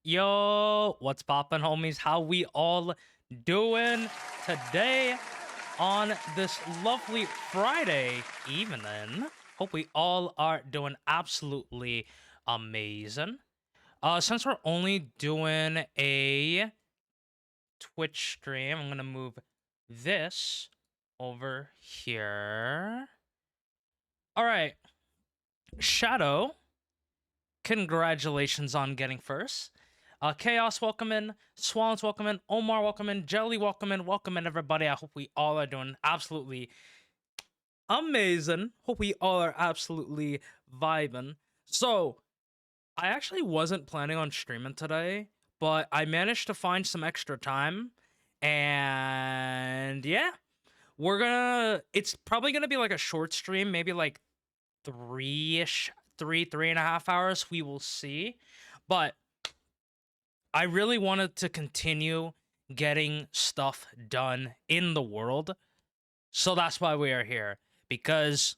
Yo, what's poppin', homies? How we all doing today on this lovely Friday evening? Hope we all are doing absolutely amazing. Since we're only doing a Twitch stream, I'm gonna move this over here. All right, Shadow, congratulations on getting first. Chaos, welcome in. Swans, welcome in. Omar, welcome in. Jelly, welcome in. Welcome in, everybody. I hope we all are doing absolutely amazing. Hope we all are absolutely vibing. So, I actually wasn't planning on streaming today, but I managed to find some extra time. And yeah, it's probably gonna be like a short stream, maybe like three-ish, 3.5 hours. We will see. But I really wanted to continue getting stuff done in the world. So that's why we are here. Because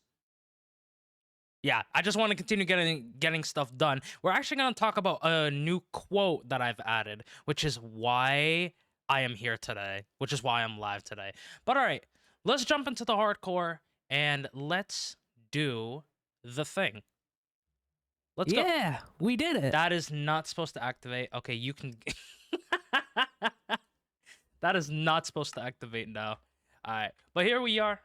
yeah, I just want to continue getting stuff done. We're actually going to talk about a new quote that I've added, which is why I am here today, which is why I'm live today. But all right, let's jump into the hardcore and let's do the thing. Let's go. Yeah, we did it. That is not supposed to activate. Okay, you can. That is not supposed to activate now. All right, but here we are.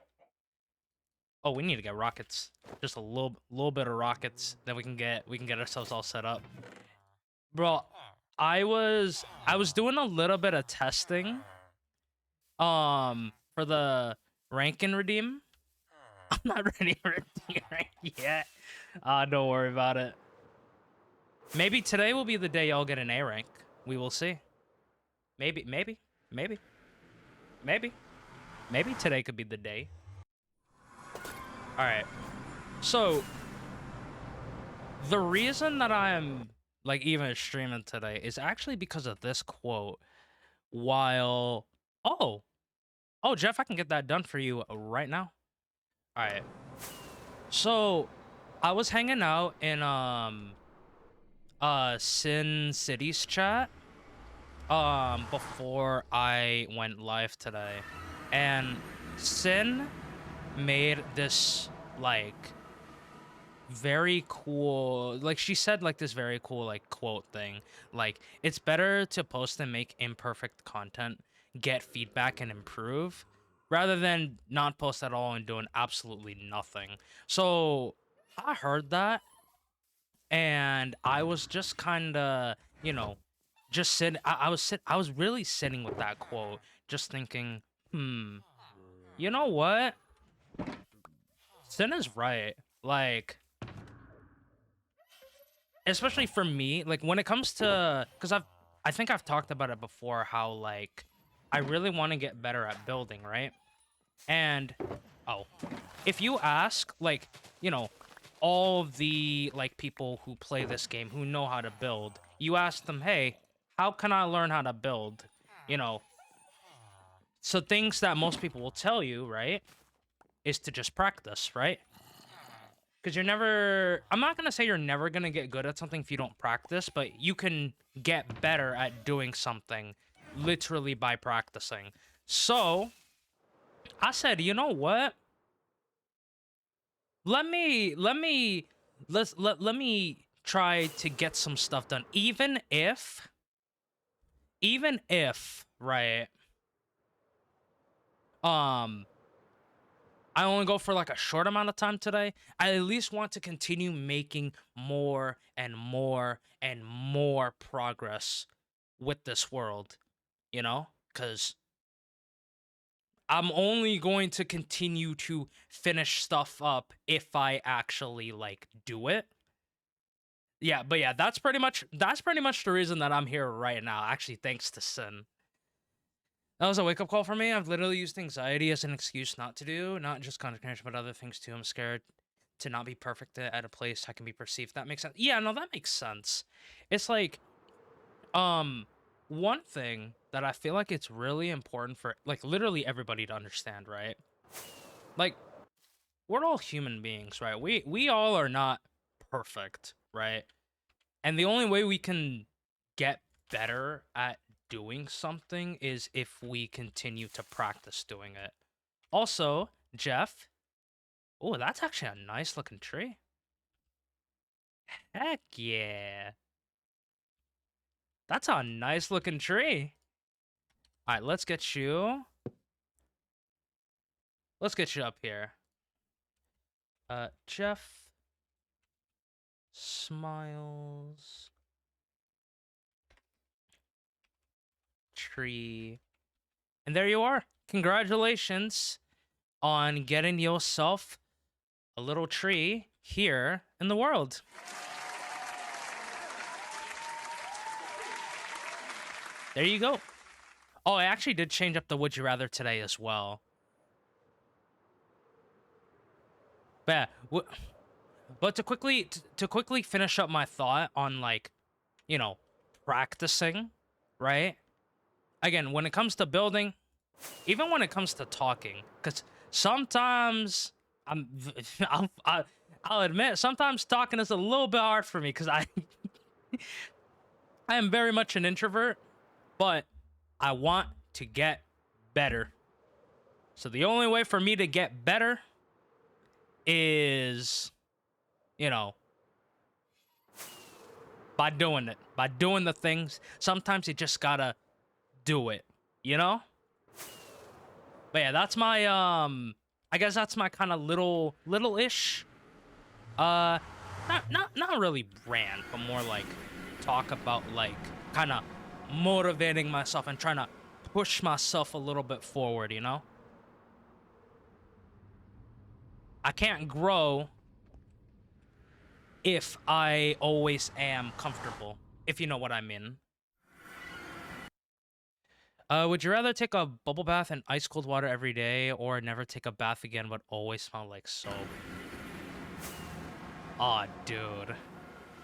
Oh, we need to get rockets. Just a little bit of rockets. Then we can get ourselves all set up. Bro, I was doing a little bit of testing. For the rank and redeem. I'm not ready for redeem rank yet. Don't worry about it. Maybe today will be the day y'all get an A rank. We will see. Maybe today could be the day. All right. So the reason that I am like even streaming today is actually because of this quote. While oh Jeff, I can get that done for you right now. All right. So I was hanging out in Sin City's chat before I went live today, and Sin made this like very cool, like she said like this very cool like quote thing, like it's better to post and make imperfect content, get feedback and improve, rather than not post at all and doing absolutely nothing. So I heard that and I was just kind of, just sitting. I was really sitting with that quote, just thinking, you know what? Sin is right. Like, especially for me, like when it comes to, because I think I've talked about it before, how like I really want to get better at building, right? And oh, if you ask, like, all of the like people who play this game who know how to build, you ask them, hey, how can I learn how to build? You know, so things that most people will tell you, right, is to just practice, right? Because I'm not going to say you're never going to get good at something if you don't practice, but you can get better at doing something literally by practicing. So I said, you know what? Let me try to get some stuff done, even if right, I only go for like a short amount of time today. I at least want to continue making more and more and more progress with this world, because I'm only going to continue to finish stuff up if I actually like do it. Yeah, but yeah, that's pretty much the reason that I'm here right now. Actually, thanks to Sin. That was a wake-up call for me. I've literally used anxiety as an excuse not to do, not just content creation, but other things too. I'm scared to not be perfect at a place I can be perceived. That makes sense. Yeah, no, that makes sense. It's like, one thing that I feel like it's really important for like literally everybody to understand, right? Like, we're all human beings, right? We all are not perfect, right? And the only way we can get better at doing something is if we continue to practice doing it. Also, Jeff, oh, that's actually a nice looking tree. Heck yeah. That's a nice looking tree. All right, let's get you. Let's get you up here. Jeff Smiles tree. And there you are. Congratulations on getting yourself a little tree here in the world. There you go. Oh, I actually did change up the would you rather today as well. But yeah, but to quickly finish up my thought on, like, you know, practicing, right? Again, when it comes to building, even when it comes to talking, because sometimes I'll admit sometimes talking is a little bit hard for me because I am very much an introvert, but I want to get better. So the only way for me to get better is, you know, by doing it, by doing the things. Sometimes you just gotta do it, you know? But yeah, that's my I guess that's my kind of little-ish not really rant, but more like talk about, like, kind of motivating myself and trying to push myself a little bit forward, you know? I can't grow if I always am comfortable, if you know what I mean. Would you rather take a bubble bath in ice cold water every day or never take a bath again but always smell like soap? Aw, dude.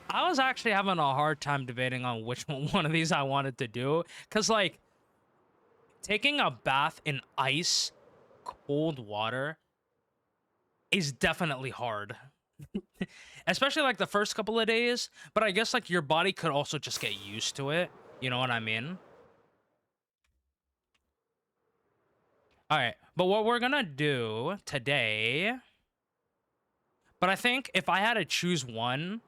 I was actually having a hard time debating on which one of these I wanted to do. Because, like, taking a bath in ice cold water is definitely hard. Especially, like, the first couple of days. But I guess, like, your body could also just get used to it. You know what I mean? All right. But what we're gonna do today... But I think if I had to choose one...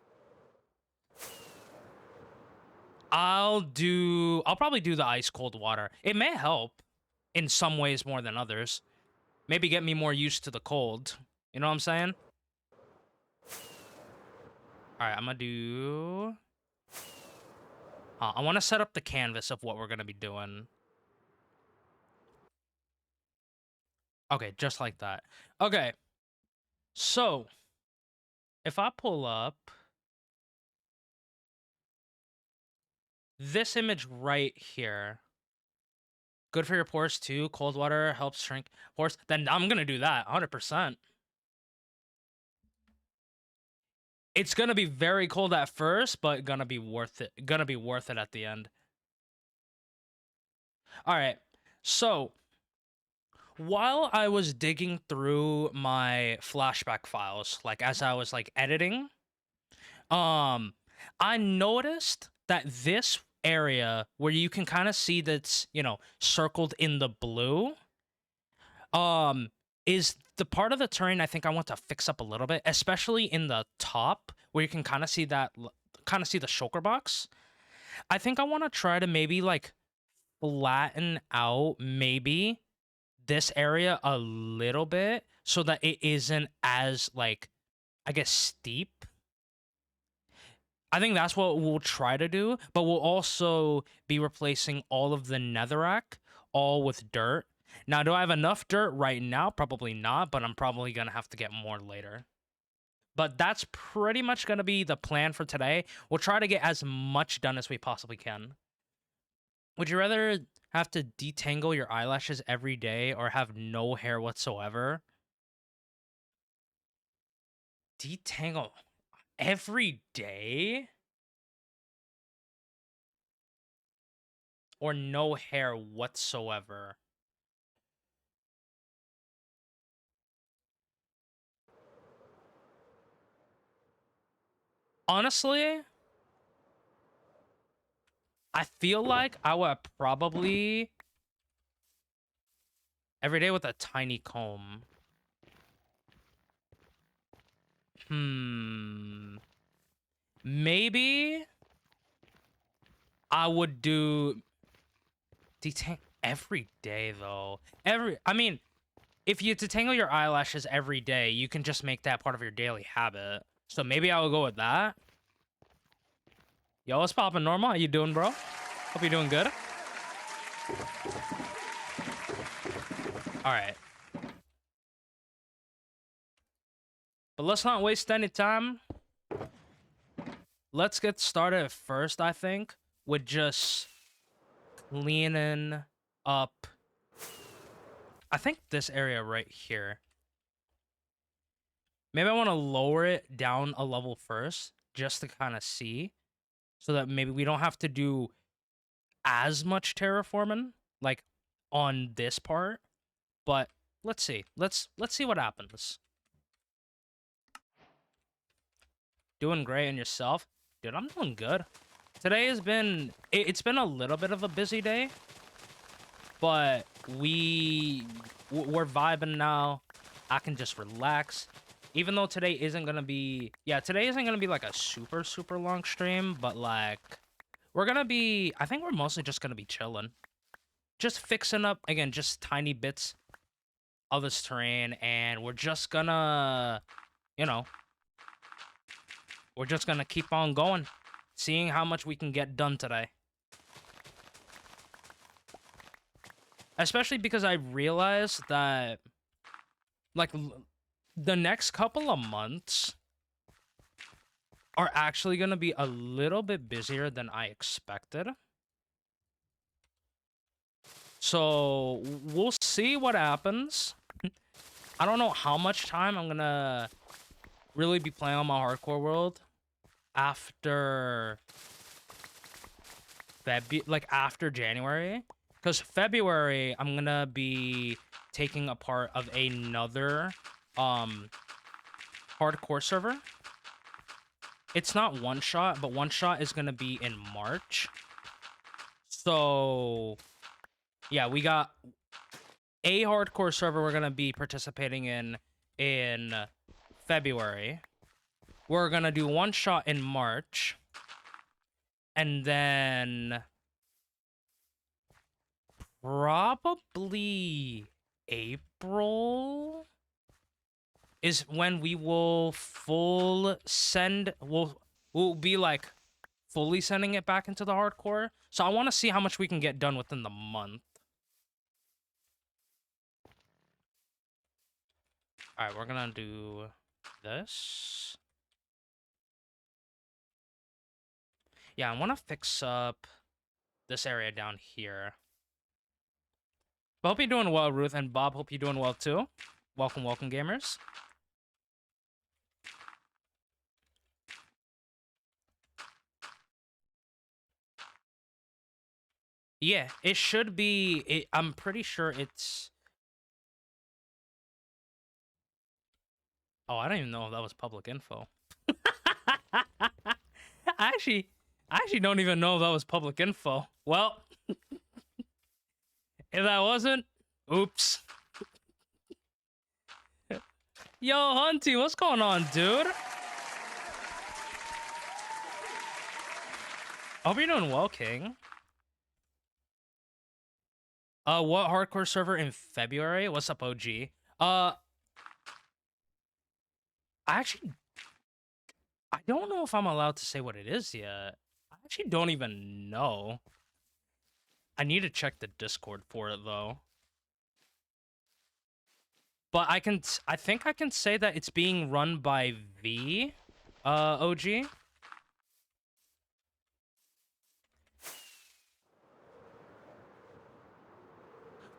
I'll probably do the ice cold water. It may help in some ways more than others. Maybe get me more used to the cold. You know what I'm saying? All right, I'm gonna do... I want to set up the canvas of what we're gonna be doing. Okay, just like that. Okay, so if I pull up this image right here, good for your pores too. Cold water helps shrink pores. Then I'm gonna do that 100%. It's gonna be very cold at first, but gonna be worth it. Gonna be worth it at the end. All right. So, while I was digging through my flashback files, like as I was like editing, I noticed that this area where you can kind of see that's, you know, circled in the blue, um, is the part of the terrain I think I want to fix up a little bit, especially in the top where you can kind of see that, kind of see the shulker box. I think I want to try to maybe like flatten out maybe this area a little bit so that it isn't as, like, I guess, steep. I think that's what we'll try to do, but we'll also be replacing all of the netherrack all with dirt. Now, do I have enough dirt right now? Probably not, but I'm probably gonna have to get more later. But that's pretty much gonna be the plan for today. We'll try to get as much done as we possibly can. Would you rather have to detangle your eyelashes every day or have no hair whatsoever? Detangle every day? Or no hair whatsoever? Honestly, I feel like I would probably every day with a tiny comb. Hmm. Maybe I would do detang every day though. I mean, if you detangle your eyelashes every day, you can just make that part of your daily habit. So maybe I will go with that. Yo, what's poppin', Norma? How you doing, bro? Hope you're doing good. All right. But let's not waste any time. Let's get started first, I think, with just cleaning up. I think this area right here. Maybe I want to lower it down a level first, just to kind of see, so that maybe we don't have to do as much terraforming, like, on this part. But let's see. Let's see what happens. Doing great, and yourself? Dude, I'm doing good. Today has been... It's been a little bit of a busy day, but we're vibing now. I can just relax. Even though today isn't gonna be... Yeah, today isn't gonna be, like, a super, super long stream, but, like... We're gonna be... I think we're mostly just gonna be chilling. Just fixing up, again, just tiny bits of this terrain, and we're just gonna... You know... We're just gonna keep on going. Seeing how much we can get done today. Especially because I realized that... Like... The next couple of months... are actually gonna be a little bit busier than I expected. So, we'll see what happens. I don't know how much time I'm gonna really be playing on my hardcore world after after January, because February I'm gonna be taking a part of another hardcore server. It's not one shot, but one shot is gonna be in March. So yeah, we got a hardcore server we're gonna be participating in February. We're gonna do one shot in March, and then probably April is when we will we'll be like fully sending it back into the hardcore. So I want to see how much we can get done within the month. All right, we're gonna do this. Yeah, I want to fix up this area down here. But hope you're doing well, Ruth, and Bob, hope you're doing well too. Welcome, welcome, gamers. Yeah, it should be... I'm pretty sure it's... Oh, I don't even know if that was public info. I actually don't even know if that was public info. Well, if that wasn't, oops. Yo, Hunty, what's going on, dude? Hope you're doing well, King. What hardcore server in February? What's up, OG? I don't know if I'm allowed to say what it is yet. I actually don't even know. I need to check the Discord for it, though. But I think I can say that it's being run by V, OG.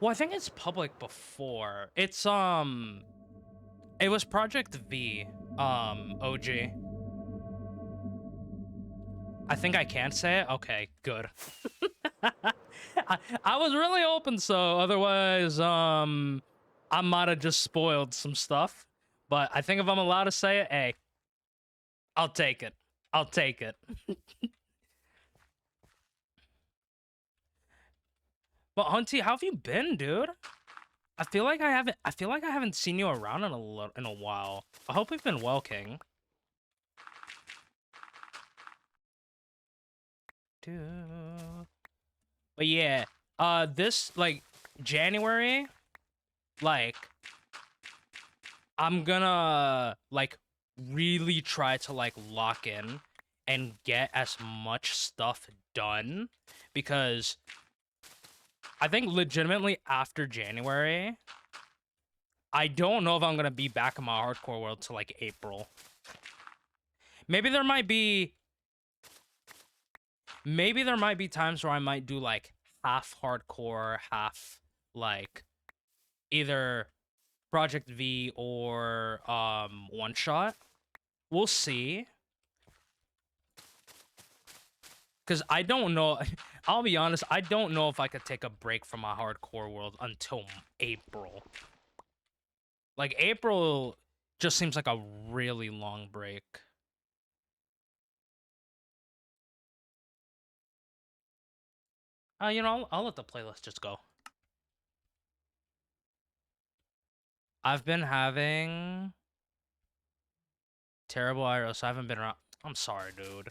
Well, I think it's public before. It's, it was Project V, OG. I think I can say it? Okay, good. I was really hoping so, otherwise, I might have just spoiled some stuff. But I think if I'm allowed to say it, hey, I'll take it. I'll take it. But Hunty, how have you been, dude? I feel like I haven't seen you around in a while. I hope you've been well, King. Dude. But yeah, this like January, like I'm gonna like really try to like lock in and get as much stuff done because I think legitimately after January, I don't know if I'm gonna be back in my hardcore world till like April. Maybe there might be times where I might do like half hardcore, half like either Project V or one shot. We'll see. Cause I don't know. I'll be honest, I don't know if I could take a break from my hardcore world until April. Like April just seems like a really long break. You know, I'll let the playlist just go. I've been having terrible IRL, so I haven't been around. I'm sorry, dude.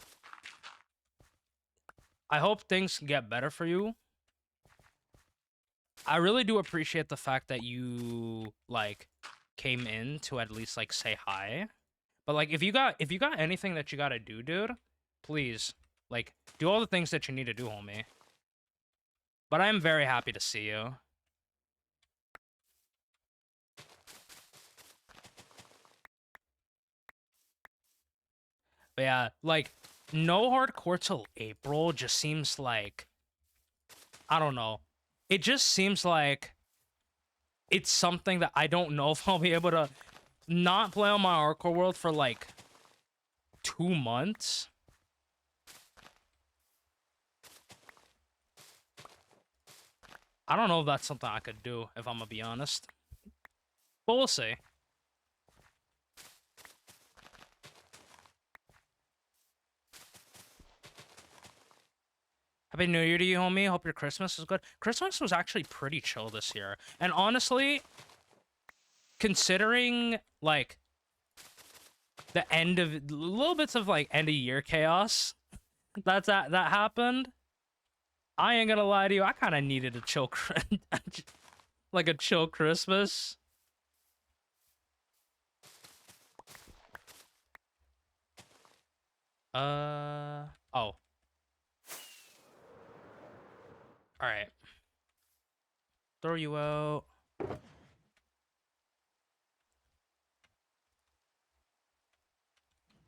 I hope things get better for you. I really do appreciate the fact that you like came in to at least like say hi. But like if you got anything that you gotta do, dude, please like do all the things that you need to do, homie. But I am very happy to see you. But yeah, like no hardcore till April just seems like I don't know. It just seems like it's something that I don't know if I'll be able to not play on my hardcore world for like 2 months. I don't know if that's something I could do, if I'm gonna be honest. But we'll see. Happy New Year to you, homie. Hope your Christmas is good. Christmas was actually pretty chill this year. And honestly, considering, like, the end of... little bits of, like, end-of-year chaos that happened, I ain't gonna lie to you, I kind of needed a chill... like, a chill Christmas. Oh. Alright. Throw you out.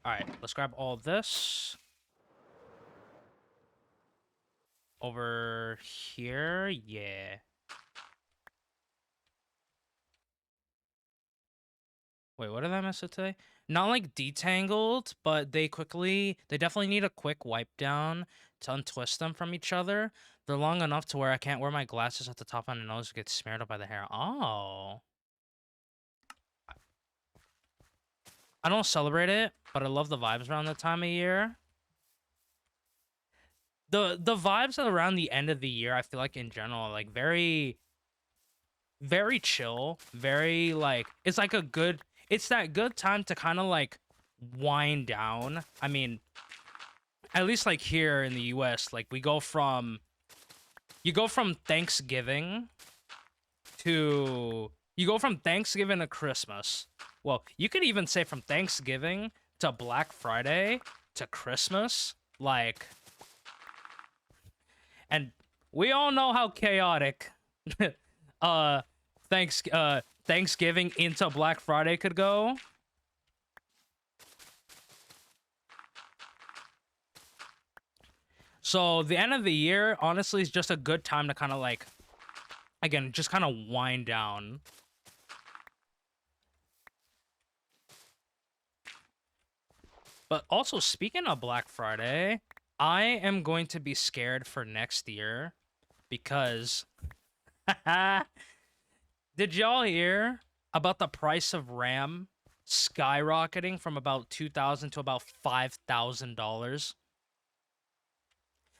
Alright, let's grab all this. Over here? Yeah. Wait, what did I miss it today? Not like detangled, but they definitely need a quick wipe down to untwist them from each other. They're long enough to where I can't wear my glasses at the top of my nose to get smeared up by the hair. Oh. I don't celebrate it, but I love the vibes around that time of year. The vibes around the end of the year, I feel like in general, are like very chill, very like it's like it's that good time to kind of like wind down. I mean, at least like here in the US, like you go from Thanksgiving to Christmas. Well, you could even say from Thanksgiving to Black Friday to Christmas, like, and we all know how chaotic Thanksgiving into Black Friday could go. So the end of the year, honestly, is just a good time to kind of like, again, just kind of wind down. But also, speaking of Black Friday, I am going to be scared for next year because did y'all hear about the price of RAM skyrocketing from about $2,000 to about $5,000?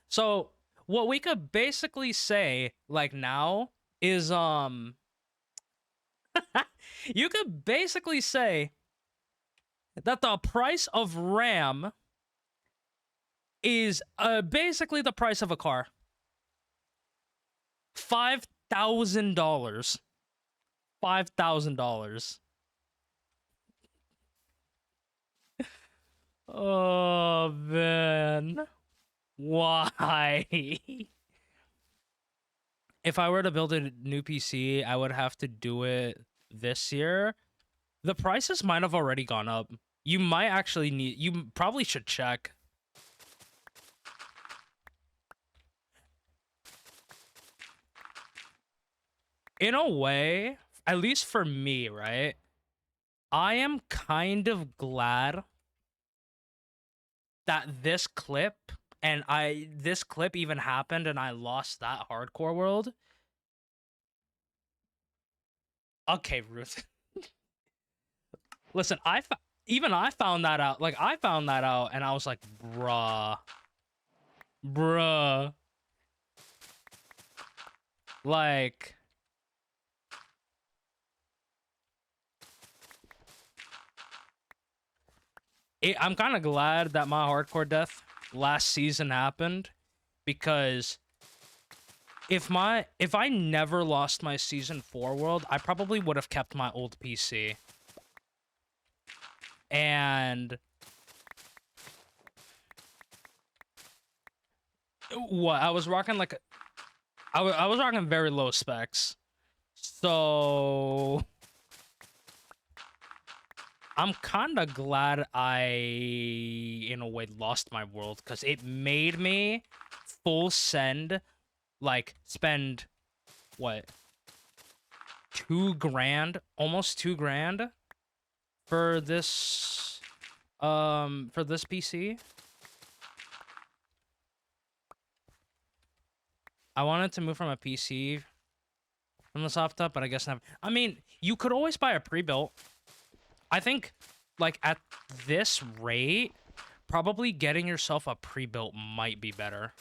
So what we could basically say like now is you could basically say that the price of RAM is basically the price of a car. $5,000. $5,000. Oh man. Why? If I were to build a new PC, I would have to do it this year. The prices might have already gone up. You might actually need, you probably should check. In a way, at least for me, right? I am kind of glad that this clip this clip even happened and I lost that hardcore world. Okay, Ruth. Listen, even I found that out. Like, I found that out and I was like, bruh. Bruh. Like, I'm kind of glad that my hardcore death last season happened, because if I never lost my season 4 world, I probably would have kept my old PC. And what, I was rocking like I was rocking very low specs. So I'm kind of glad I, in a way, lost my world, because it made me full send, like, spend, what, $2,000, almost $2,000 for this PC. I wanted to move from a PC from the soft top, but I guess not. I mean, you could always buy a pre-built. I think, like, at this rate, probably getting yourself a pre-built might be better.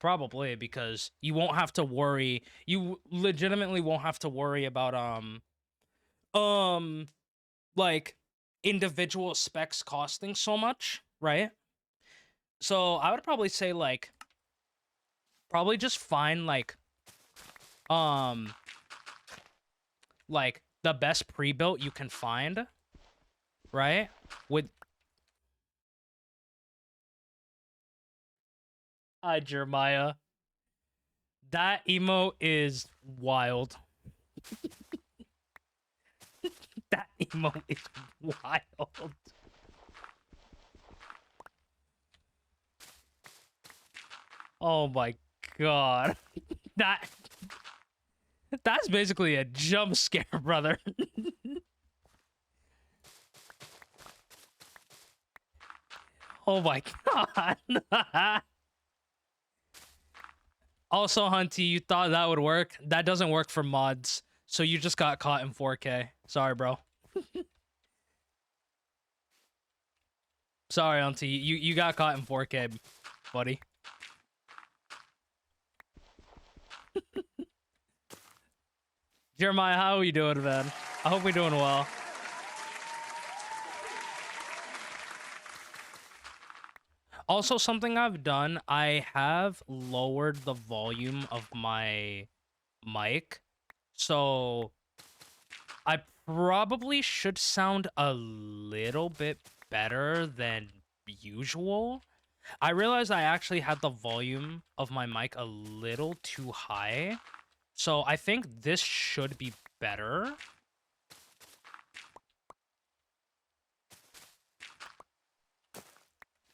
Probably, because you won't have to worry. You legitimately won't have to worry about, like, individual specs costing so much, right? So I would probably say, like, probably just find, like the best pre-built you can find, right? With Hi, Jeremiah. That emote is wild. That emote is wild. Oh my god. That's basically a jump scare, brother. Oh my god. Also, Hunty, you thought that would work? That doesn't work for mods. So you just got caught in 4K. Sorry, bro. Sorry, Hunty. You got caught in 4K, buddy. Jeremiah, how are we doing, man? I hope we're doing well. Also, something I've done, I have lowered the volume of my mic. So I probably should sound a little bit better than usual. I realized I actually had the volume of my mic a little too high. So I think this should be better.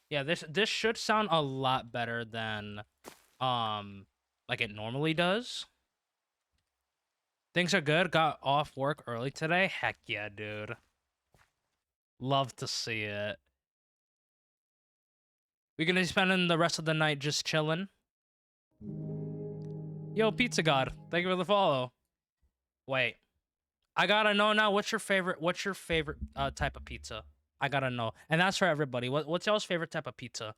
Yeah, this should sound a lot better than like it normally does. Things are good. Got off work early today. Heck yeah, dude. Love to see it. We gonna be spending the rest of the night just chilling. Yo, Pizza God, thank you for the follow. Wait, I gotta know now. What's your favorite type of pizza? I gotta know. And that's for everybody. What's y'all's favorite type of pizza?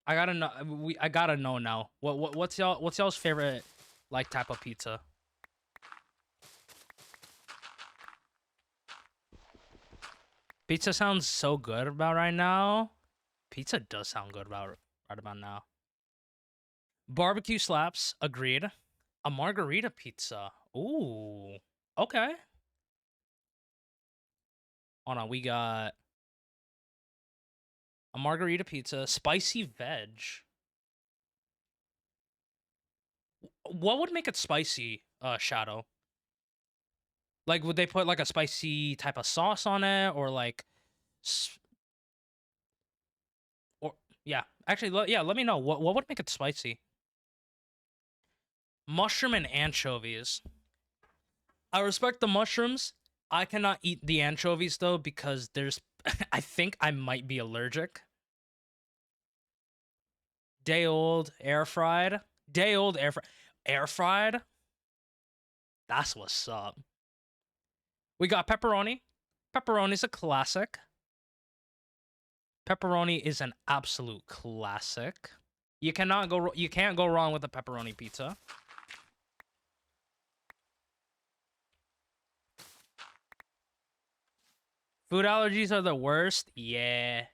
I gotta know. I gotta know now. What's y'all's favorite like type of pizza? Pizza sounds so good about right now. Pizza does sound good about right about now. Barbecue slaps. Agreed. A margarita pizza. Ooh. Okay. Hold on. We got a margarita pizza, spicy veg. What would make it spicy, Shadow? Like, would they put like a spicy type of sauce on it, or like, or yeah? Actually, yeah. Let me know what would make it spicy. Mushroom and anchovies. I respect the mushrooms. I cannot eat the anchovies though because there's. I think I might be allergic. Day old air fried. Day old air fried. That's what's up. We got pepperoni. Pepperoni's a classic. Pepperoni is an absolute classic. You can't go wrong with a pepperoni pizza. Food allergies are the worst. Yeah.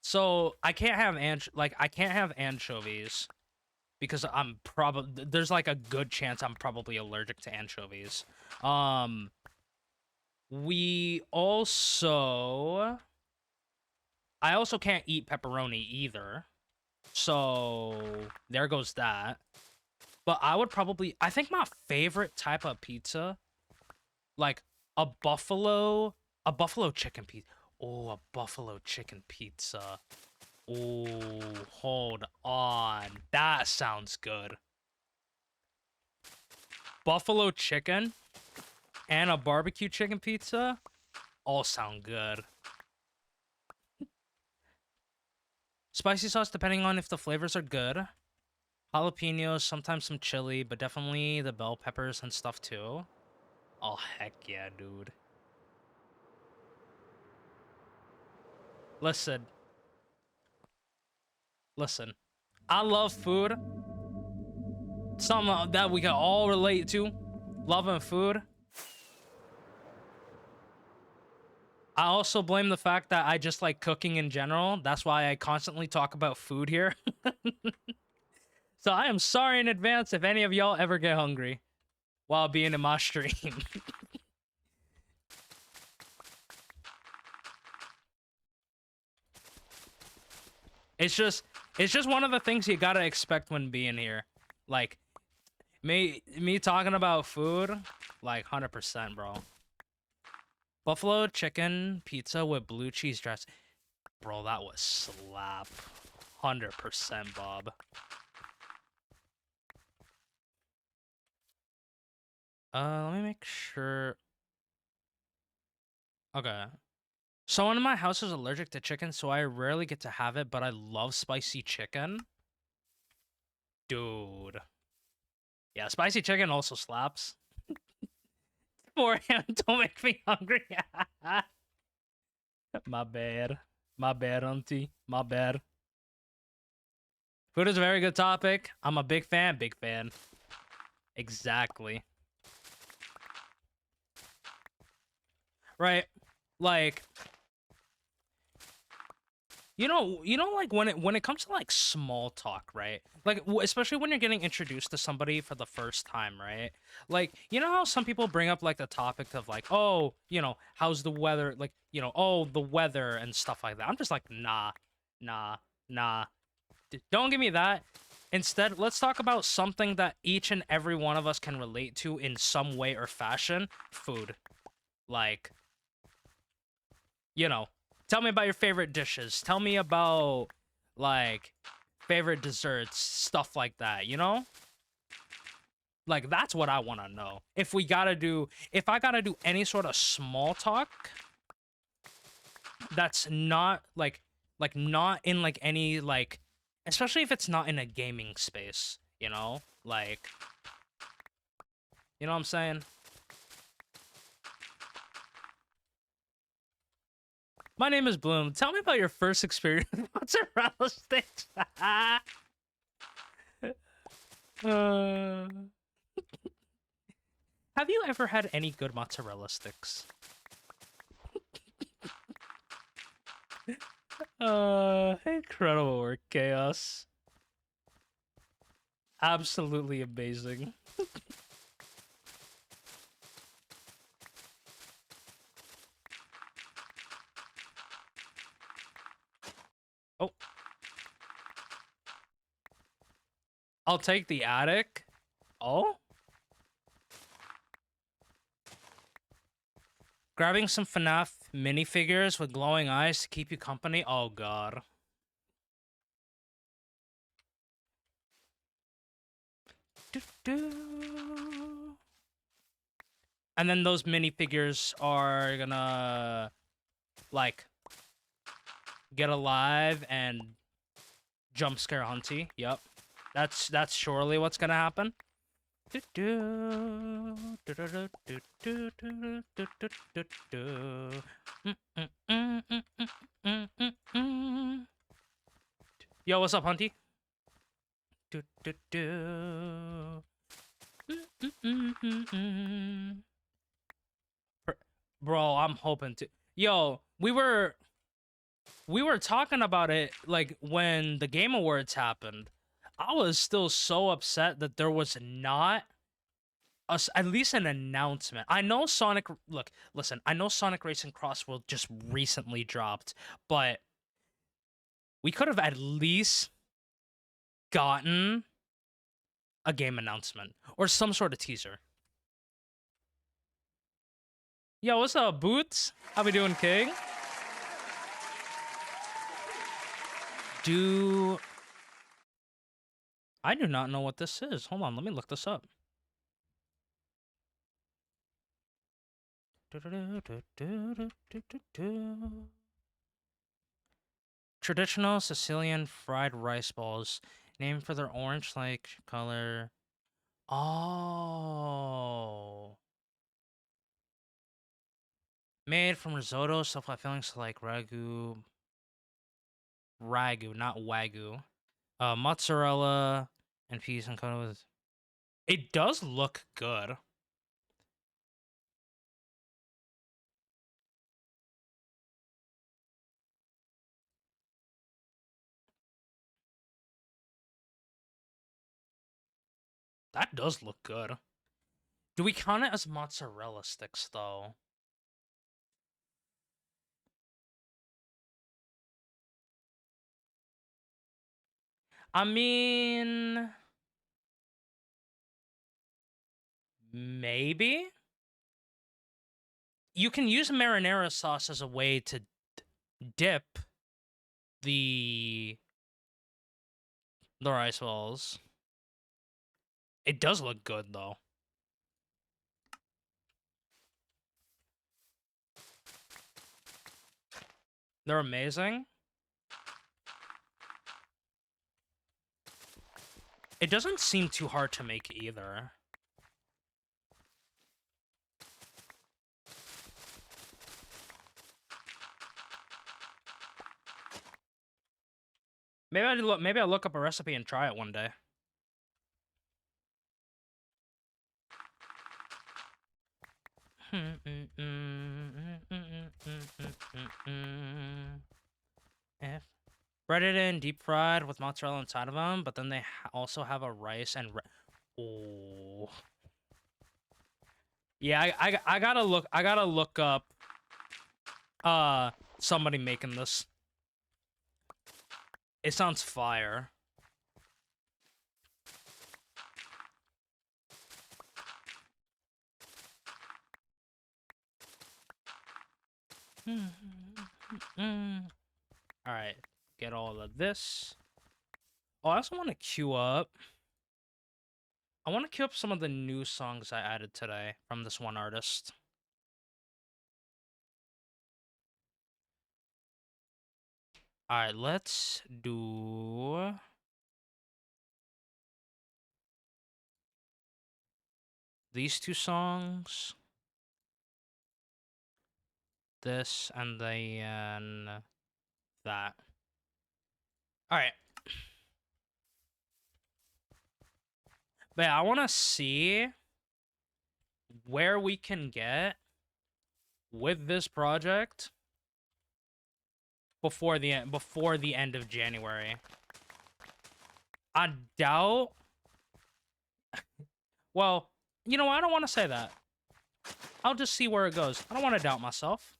So I can't have I can't have anchovies because I'm probably there's like a good chance I'm probably allergic to anchovies. Um we also I also can't eat pepperoni either. So there goes that. But I think my favorite type of pizza, like a buffalo chicken pizza. Oh, a buffalo chicken pizza. Oh, hold on. That sounds good. Buffalo chicken and a barbecue chicken pizza all sound good. Spicy sauce, depending on if the flavors are good. Jalapenos, sometimes some chili, but definitely the bell peppers and stuff too. Oh, heck yeah, dude. Listen. Listen. I love food. Something that we can all relate to. Loving food. I also blame the fact that I just like cooking in general. That's why I constantly talk about food here. So I am sorry in advance if any of y'all ever get hungry while being in my stream. It's just one of the things you gotta expect when being here. Like me talking about food, like 100%, bro. Buffalo chicken pizza with blue cheese dress. Bro, that was slap. 100%, Bob. Let me make sure. Okay. Someone in my house is allergic to chicken, so I rarely get to have it, but I love spicy chicken. Dude. Yeah, spicy chicken also slaps. 4 a.m. Don't make me hungry. My bad. My bad, auntie. My bad. Food is a very good topic. I'm a big fan. Big fan. Exactly. Right. Like, like when it comes to like small talk, right? Like especially when you're getting introduced to somebody for the first time, right? Like, you know how some people bring up like the topic of like, oh, how's the weather? Like, oh, the weather and stuff like that. I'm just like, nah, nah, nah. Don't give me that. Instead, let's talk about something that each and every one of us can relate to in some way or fashion. Food. Like, you know, tell me about your favorite dishes. Tell me about, like, favorite desserts, stuff like that, you know? Like, that's what I want to know. If I gotta do any sort of small talk that's not, not in, like, any, like, especially if it's not in a gaming space, you know? Like, you know what I'm saying? My name is Bloom. Tell me about your first experience with mozzarella sticks. uh, have you ever had any good mozzarella sticks? Incredible work, Chaos. Absolutely amazing. Oh, I'll take the attic. Oh? Grabbing some FNAF minifigures with glowing eyes to keep you company? Oh, God. And then those minifigures are gonna, like, get alive and jump scare Hunty. Yep. That's surely what's gonna happen. Yo, what's up, Hunty? Bro, I'm hoping to. Yo, we were talking about it like when the Game Awards happened. I was still so upset that there was not at least an announcement. I know Sonic. Look, listen. I know Sonic Racing Cross World just recently dropped, but we could have at least gotten a game announcement or some sort of teaser. Yo, what's up, Boots? How we doing, King? I do not know what this is. Hold on, let me look this up. Traditional Sicilian fried rice balls, named for their orange-like color. Oh. Made from risotto, stuffed fillings like ragu. Ragu, not wagyu. Mozzarella and peas and coated with. It does look good. That does look good. Do we count it as mozzarella sticks, though? I mean, maybe. You can use marinara sauce as a way to dip the rice balls. It does look good, though. They're amazing. It doesn't seem too hard to make either. Maybe I'll look up a recipe and try it one day. If breaded and deep fried with mozzarella inside of them, but then they also have a rice and oh. Yeah, I gotta look up somebody making this. It sounds fire. All right, get all of this. Oh, I also want to queue up. I want to queue up some of the new songs I added today from this one artist. All right, let's do these two songs. this, and then that. All right. But yeah, I want to see where we can get with this project before the end of January. I doubt. Well, you know, I don't want to say that. I'll just see where it goes. I don't want to doubt myself.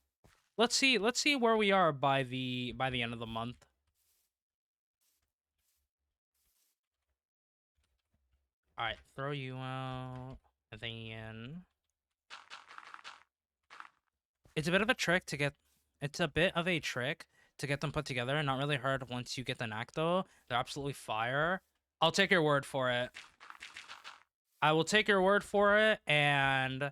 Let's see where we are by the end of the month. All right, throw you out. And then it's a bit of a trick to get. It's a bit of a trick to get them put together. Not really hard once you get the knack, though. They're absolutely fire. I'll take your word for it. I will take your word for it, and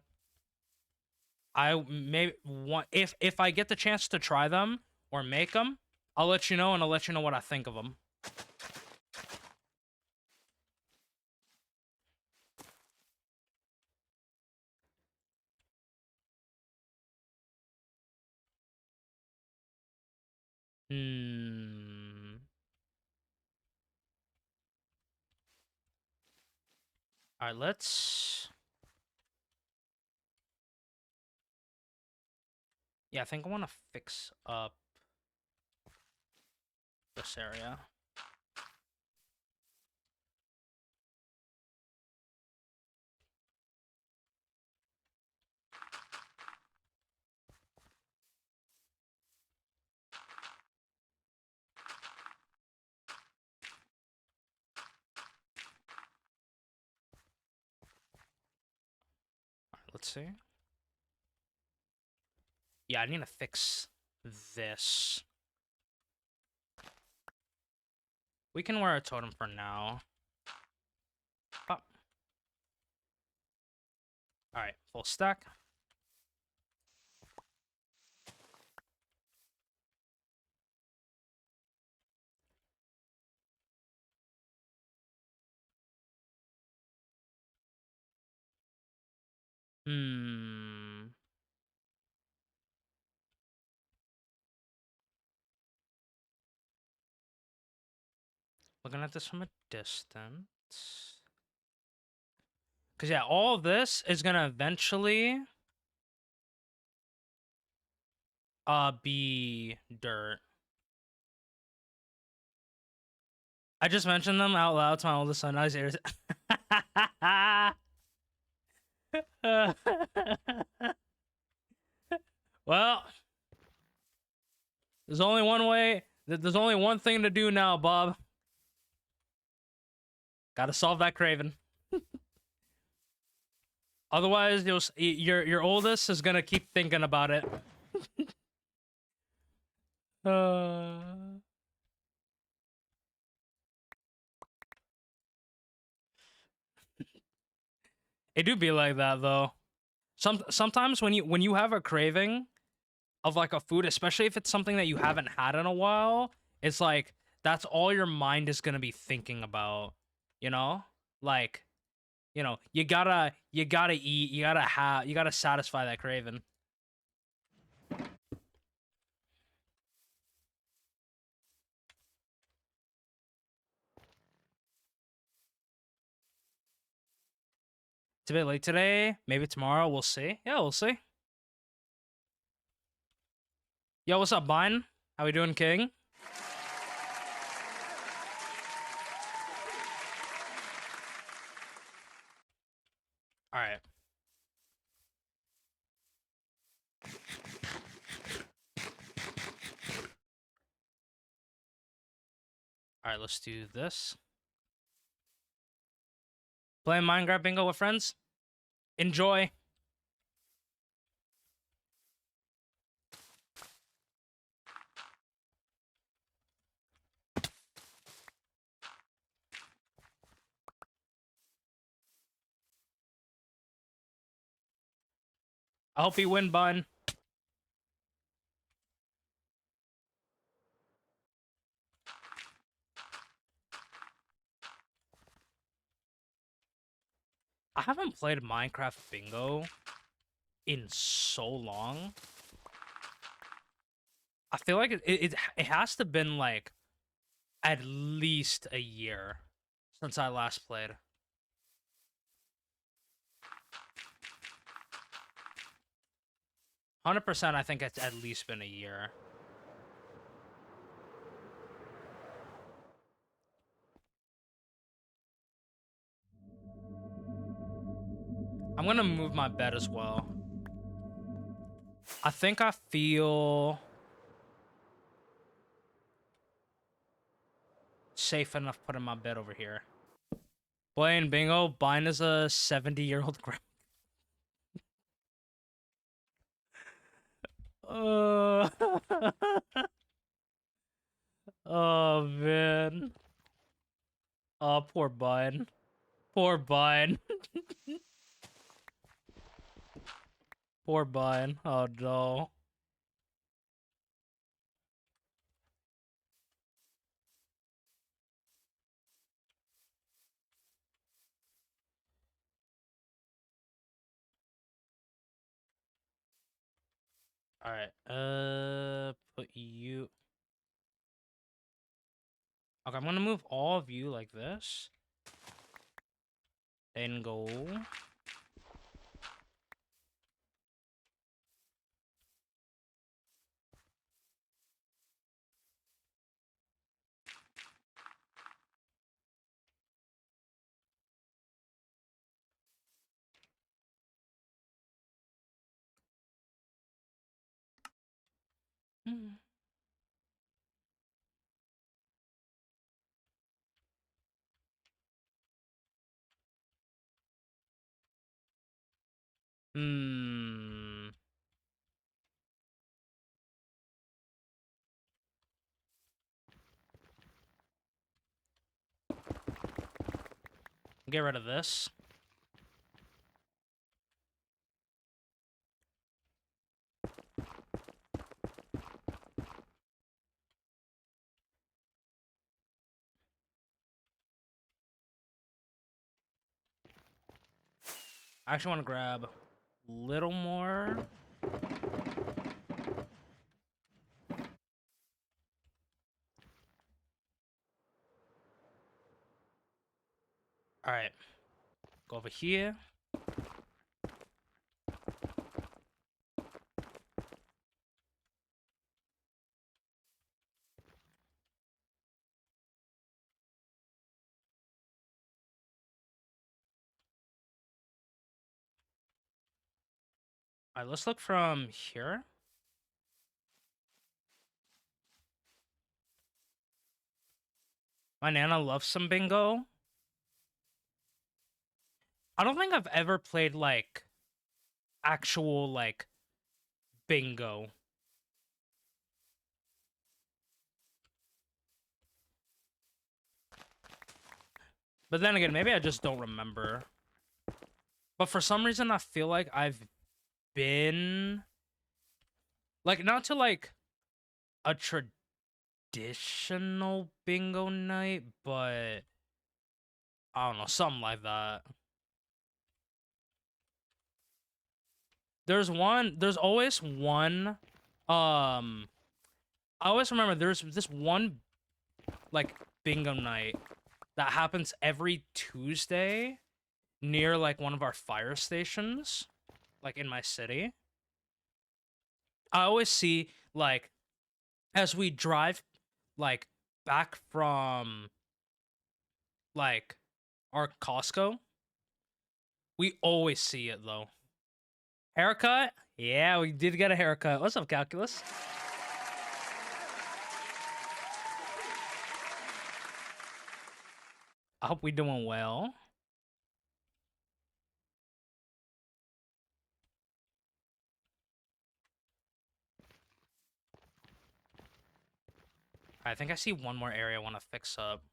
I may want if I get the chance to try them or make them, I'll let you know, and I'll let you know what I think of them. Hmm. All right, let's. Yeah, I think I want to fix up this area. All right, let's see. Yeah, I need to fix this. We can wear a totem for now. Oh. All right, full stack. Hmm. Looking at this from a distance. Because, yeah, all of this is going to eventually be dirt. I just mentioned them out loud to my oldest son. I was here. Well, there's only one way. There's only one thing to do now, Bob. Gotta solve that craving. Otherwise, your oldest is gonna keep thinking about it. It do be like that though. Sometimes when you have a craving of like a food, especially if it's something that you haven't had in a while, it's like that's all your mind is gonna be thinking about. You know, like you gotta eat, you gotta satisfy that craving. It's a bit late today. Maybe tomorrow. We'll see. Yeah, we'll see. Yo, what's up, Bine? How we doing, King? All right. All right, let's do this. Playing Minecraft Bingo with friends. Enjoy. I hope you win, Bun. I haven't played Minecraft Bingo in so long. I feel like it has to been like at least a year since I last played. 100%, I think it's at least been a year. I'm gonna move my bed as well. I think I feel safe enough putting my bed over here. Playing bingo, Bine is a 70-year-old grandma. Uh, oh man. Oh, poor Bine. Poor Bine. Poor Bine. Oh no. Alright. Put you. Okay, I'm gonna move all of you like this. Then go. Hmm. Get rid of this. I actually want to grab a little more. Alright. Go over here. Alright, let's look from here. My Nana loves some bingo. I don't think I've ever played, like, actual, like, bingo. But then again, maybe I just don't remember. But for some reason, I feel like I've been... Like, not to, like, a traditional bingo night, but... I don't know, something like that. There's always one, I always remember there's this one, like, bingo night that happens every Tuesday near, like, one of our fire stations, like, in my city. I always see, like, as we drive, like, back from, like, our Costco, we always see it, though. Haircut? Yeah, we did get a haircut. What's up, Calculus? I hope we're doing well. I think I see one more area I want to fix up.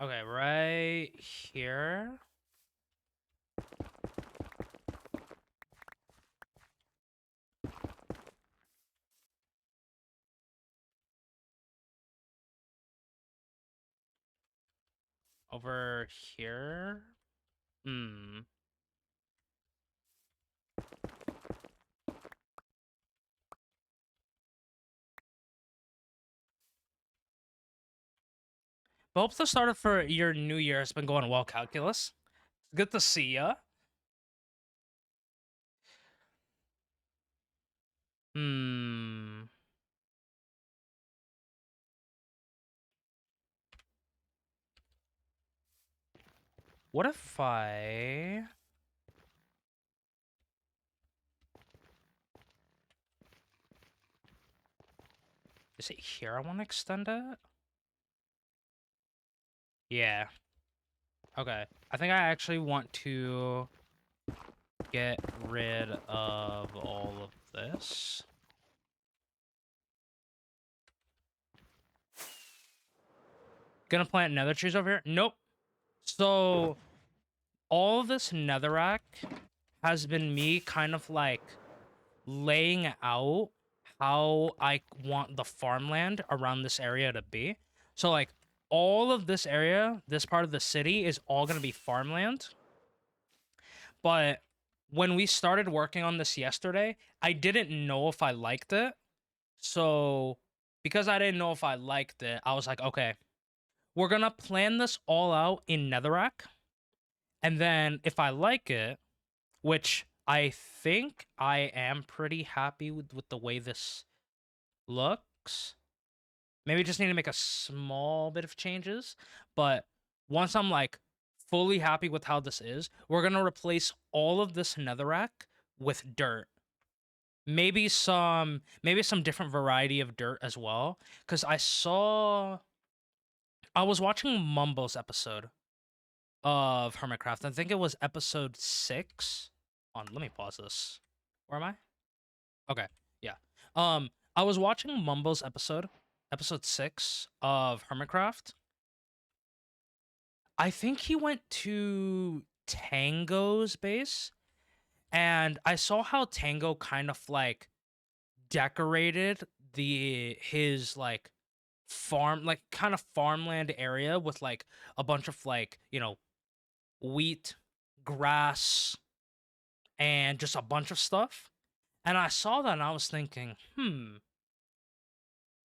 Okay, right here. Over here? Hmm. But hope the start for your new year has been going well, Calculus. Good to see ya. Hmm. What if I... Is it here I want to extend it? Yeah. Okay. I think I actually want to get rid of all of this. Gonna plant nether trees over here? Nope. So, all of this netherrack has been me kind of like laying out how I want the farmland around this area to be. So, like, all of this area, this part of the city, is all gonna be farmland. But when we started working on this yesterday, I didn't know if I liked it. So, because I didn't know if I liked it, I was like, okay, we're gonna plan this all out in Netherrack. And then if I like it, which I think I am pretty happy with the way this looks. Maybe just need to make a small bit of changes. But once I'm like fully happy with how this is, we're gonna replace all of this netherrack with dirt. Maybe some different variety of dirt as well. Cause I was watching Mumbo's episode of Hermitcraft. I think it was episode 6. Let me pause this. Where am I? Okay. Yeah. I was watching Mumbo's episode 6 of Hermitcraft. I think he went to Tango's base, and I saw how Tango kind of like decorated his like farm, like kind of farmland area with like a bunch of like, wheat, grass, and just a bunch of stuff. And I saw that and I was thinking,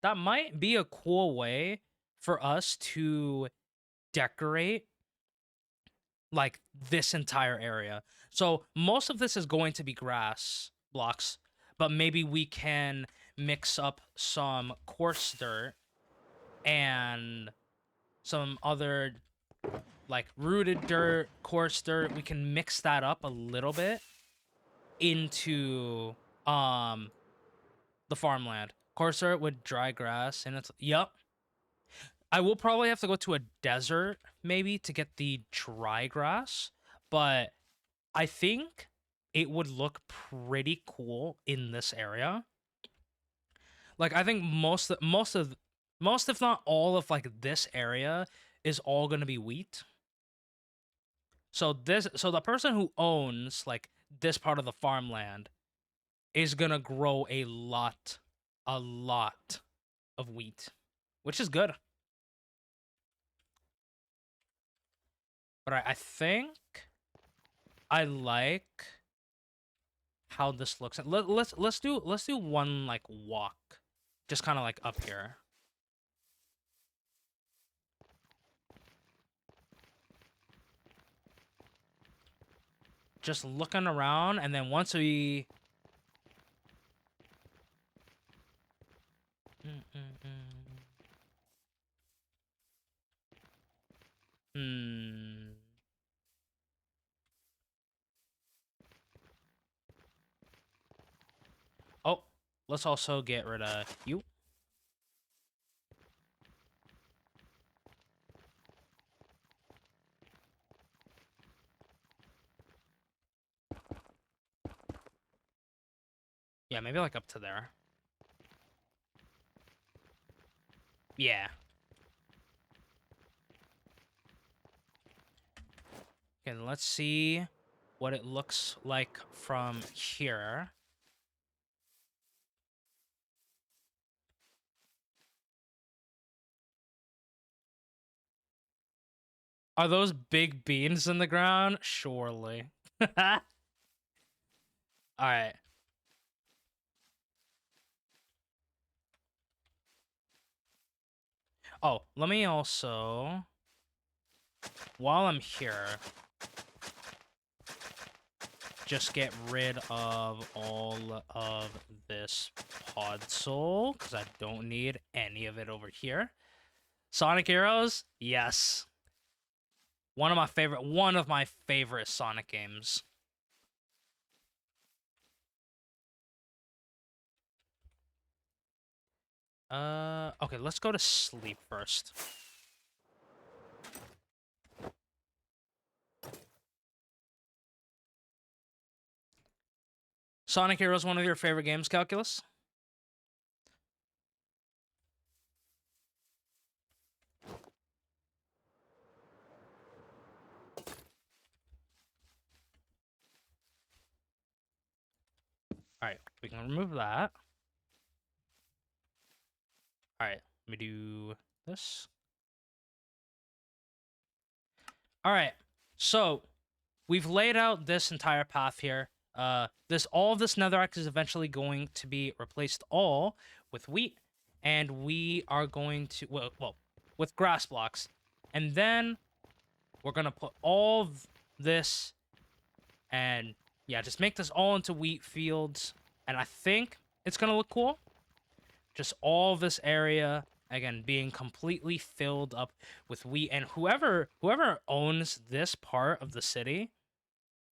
that might be a cool way for us to decorate like this entire area. So most of this is going to be grass blocks, but maybe we can mix up some coarse dirt and some other like rooted dirt, coarse dirt. We can mix that up a little bit into um the farmland. Coarse dirt with dry grass, and it's yep. I will probably have to go to a desert maybe to get the dry grass, but I think it would look pretty cool in this area. Like I think most if not all of like this area is all going to be wheat. So the person who owns like this part of the farmland is going to grow a lot of wheat, which is good. But I think I like how this looks. Let's do one like walk, just kind of like up here. Just looking around, and then once we. Hmm. Oh, let's also get rid of you. Yeah, maybe like up to there. Yeah. Okay, let's see what it looks like from here. Are those big beans in the ground? Surely. All right. Oh, let me also, while I'm here, just get rid of all of this podzol, because I don't need any of it over here. Sonic Heroes? Yes. One of my favorite Sonic games. Okay, let's go to sleep first. Sonic Heroes, one of your favorite games, Calculus? All right, we can remove that. All right, let me do this. All right, so we've laid out this entire path here. All of this netherrack is eventually going to be replaced all with wheat, and we are going to well with grass blocks, and then we're gonna put all of this, and yeah, just make this all into wheat fields, and I think it's gonna look cool. Just all this area again being completely filled up with wheat, and whoever owns this part of the city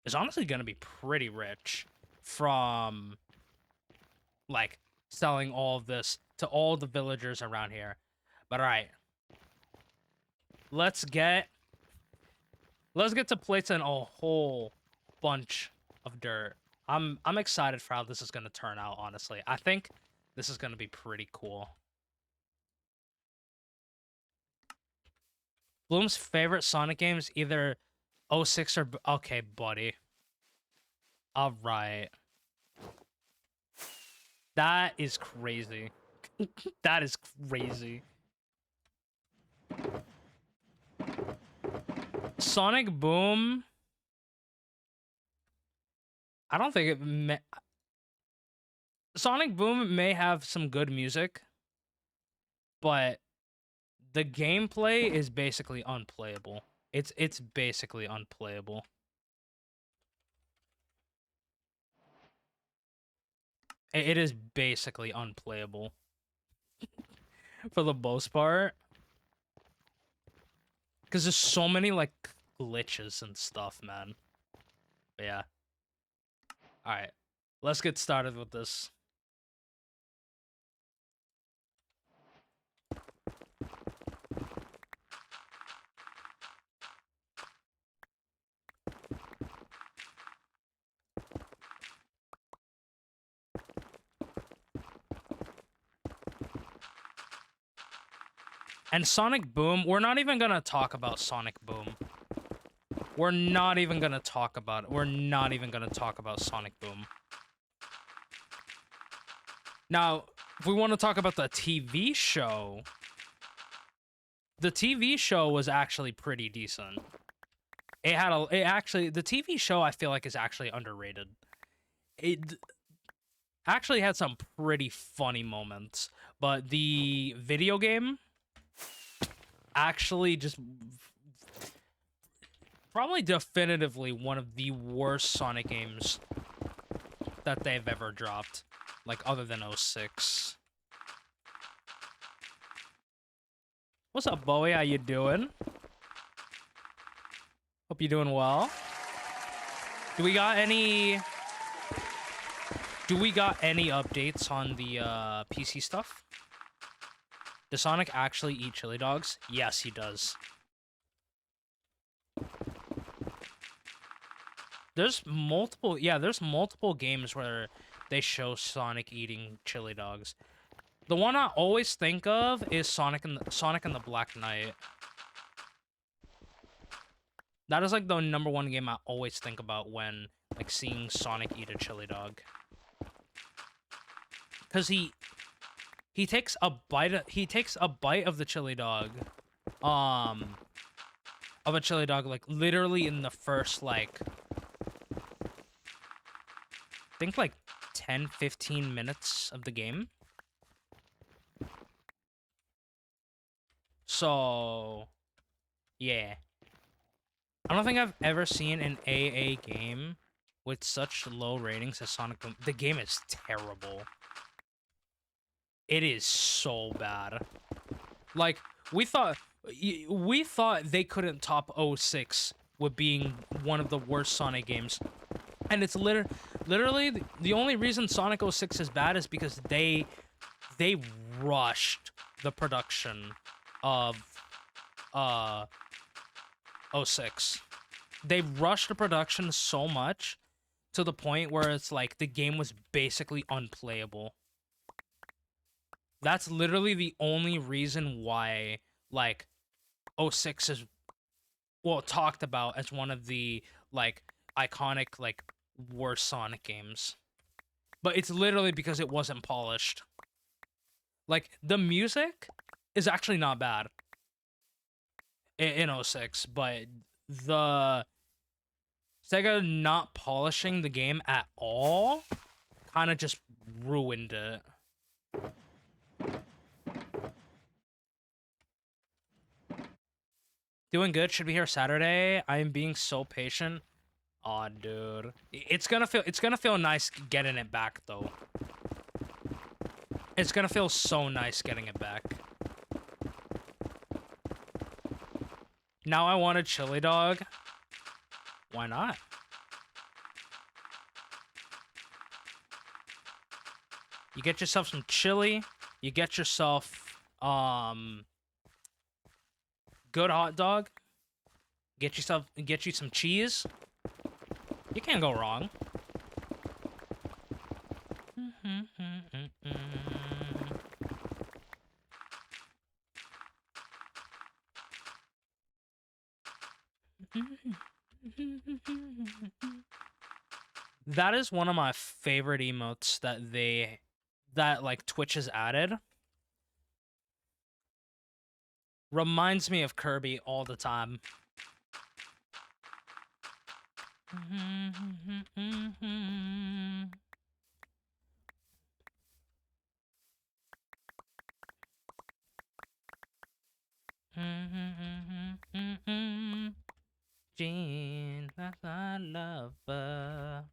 is honestly going to be pretty rich from like selling all of this to all the villagers around here. But all right, let's get to placing a whole bunch of dirt. I'm excited for how this is going to turn out, honestly. I think this is going to be pretty cool. Bloom's favorite Sonic games either 06 or okay, buddy. All right. That is crazy. That is crazy. Sonic Boom. I don't think it may... Sonic Boom may have some good music, but the gameplay is basically unplayable. It's basically unplayable. It is basically unplayable for the most part. Because there's so many, like, glitches and stuff, man. But yeah. Alright. Let's get started with this. And Sonic Boom, we're not even gonna talk about Sonic Boom. We're not even gonna talk about it. We're not even gonna talk about Sonic Boom. Now, if we want to talk about the TV show, the TV show was actually pretty decent. The TV show I feel like is actually underrated. It actually had some pretty funny moments, but the video game actually just probably definitively one of the worst Sonic games that they've ever dropped, like other than 06. What's up, Bowie? How you doing? Hope you're doing well. Do we got any updates on the PC stuff? Does Sonic actually eat chili dogs? Yes, he does. There's multiple games where they show Sonic eating chili dogs. The one I always think of is Sonic and the Black Knight. That is like the #1 game I always think about when like seeing Sonic eat a chili dog. Cause he takes a bite of the chili dog. of a chili dog, like literally in the first like I think like 10-15 minutes of the game. So yeah. I don't think I've ever seen an AA game with such low ratings as Sonic Boom. The game is terrible. It is so bad. Like, we thought they couldn't top 06 with being one of the worst Sonic games. And it's literally the only reason Sonic 06 is bad is because they rushed the production of 06. They rushed the production so much to the point where it's like the game was basically unplayable. That's literally the only reason why like 06 is talked about as one of the like iconic like worst Sonic games. But it's literally because it wasn't polished. Like the music is actually not bad in 06, but the Sega not polishing the game at all kind of just ruined it. Doing good. Should be here Saturday. I am being so patient. Aw, dude. It's gonna feel nice getting it back though. It's gonna feel so nice getting it back. Now I want a chili dog. Why not? You get yourself some chili. You get yourself good hot dog. Get you some cheese. You can't go wrong. That is one of my favorite emotes that like Twitch has added. Reminds me of Kirby all the time. Jean, I love her.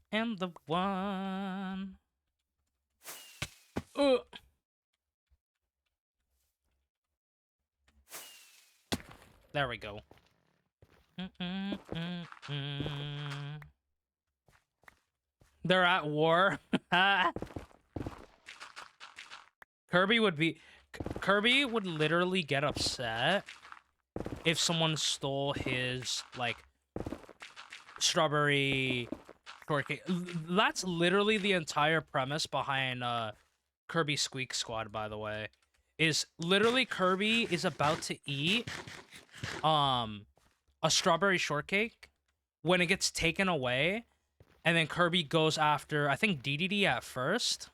And the one. There we go. They're at war. Kirby would literally get upset if someone stole his like strawberry shortcake. That's literally the entire premise behind Kirby Squeak Squad, by the way. Is literally Kirby is about to eat a strawberry shortcake when it gets taken away, and then Kirby goes after I think DDD at first.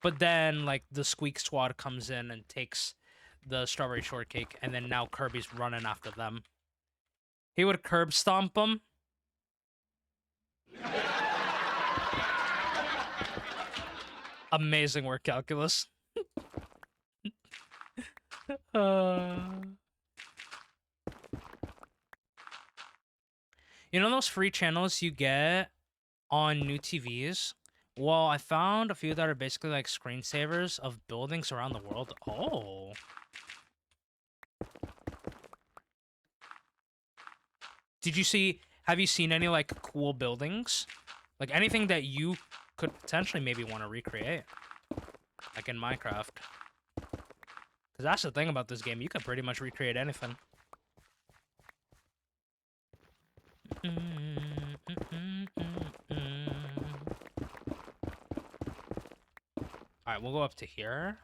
But then like the Squeak Squad comes in and takes the strawberry shortcake, and then now Kirby's running after them. He would curb stomp them. Amazing work, Calculus. You know those free channels you get on new TVs? Well, I found a few that are basically like screensavers of buildings around the world. Oh. Have you seen any like cool buildings? Like anything that you could potentially maybe want to recreate? Like in Minecraft. Because that's the thing about this game, you can pretty much recreate anything. Alright, we'll go up to here.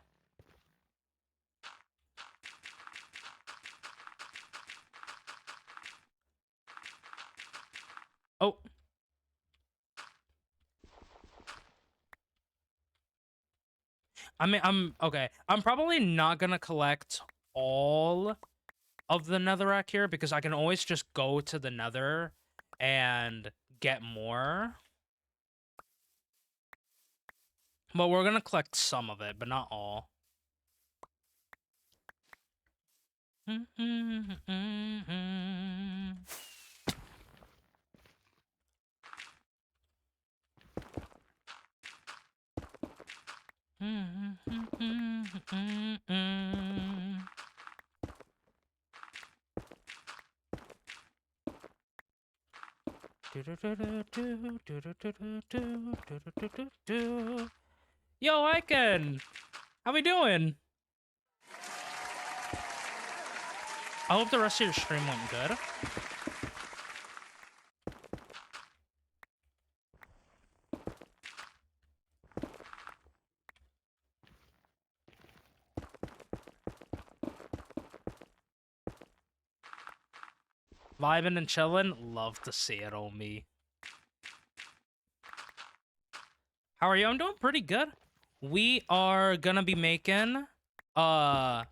Oh. I mean, okay. I'm probably not gonna collect all of the netherrack here because I can always just go to the nether and get more. But we're gonna collect some of it, but not all. Yo, Icon! How we doing? I hope the rest of your stream went good. Vibing and chilling? Love to see it on me. How are you? I'm doing pretty good. We are gonna be making, well,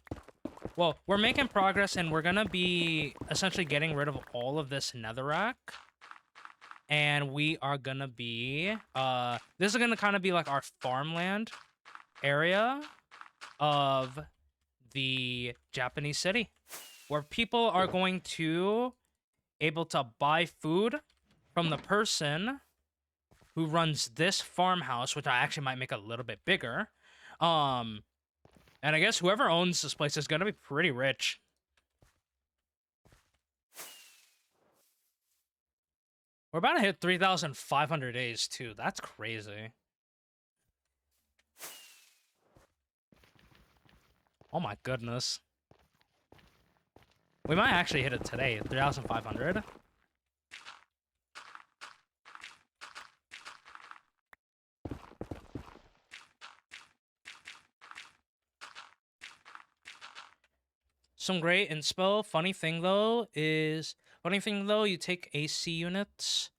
we're making progress and we're gonna be essentially getting rid of all of this netherrack. And we are gonna be, this is gonna kind of be like our farmland area of the Japanese city, where people are going to able to buy food from the person who runs this farmhouse, which I actually might make a little bit bigger. And I guess whoever owns this place is gonna be pretty rich. We're about to hit 3,500 days too. That's crazy. Oh my goodness. We might actually hit it today, 3,500. Some great inspo. Funny thing though, you take AC units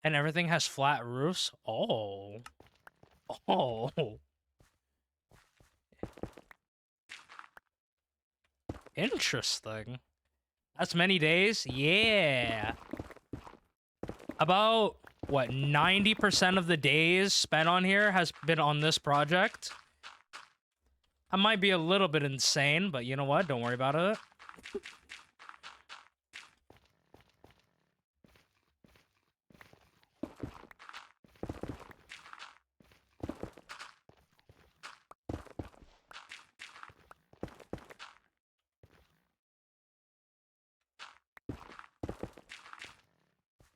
and everything has flat roofs. Oh. Oh. Interesting. That's many days? Yeah. About, what, 90% of the days spent on here has been on this project. I might be a little bit insane, but you know what? Don't worry about it.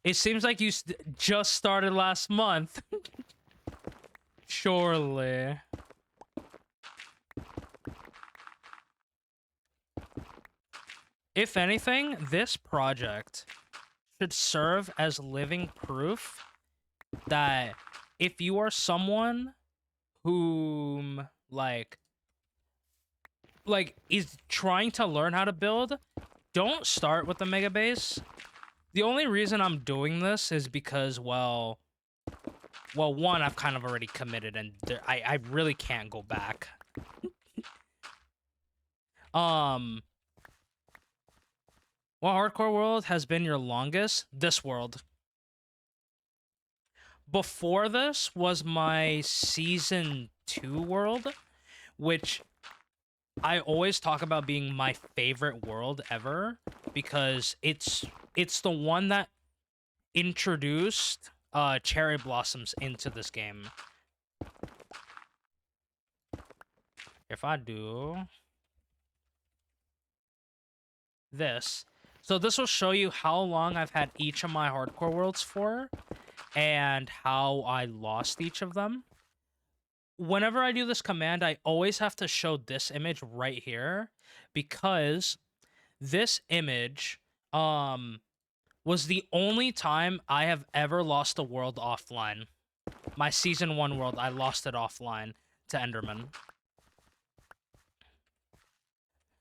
It seems like you just started last month. Surely. If anything, this project should serve as living proof that if you are someone whom like is trying to learn how to build, don't start with the mega base. The only reason I'm doing this is because, well, one, I've kind of already committed, and I really can't go back. What hardcore world has been your longest? This world. Before this was my season 2 world, which I always talk about being my favorite world ever because it's the one that introduced cherry blossoms into this game. If I do this, so this will show you how long I've had each of my hardcore worlds for and how I lost each of them. Whenever I do this command, I always have to show this image right here because this image was the only time I have ever lost a world offline. My season 1 world, I lost it offline to Enderman.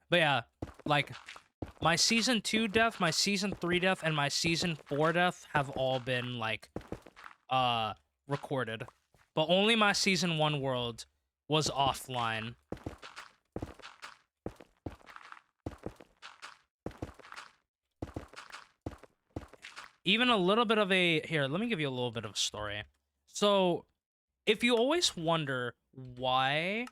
But yeah, like, my season 2 death, my season 3 death, and my season 4 death have all been, like, recorded. But only my season 1 world was offline. Even a little bit of a... Here, let me give you a little bit of a story. So, if you always wonder why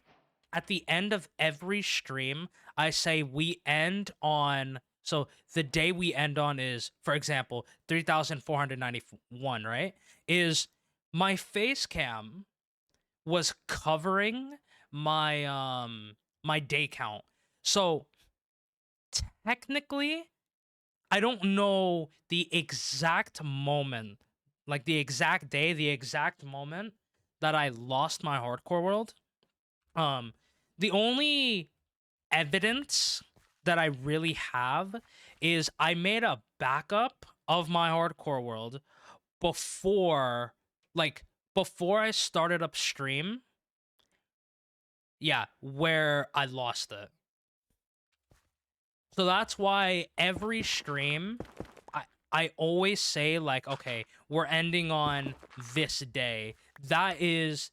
at the end of every stream, I say we end on... So, the day we end on is, for example, 3,491, right? Is my face cam was covering my my day count. So, technically, I don't know the exact moment, like the exact day, the exact moment that I lost my hardcore world. The only evidence that I really have is I made a backup of my hardcore world before, like, before I started up stream. Yeah, where I lost it. So that's why every stream, I always say, like, okay, we're ending on this day. That is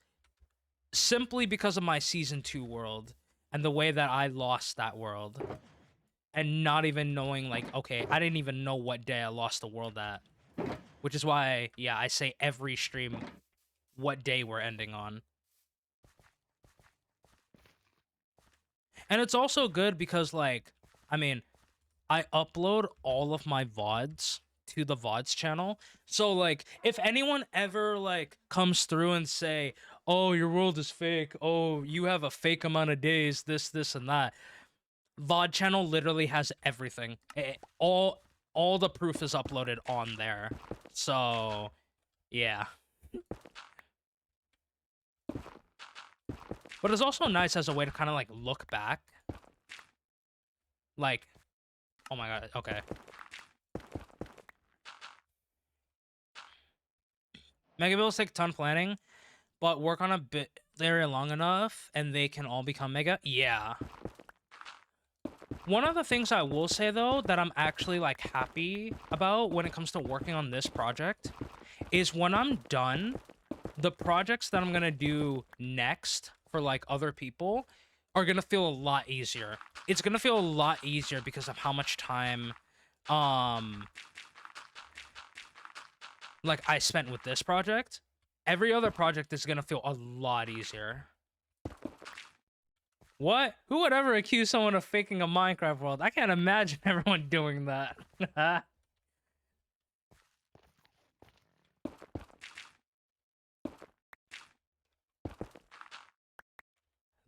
simply because of my Season 2 world and the way that I lost that world. And not even knowing, like, okay, I didn't even know what day I lost the world at. Which is why, yeah, I say every stream what day we're ending on. And it's also good because, like, I mean, I upload all of my VODs to the VODs channel. So, like, if anyone ever, like, comes through and say, oh, your world is fake, oh, you have a fake amount of days, this, and that, VOD channel literally has everything. All the proof is uploaded on there. So, yeah. But it's also nice as a way to kind of, like, look back. Like, oh my god, okay. Mega builds take a ton planning, but work on a bit area long enough, and they can all become mega? Yeah. One of the things I will say, though, that I'm actually, like, happy about when it comes to working on this project is when I'm done, the projects that I'm gonna do next for, like, other people are gonna feel a lot easier. It's gonna feel a lot easier because of how much time, like, I spent with this project. Every other project is gonna feel a lot easier. What? Who would ever accuse someone of faking a Minecraft world? I can't imagine everyone doing that.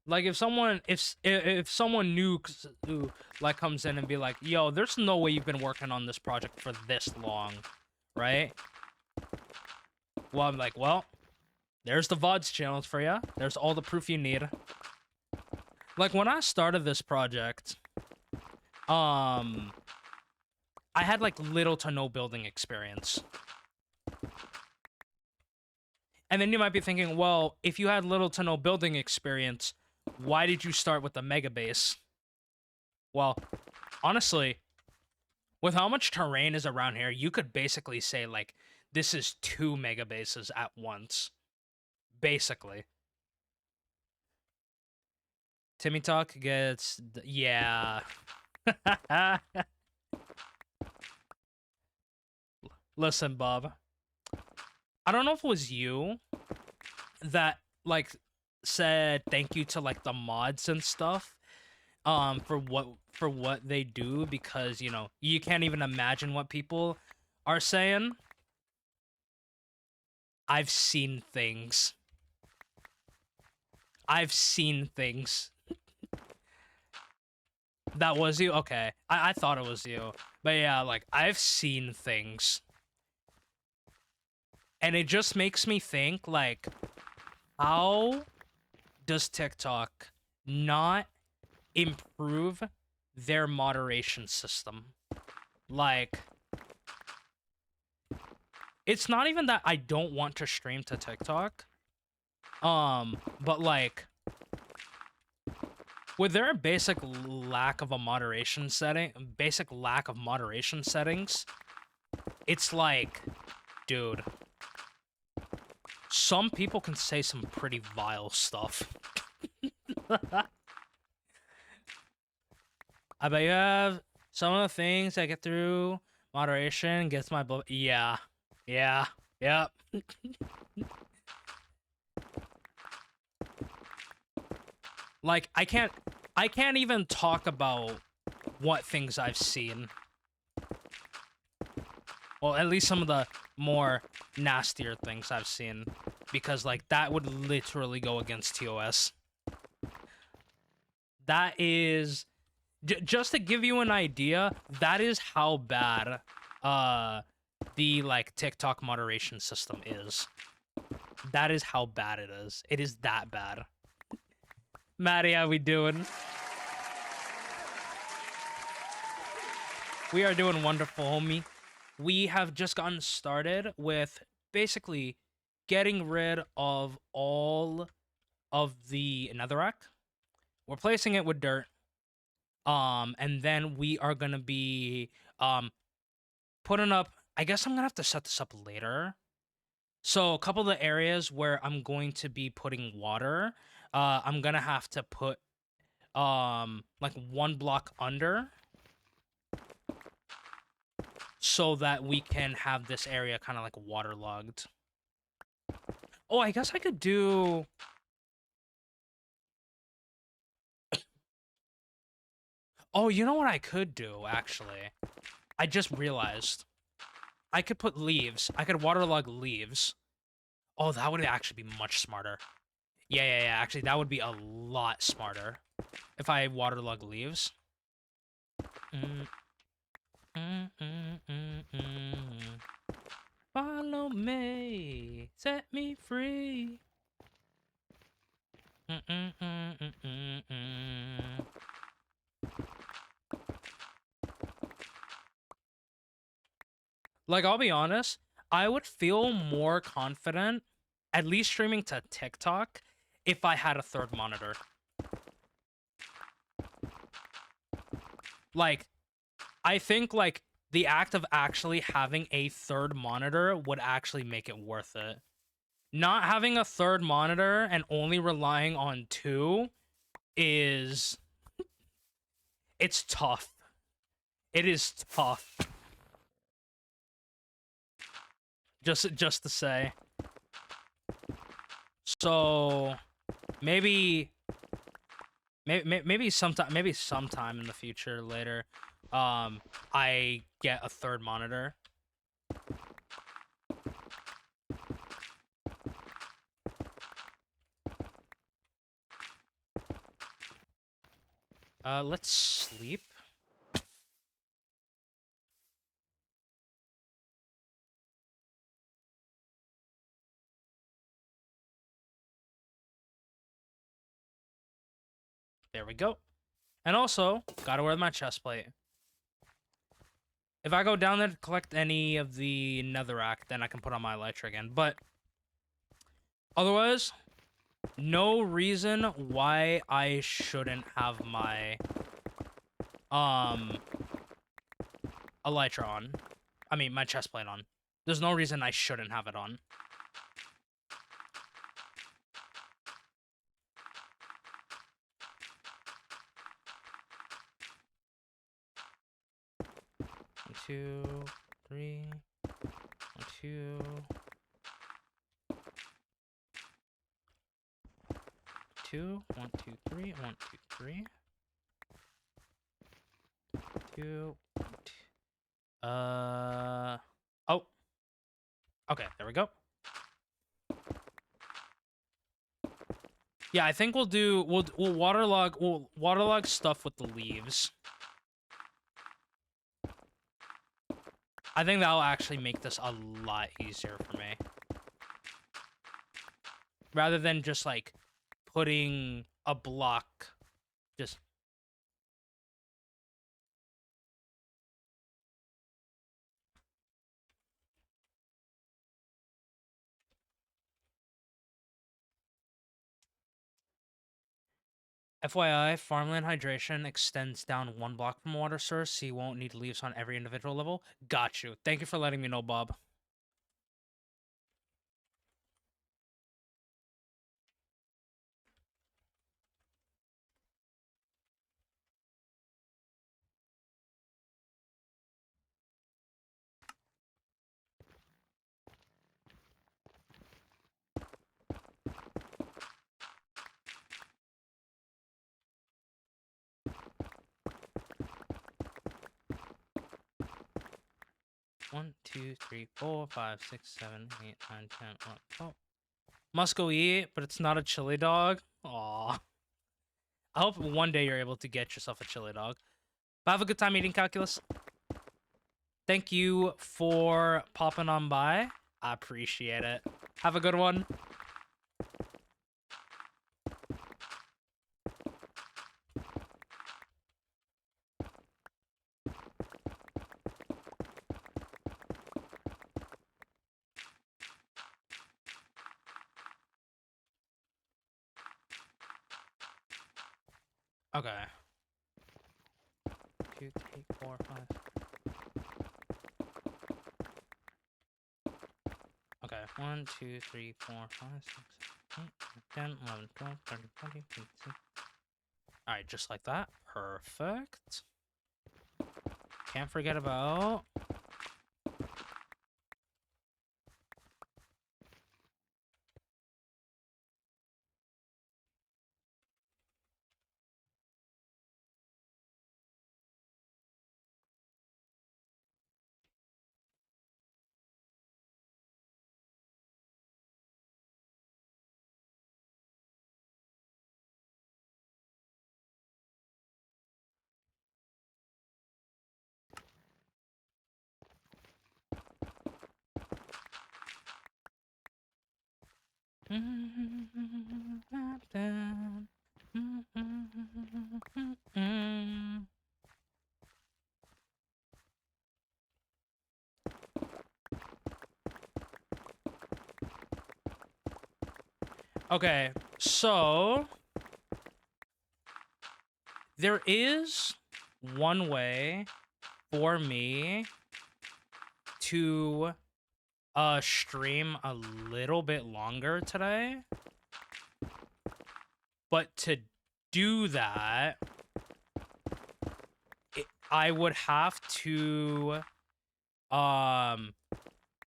Like, if someone new, like, comes in and be like, yo, there's no way you've been working on this project for this long, right? Well, I'm like, well, there's the VODs channels for you. There's all the proof you need. Like, when I started this project, I had, like, little to no building experience. And then you might be thinking, well, if you had little to no building experience, why did you start with the mega base? Well, honestly, with how much terrain is around here, you could basically say, like, this is 2 mega bases at once. Basically. Timmy Talk gets... Yeah. Listen, Bob. I don't know if it was you that, like, said thank you to, like, the mods and stuff, for what they do, because, you know, you can't even imagine what people are saying. I've seen things. I've seen things. That was you? Okay. I thought it was you. But yeah, like, I've seen things. And it just makes me think, like, how does TikTok not improve their moderation system? Like, it's not even that I don't want to stream to TikTok. But, like, with their basic lack of moderation settings, it's like, dude, some people can say some pretty vile stuff. I bet you have some of the things I get through moderation gets my blood. Yeah. Yeah. Yep. Like I can't even talk about what things I've seen. Well, at least some of the more nastier things I've seen, because like that would literally go against TOS. That is just to give you an idea, that is how bad the like TikTok moderation system is. That is how bad it is. It is that bad. Maddie, how we doing? We are doing wonderful, homie. We have just gotten started with basically getting rid of all of the netherrack. We're placing it with dirt. And then we are gonna be putting up. I guess I'm gonna have to set this up later. So a couple of the areas where I'm going to be putting water, I'm gonna have to put like one block under, so that we can have this area kind of like waterlogged. Oh, I guess I could do. Oh, you know what I could do, actually? I just realized. I could put leaves. I could waterlog leaves. Oh, that would actually be much smarter. Yeah. Actually, that would be a lot smarter if I waterlog leaves. Mm, mm. Follow me, set me free. Like, I'll be honest, I would feel more confident, at least streaming to TikTok, if I had a third monitor. Like, I think, like, the act of actually having a third monitor would actually make it worth it. Not having a third monitor and only relying on two is... It's tough. It is tough. Just to say. So maybe sometime in the future later, I get a third monitor. Let's sleep. There we go. And also, gotta wear my chest plate. If I go down there to collect any of the netherrack, then I can put on my elytra again. But otherwise, no reason why I shouldn't have my elytra on. I mean, my chest plate on. There's no reason I shouldn't have it on. One, two, three. 1, 2. 2. 1, 2, 3. 1, 2, 3. 2. 1, 2. Oh. Okay, there we go. Yeah, I think we'll waterlog stuff with the leaves. I think that'll actually make this a lot easier for me. Rather than just like putting a block just... FYI, farmland hydration extends down 1 block from water source, so you won't need leaves on every individual level. Got you. Thank you for letting me know, Bob. 1, 2, 3, 4, 5, 6, 7, 8, 9, 10, 11, 12. Must go eat, but it's not a chili dog. Aw. I hope one day you're able to get yourself a chili dog. But have a good time eating calculus. Thank you for popping on by. I appreciate it. Have a good one. Okay. 2, 3, 4, 5. Okay. 1, 2, 3, 4, 5, 6, 7, 8, 9, 10, 11, 12, 13, 14, 15, 16. Alright, just like that. Perfect. Can't forget about... Okay, so there is one way for me to stream a little bit longer today. But to do that, I would have to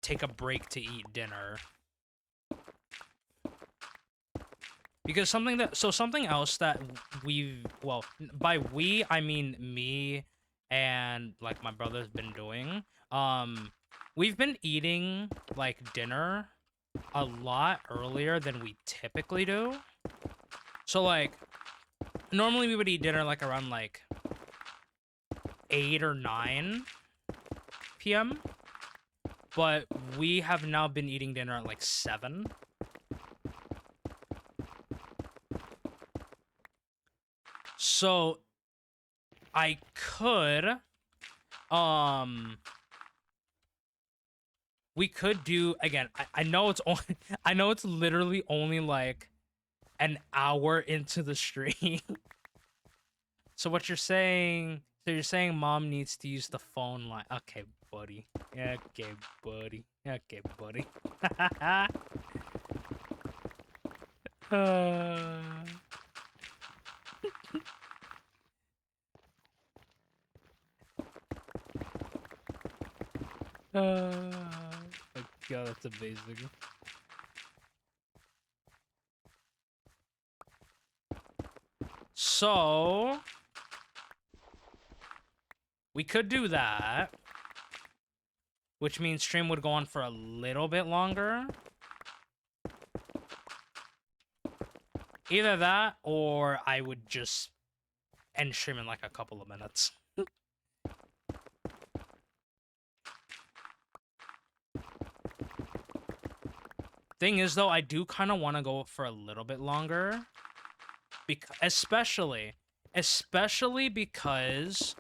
take a break to eat dinner. Because something else that well, by we I mean me and like my brother's been doing, we've been eating like dinner a lot earlier than we typically do. So like normally we would eat dinner like around like 8 or 9 p.m. But we have now been eating dinner at like 7. So I could we could do again. I know it's only I know it's literally only like an hour into the stream. So what you're saying, you're saying mom needs to use the phone line. Okay, buddy. Okay, buddy. Okay, buddy. My God, that's amazing. So we could do that, which means stream would go on for a little bit longer. Either that, or I would just end stream in like a couple of minutes. Thing is, though, I do kind of want to go for a little bit longer, especially because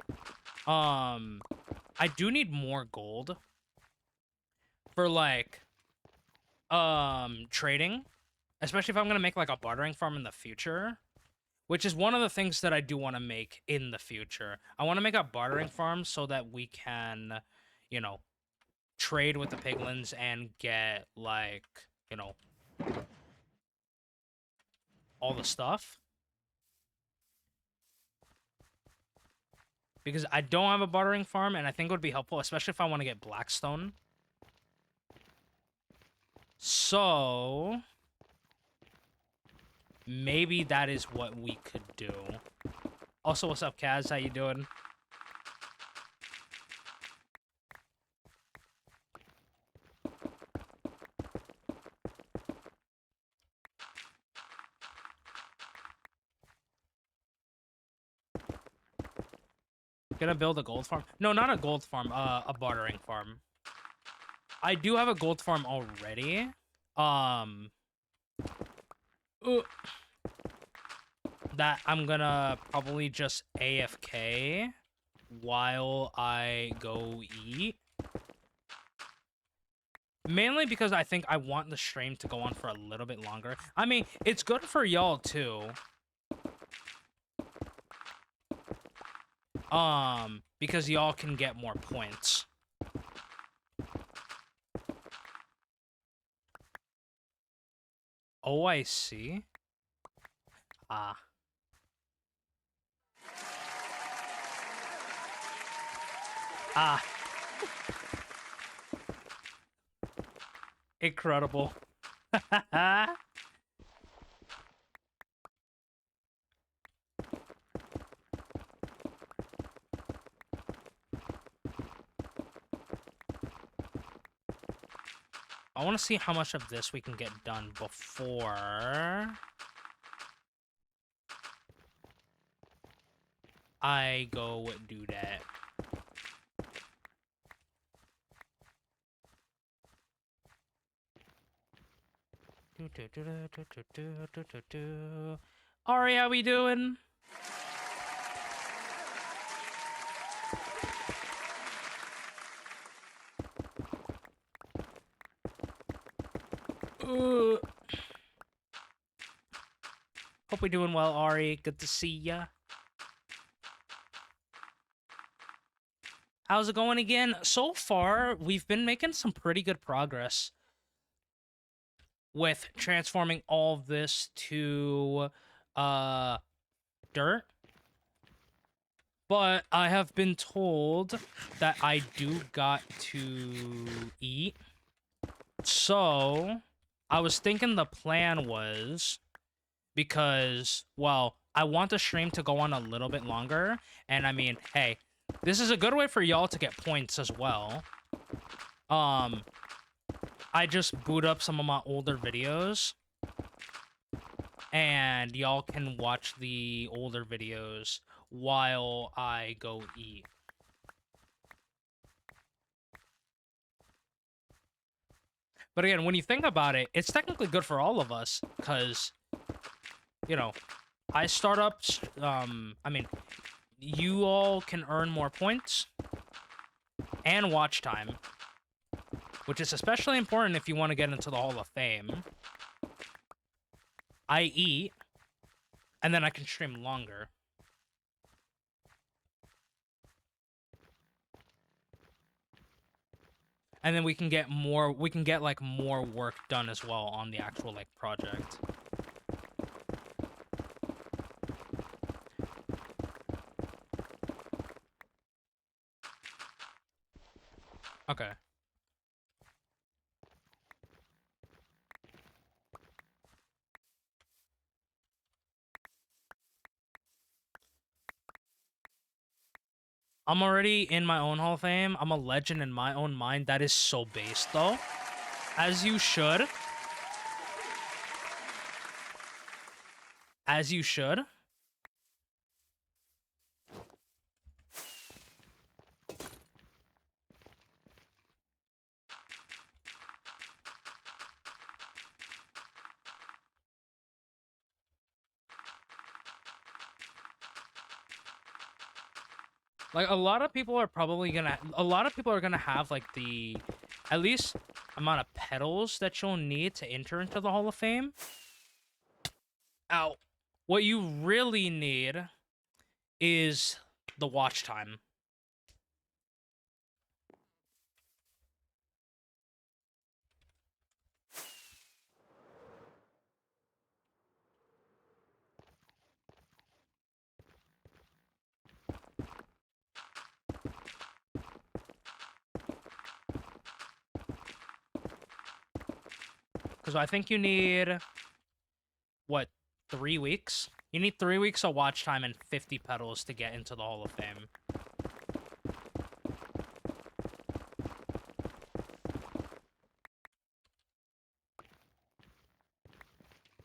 I do need more gold for like trading, especially if I'm gonna make like a bartering farm in the future, which is one of the things that I do want to make in the future. I want to make a bartering farm so that we can, you know, trade with the piglins and get like, you know, all the stuff. Because I don't have a bartering farm, and I think it would be helpful, especially if I want to get Blackstone. So maybe that is what we could do. Also, what's up, Kaz? How you doing? Gonna build a gold farm? No, not a gold farm. A bartering farm. I do have a gold farm already. That I'm gonna probably just AFK while I go eat. Mainly because I think I want the stream to go on for a little bit longer. I mean, it's good for y'all too. Because y'all can get more points. Oh, I see. Ah. Ah. Incredible. I want to see how much of this we can get done before I go do that. Ari, how we doing? Hope we're doing well, Ari. Good to see ya. How's it going again? So far, we've been making some pretty good progress with transforming all of this to dirt. But I have been told that I do got to eat. So, I was thinking the plan was, because, well, I want the stream to go on a little bit longer, and I mean, hey, this is a good way for y'all to get points as well. I just boot up some of my older videos, and y'all can watch the older videos while I go eat. But again, when you think about it, it's technically good for all of us, because, you know, I start up, I mean, you all can earn more points and watch time, which is especially important if you want to get into the Hall of Fame. I eat, and then I can stream longer. And then we can get like more work done as well on the actual like project. Okay. I'm already in my own Hall of Fame. I'm a legend in my own mind. That is so based, though. As you should. As you should. Like, a lot of people are gonna have, like, the, at least, amount of petals that you'll need to enter into the Hall of Fame. Ow. What you really need is the watch time. Because I think you need, what, 3 weeks? You need 3 weeks of watch time and 50 petals to get into the Hall of Fame.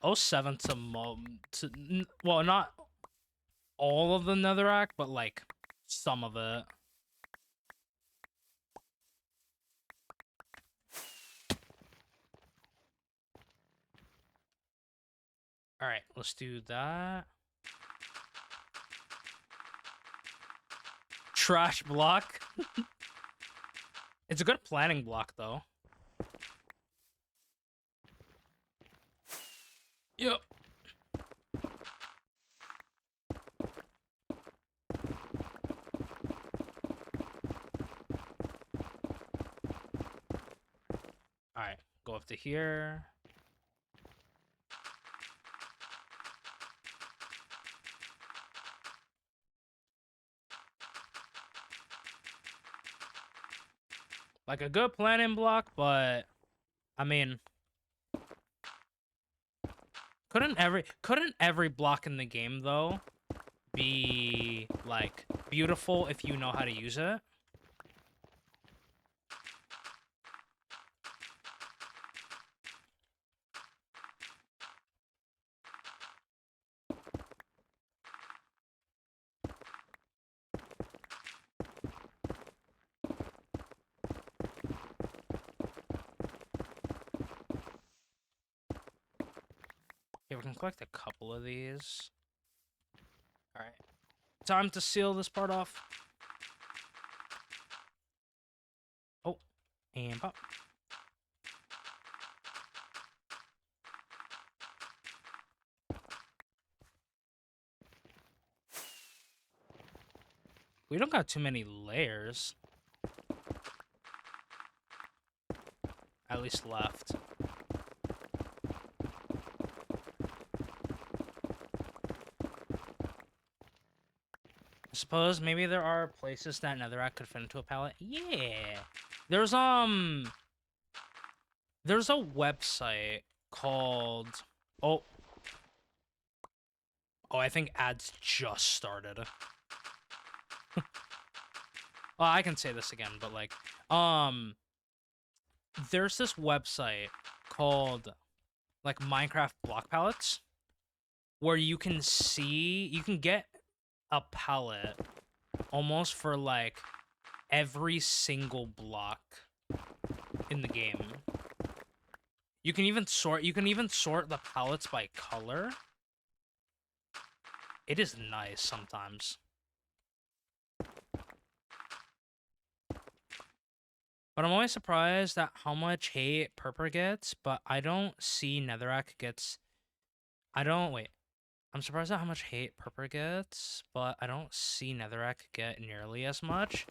Oh, 07 to well, not all of the Netherrack, but like some of it. All right, let's do that. Trash block. It's a good planning block, though. Yep. All right, go up to here. Like a good planning block, but I mean, couldn't every block in the game though be like beautiful if you know how to use it? Okay, we can collect a couple of these. All right, time to seal this part off. Oh, and pop. We don't got too many layers. At least left. I suppose maybe there are places that netherrack could fit into a pallet. Yeah. There's a website called oh I think ads just started. Well, I can say this again, but like there's this website called like Minecraft block palettes where you can get a palette almost for like every single block in the game. You can even sort the palettes by color. It is nice sometimes. But I'm always surprised at how much hate Purper gets, but I don't see Netherrack gets... Wait. I'm surprised at how much hate Purper gets, but I don't see Netherrack get nearly as much.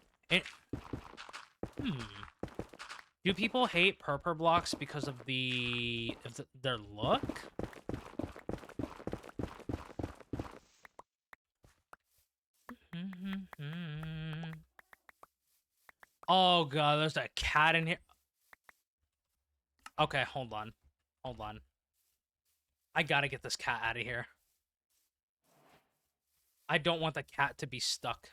Do people hate Purper blocks because of their look? Oh god, there's a cat in here. Okay, hold on. Hold on. I gotta get this cat out of here. I don't want the cat to be stuck.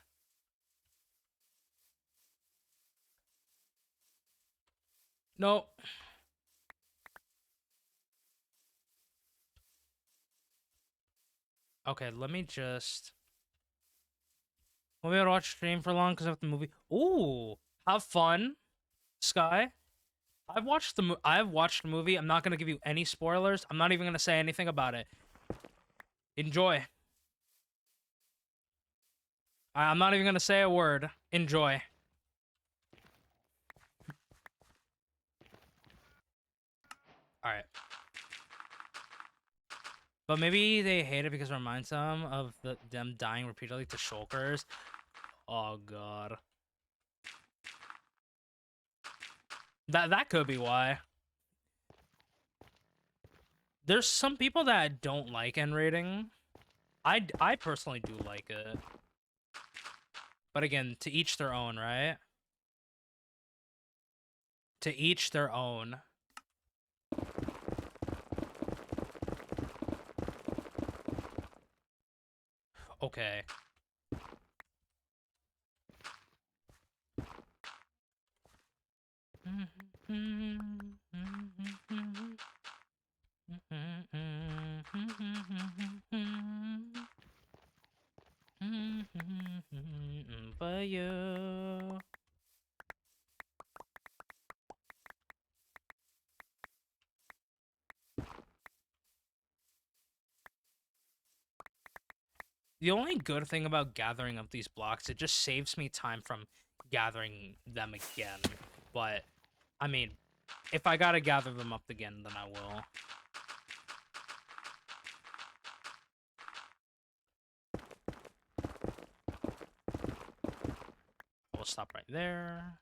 No. Okay, let me just... We'll be able to watch stream for long because of the movie. Ooh, have fun, Sky. I've watched the movie. I'm not gonna give you any spoilers. I'm not even gonna say anything about it. Enjoy. I'm not even gonna say a word. Enjoy. All right. But maybe they hate it because it reminds them of them dying repeatedly to shulkers. Oh god. That could be why. There's some people that don't like N rating. I personally do like it. But again, to each their own, right? To each their own. Okay. you. The only good thing about gathering up these blocks, it just saves me time from gathering them again. But, I mean, if I gotta gather them up again, then I will. We'll stop right there.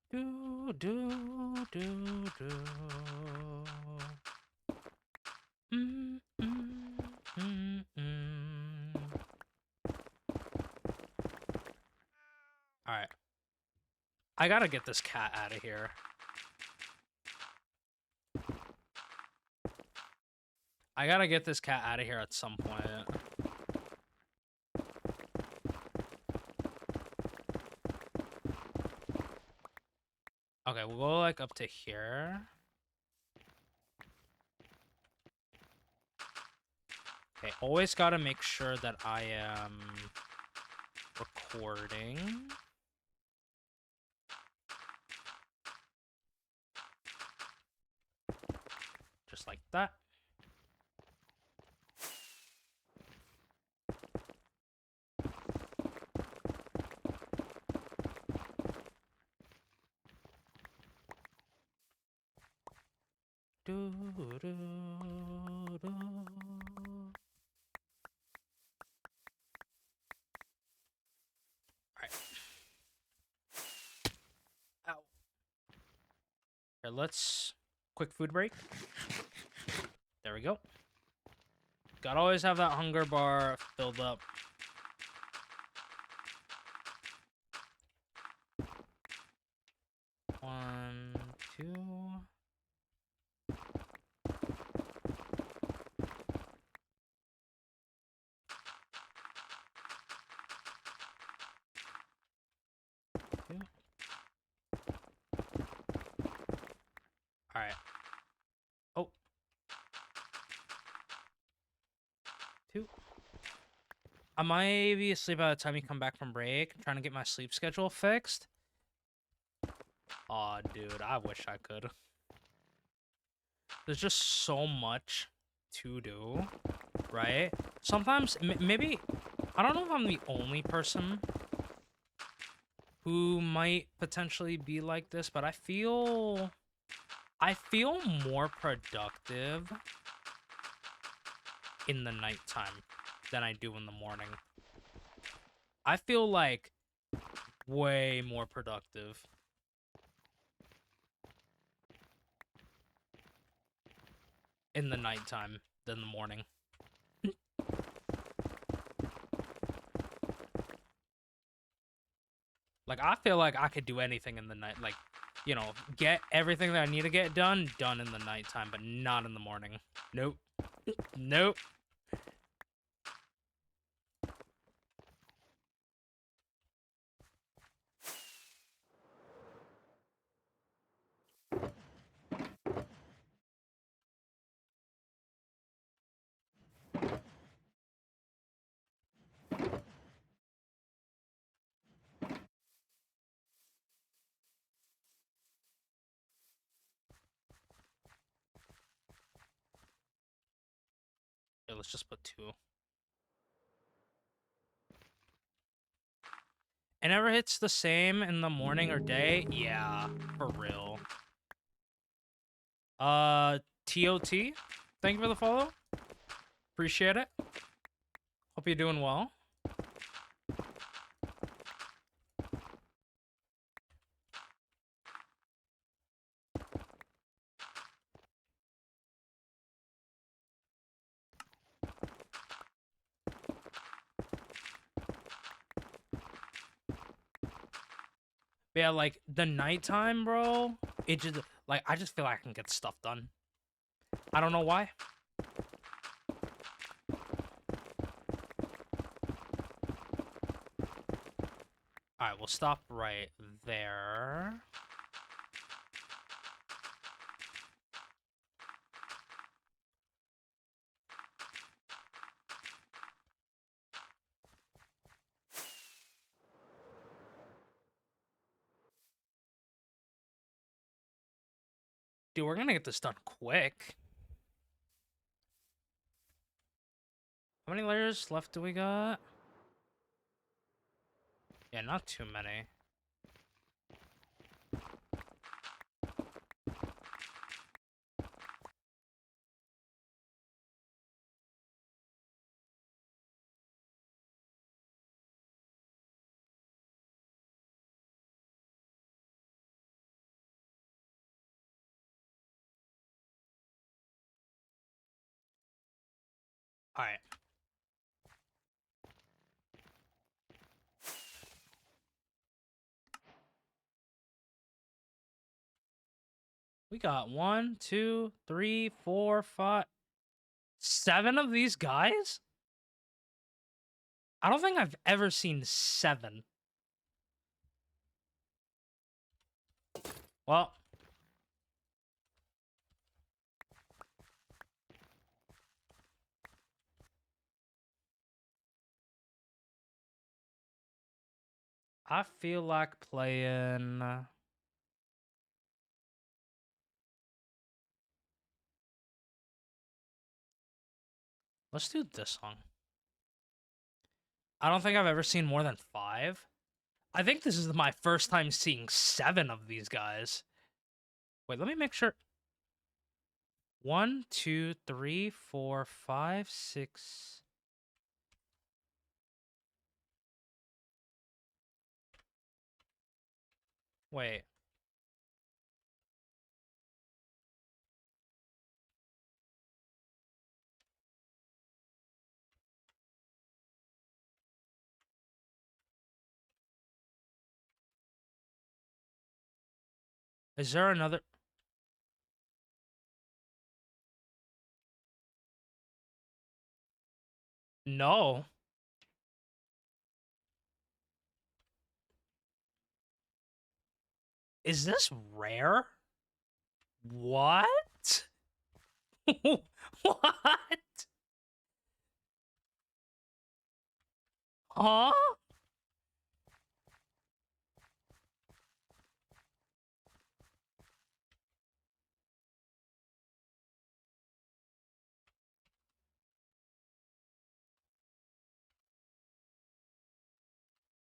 Do, do, do, do. Mm, mm, mm, mm. Alright. I gotta get this cat out of here. I gotta get this cat out of here at some point. Okay, we'll go, like, up to here. Okay, always gotta make sure that I am recording. Just like that. Do, do, do. Alright. Ow. Here, let's... Quick food break. There we go. Gotta always have that hunger bar filled up. One, two... Two. Alright. Oh. Two. I might be asleep by the time you come back from break. I'm trying to get my sleep schedule fixed. Aw, dude, I wish I could. There's just so much to do, right? Sometimes, maybe... I don't know if I'm the only person who might potentially be like this, but I feel more productive in the nighttime than I do in the morning. I feel like way more productive in the nighttime than the morning. Like, I feel like I could do anything in the night. Like, you know, get everything that I need to get done in the nighttime, but not in the morning. Nope. Nope. Here, let's just put 2. It never hits the same in the morning or day? Yeah, for real. TOT, thank you for the follow. Appreciate it. Hope you're doing well. But yeah, like, the nighttime, bro, it just, like, I just feel like I can get stuff done. I don't know why. Alright, we'll stop right there. Dude, we're gonna get this done quick. How many layers left do we got? Yeah, not too many. All right. We got 1, 2, 3, 4, 5, 7 of these guys? I don't think I've ever seen 7. Well, I feel like playing. Let's do this one. I don't think I've ever seen more than 5. I think this is my first time seeing 7 of these guys. Wait, let me make sure. 1, 2, 3, 4, 5, 6. Wait. Is there another? No. Is this rare? What? What? Huh?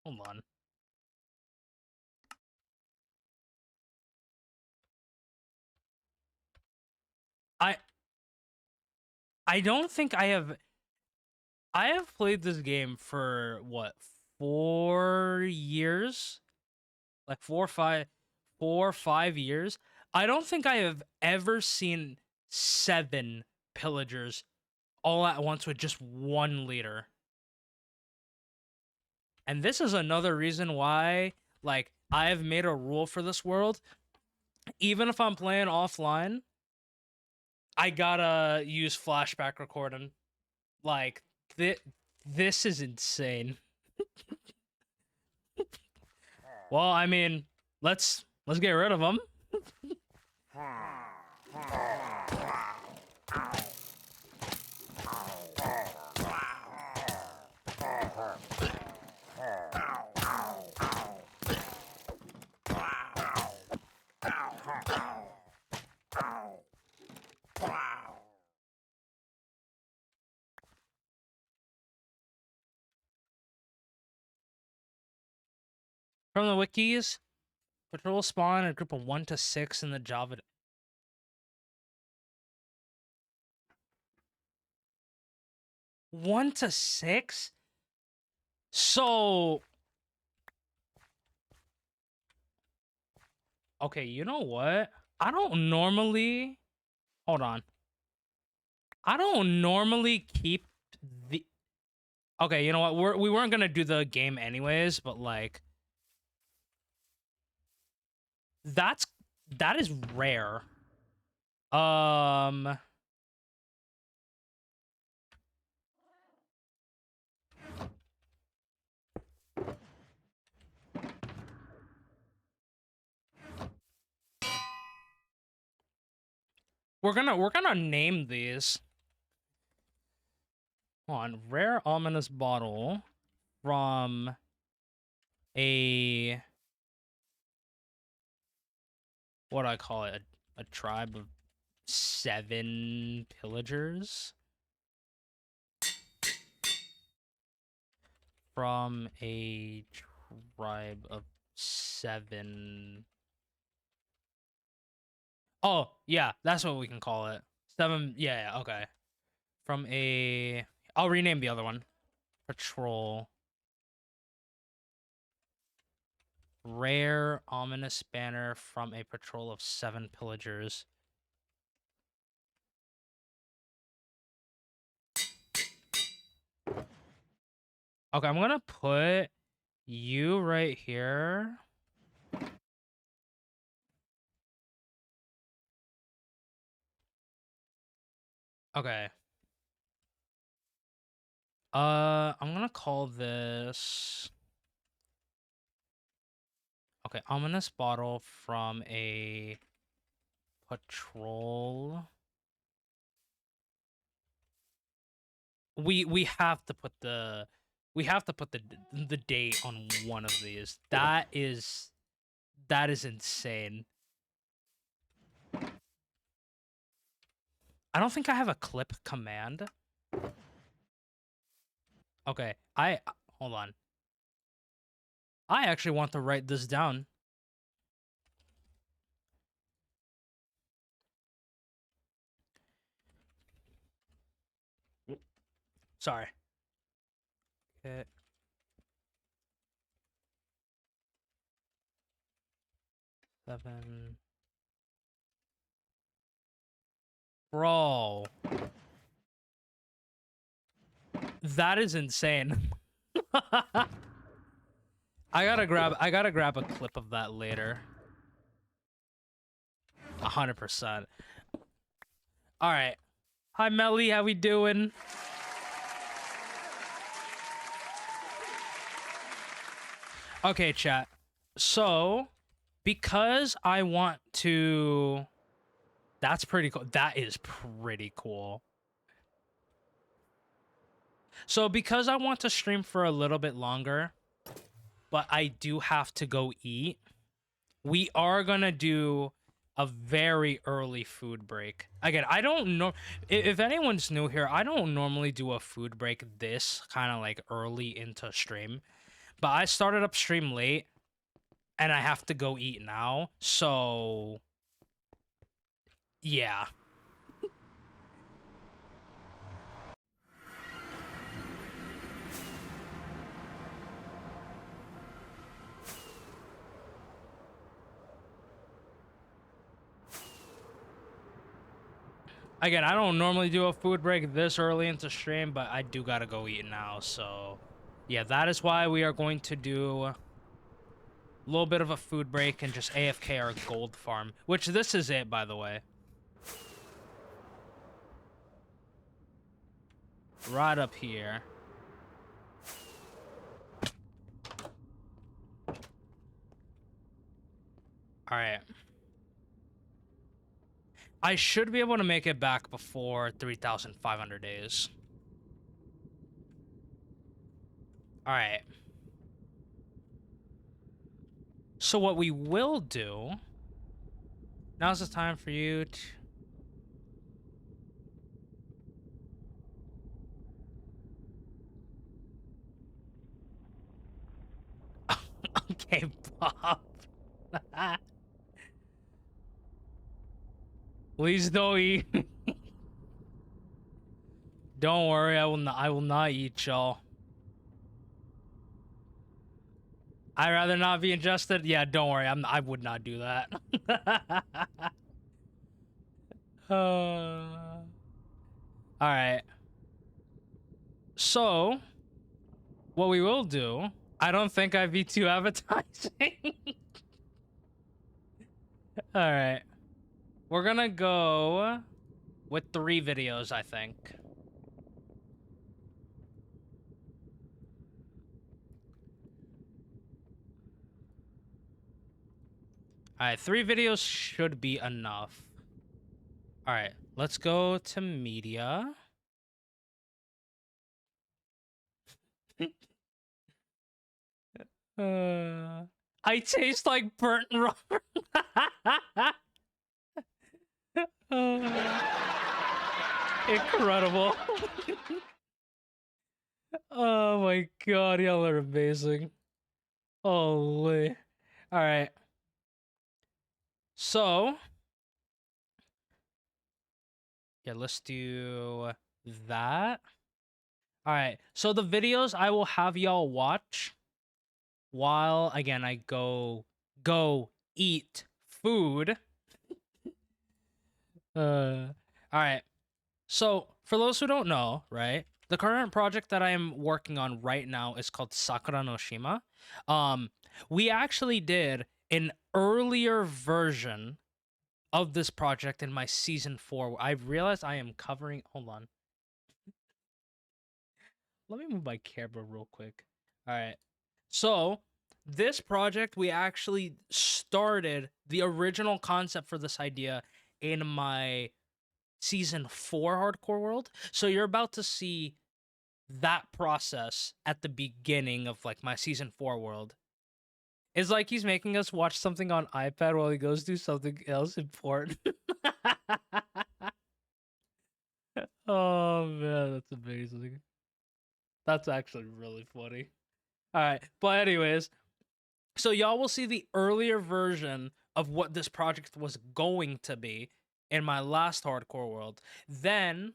Hold on. I I don't think I have played this game for what, 4 years? Like 4 or 5 years. I don't think I have ever seen 7 pillagers all at once with just 1 leader. And this is another reason why, like, I have made a rule for this world. Even if I'm playing offline, I gotta use flashback recording. Like, this is insane. Well, I mean, let's get rid of them. From the wikis, patrol spawn a group of 1 to 6 in the Java. 1 to 6? So, okay, you know what? I don't normally. Hold on. I don't normally keep the. Okay, you know what? We weren't gonna do the game anyways, but like, that is rare. Um. We're gonna name these. Hold on, rare ominous bottle from a, what do I call it? a tribe of 7 pillagers from a tribe of 7. Oh, yeah, that's what we can call it. 7, yeah, okay. From a... I'll rename the other one. Patrol. Rare ominous banner from a patrol of 7 pillagers. Okay, I'm gonna put you right here. Okay. I'm gonna call this... Okay, ominous bottle from a patrol. We have to put the date on one of these. That is insane. I don't think I have a clip command. Okay, hold on. I actually want to write this down. Sorry. Okay. Seven. Bro. That is insane. I gotta grab a clip of that later. 100%. All right. Hi Melly, how we doing? Okay, chat. So, because I want to... That's pretty cool. That is pretty cool. So, because I want to stream for a little bit longer, but I do have to go eat, we are gonna do a very early food break. Again, I don't know... If anyone's new here, I don't normally do a food break this kind of like early into stream. But I started up stream late, and I have to go eat now, so... Yeah. Again, I don't normally do a food break this early into stream, but I do gotta go eat now, so... Yeah, that is why we are going to do a little bit of a food break and just AFK our gold farm. Which, this is it, by the way. Right up here. Alright. I should be able to make it back before 3,500 days. Alright. So what we will do... Now's the time for you to... Okay, Bob. Please don't eat. Don't worry, I will not eat y'all. I'd rather not be ingested. Yeah, don't worry. I would not do that. All right. So, what we will do, I don't think I V2 advertising. All right. We're gonna go with 3 videos, I think. All right, 3 videos should be enough. All right, let's go to media. I taste like burnt rubber. Incredible. Oh my god, y'all are amazing. Holy. Alright. So, yeah, let's do that. Alright. So the videos I will have y'all watch while again I go eat food. Alright. So, for those who don't know, right, the current project that I am working on right now is called Sakura no Shima. Um, we actually did an earlier version of this project in my season 4. I realized I am covering. Hold on. Let me move my camera real quick. All right. So, this project, we actually started the original concept for this idea in my season 4 hardcore world. So you're about to see that process at the beginning of like my season 4 world. It's like he's making us watch something on iPad while he goes do something else important. Oh man, that's amazing. That's actually really funny. All right, but anyways, so y'all will see the earlier version of what this project was going to be in my last hardcore world. Then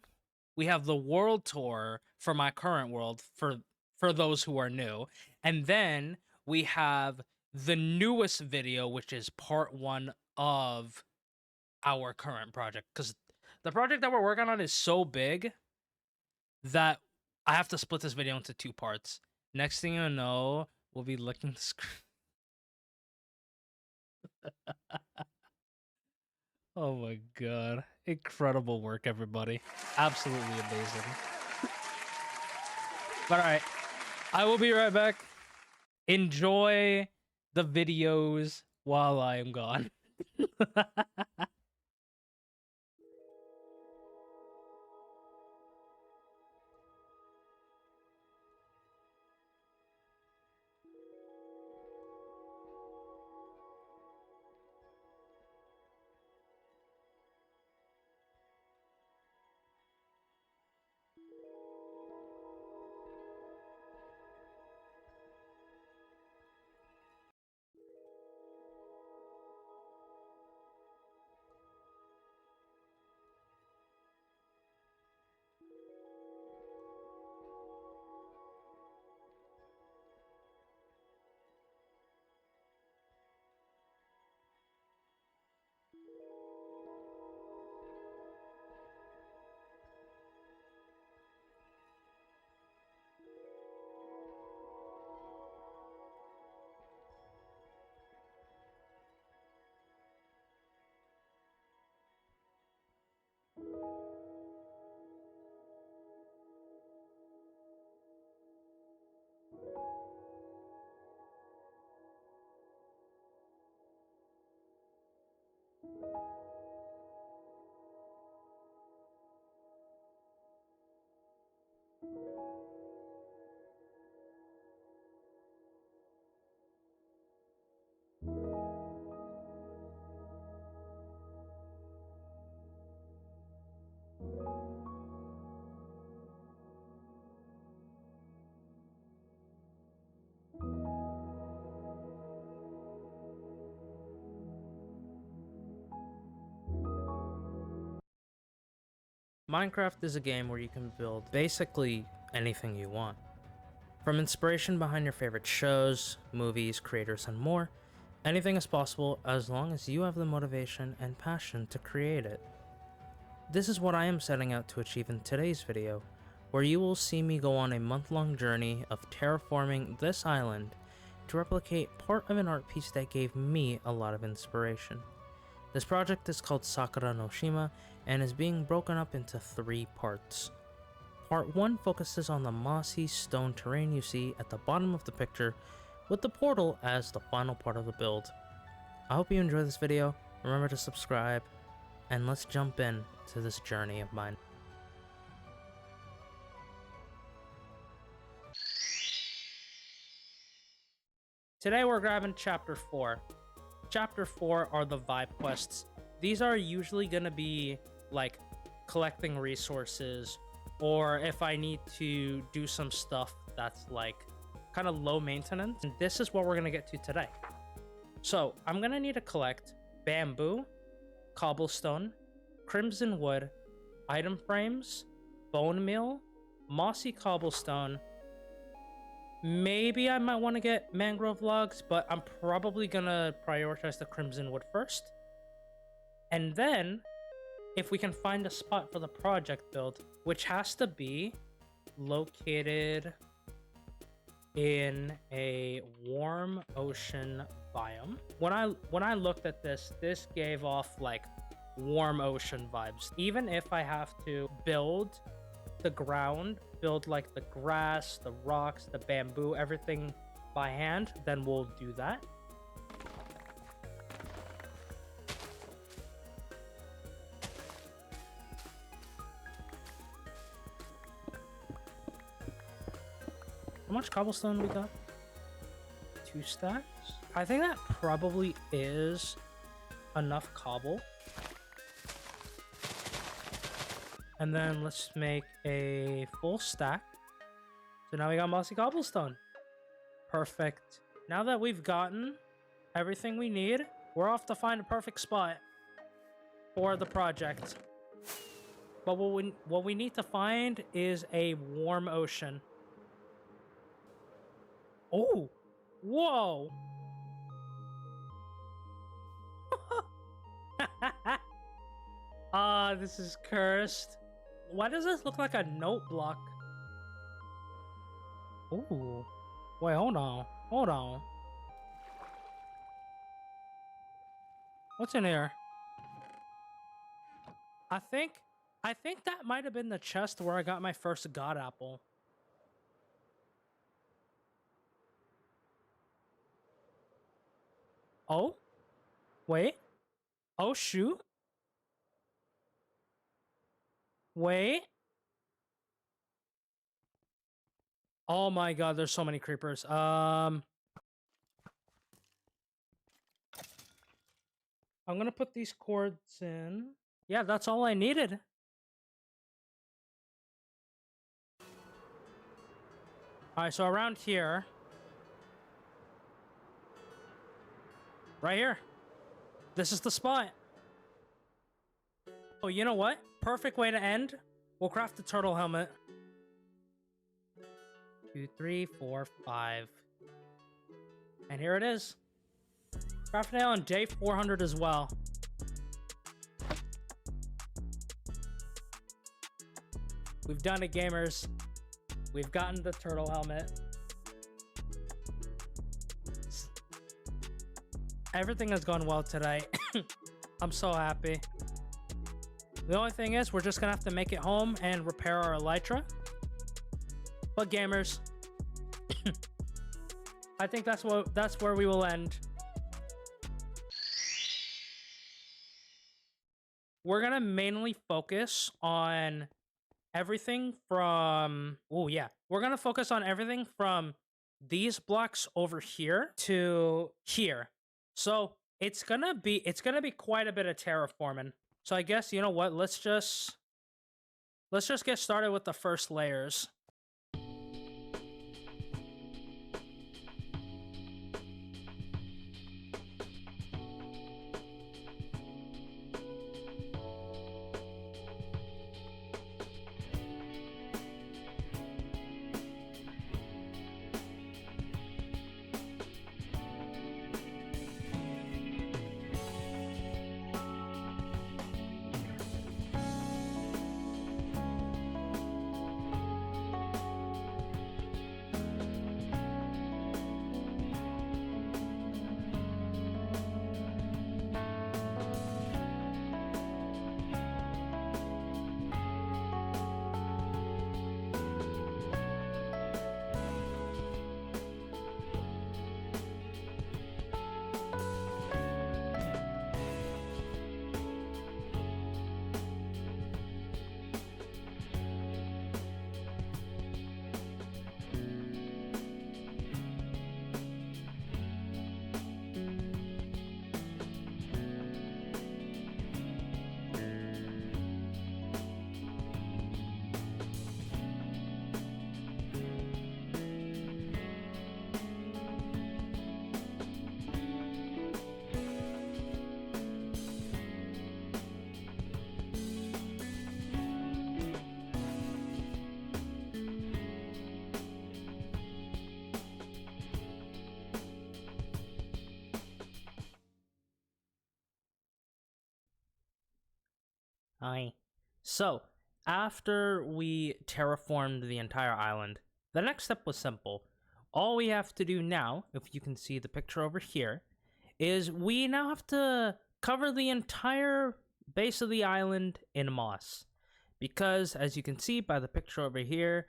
we have the world tour for my current world for those who are new. And then we have the newest video, which is part 1 of our current project, cuz the project that we're working on is so big that I have to split this video into 2 parts. Next thing you know, we'll be looking the screen. Oh my god. Incredible work, everybody. Absolutely amazing. But alright, I will be right back. Enjoy the videos while I am gone. Minecraft is a game where you can build basically anything you want. From inspiration behind your favorite shows, movies, creators, and more, anything is possible as long as you have the motivation and passion to create it. This is what I am setting out to achieve in today's video, where you will see me go on a month-long journey of terraforming this island to replicate part of an art piece that gave me a lot of inspiration. This project is called Sakura no Shima and is being broken up into 3 parts. Part 1 focuses on the mossy stone terrain you see at the bottom of the picture, with the portal as the final part of the build. I hope you enjoy this video, remember to subscribe, and let's jump in to this journey of mine. Today we're grabbing Chapter 4. Chapter 4 are the vibe quests. these are usually gonna be like collecting resources, or if I need to do some stuff that's like kind of low maintenance. And this is what we're gonna get to today. So I'm gonna need to collect bamboo, cobblestone, crimson wood, item frames, bone meal, mossy cobblestone. Maybe I might want to get mangrove logs, but I'm probably gonna prioritize the crimson wood first. And then, if we can find a spot for the project build, which has to be located in a warm ocean biome. When I looked at this gave off like warm ocean vibes. Even if I have to build the ground, build like the grass, the rocks, the bamboo, everything by hand, then we'll do that. How much cobblestone we got? 2 stacks? I think that probably is enough cobble. And then let's make a full stack. So now we got mossy cobblestone. Perfect. Now that we've gotten everything we need, we're off to find a perfect spot for the project. But what we need to find is a warm ocean. Oh, whoa. Ah, this is cursed. Why does this look like a note block? Ooh. Wait, hold on. Hold on. What's in here? I think that might have been the chest where I got my first god apple. Oh? Wait. Oh, shoot. Wait. Oh my god, there's so many creepers. I'm gonna put these cords in. Yeah, that's all I needed. Alright, so around here. Right here. This is the spot. Oh, you know what? Perfect way to end. We'll craft the turtle helmet. 2, 3, 4, 5. And here it is. Crafting it on day 400 as well. We've done it, gamers. We've gotten the turtle helmet. Everything has gone well today. I'm so happy. The only thing is, we're just gonna have to make it home and repair our elytra. But gamers, I think that's where we will end. We're gonna mainly focus on everything from... Oh yeah, we're gonna focus on everything from these blocks over here to here. So it's gonna be quite a bit of terraforming. So I guess, you know what, let's just get started with the first layers. Aye. So, after we terraformed the entire island, the next step was simple. All we have to do now, if you can see the picture over here, is we now have to cover the entire base of the island in moss. Because, as you can see by the picture over here,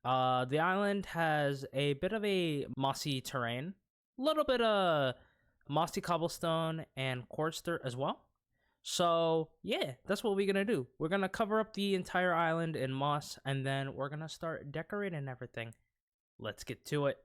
the island has a bit of a mossy terrain, a little bit of mossy cobblestone and quartz dirt as well. So, yeah, that's what we're gonna do. We're gonna cover up the entire island in moss, and then we're gonna start decorating everything. Let's get to it.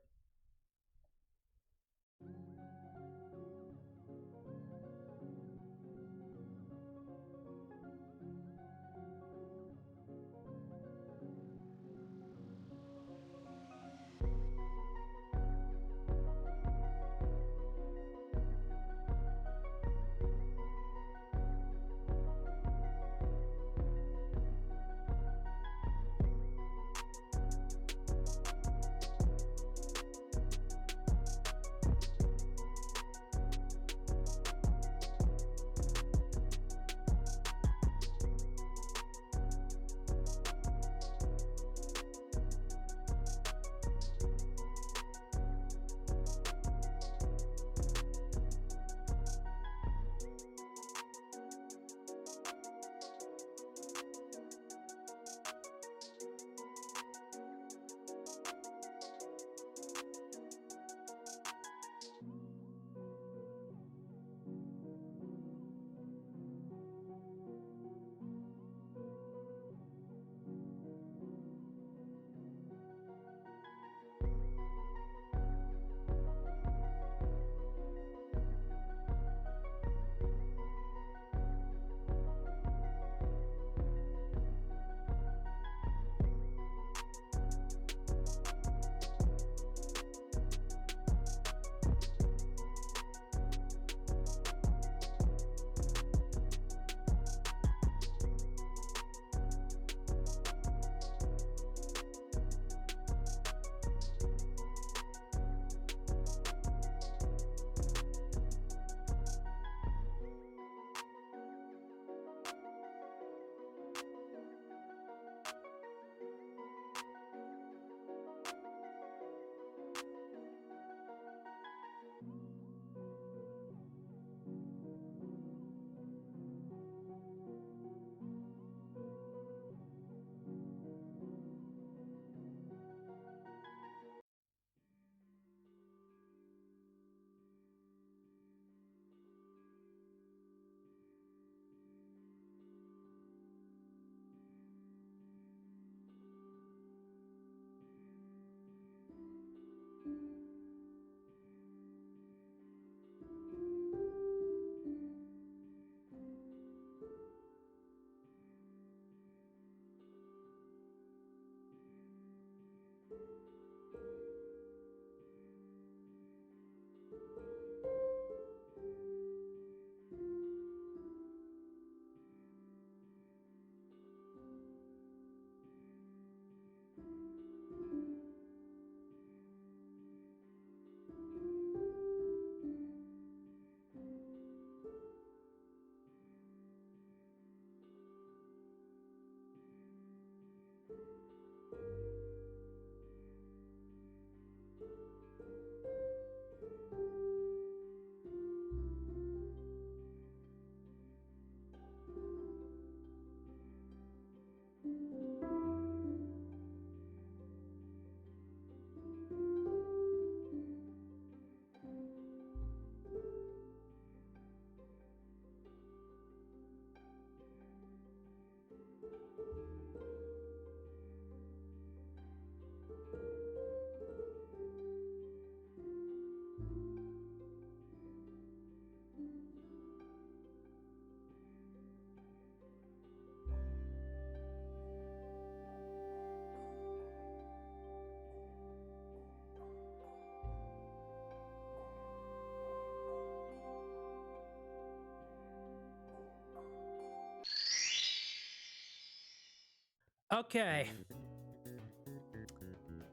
Okay.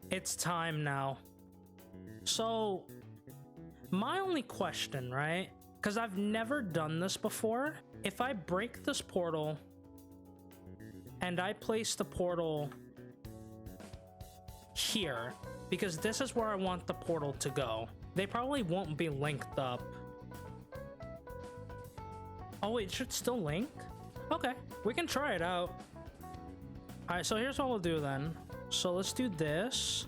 It's time now. So, my only question, right? Because I've never done this before. If I break this portal and I place the portal here, because this is where I want the portal to go. They probably won't be linked up. Oh, it should still link? Okay, we can try it out. All right, so here's what we'll do then. So let's do this.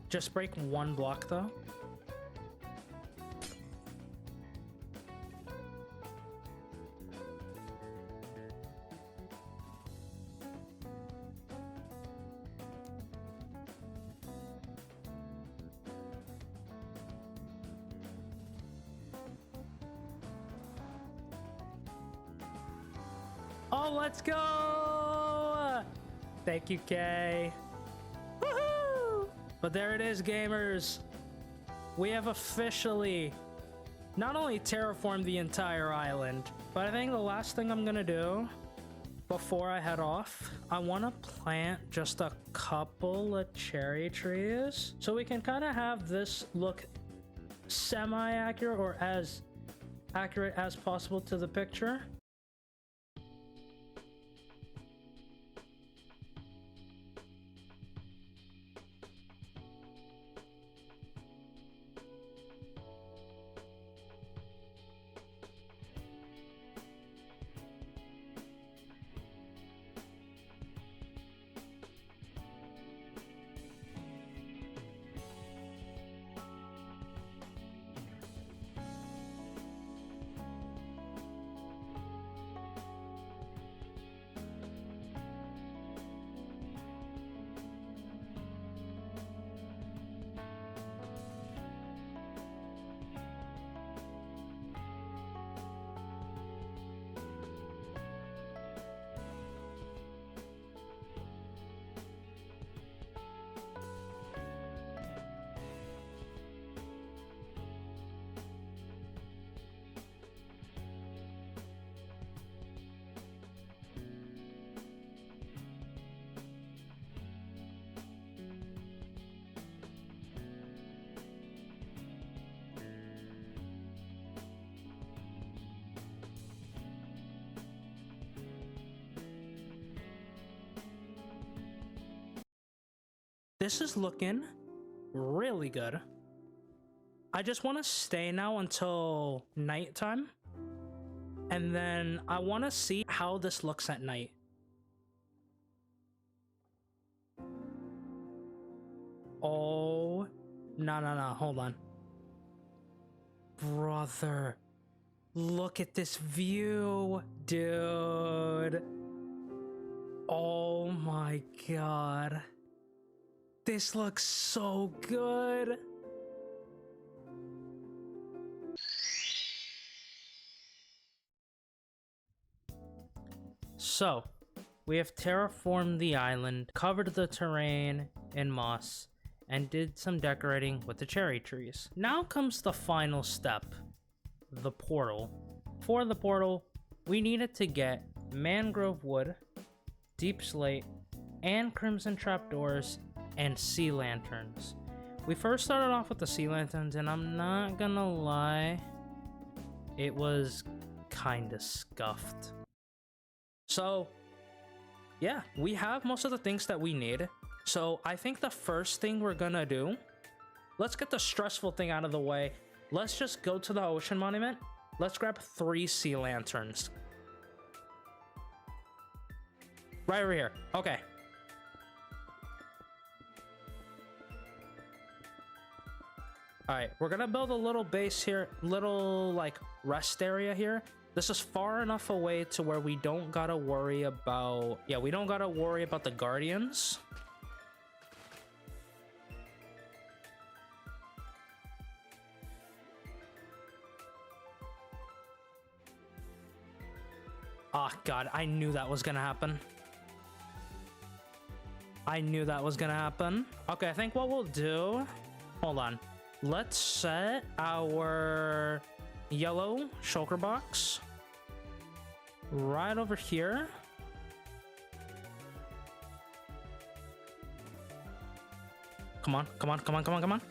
Just break one block though. Oh, let's go! Thank you, Kay. Woohoo! But there it is, gamers. We have officially not only terraformed the entire island, but I think the last thing I'm gonna do before I head off, I want to plant just a couple of cherry trees so we can kind of have this look semi-accurate, or as accurate as possible to the picture. This is looking really good. I just want to stay now until nighttime, and then I want to see how this looks at night. Oh, no, hold on. Brother, look at this view, dude. Oh my god. This looks so good. So, we have terraformed the island, covered the terrain in moss, and did some decorating with the cherry trees. Now comes the final step, the portal. For the portal, we needed to get mangrove wood, deep slate, and crimson trapdoors, and sea lanterns. We first started off with the sea lanterns, and I'm not gonna lie, it was kinda scuffed. So, yeah, we have most of the things that we need. So I think the first thing we're gonna do, let's get the stressful thing out of the way. Let's just go to the ocean monument. Let's grab 3 sea lanterns. Right over here. Okay. Alright, we're gonna build a little base here, little like rest area here. This is far enough away to where we don't gotta worry about, we don't gotta worry about the guardians. Oh god, I knew that was gonna happen. I knew that was gonna happen. Okay, I think what we'll do, hold on. Let's set our yellow shulker box right over here. Come on, come on, come on, come on, come on.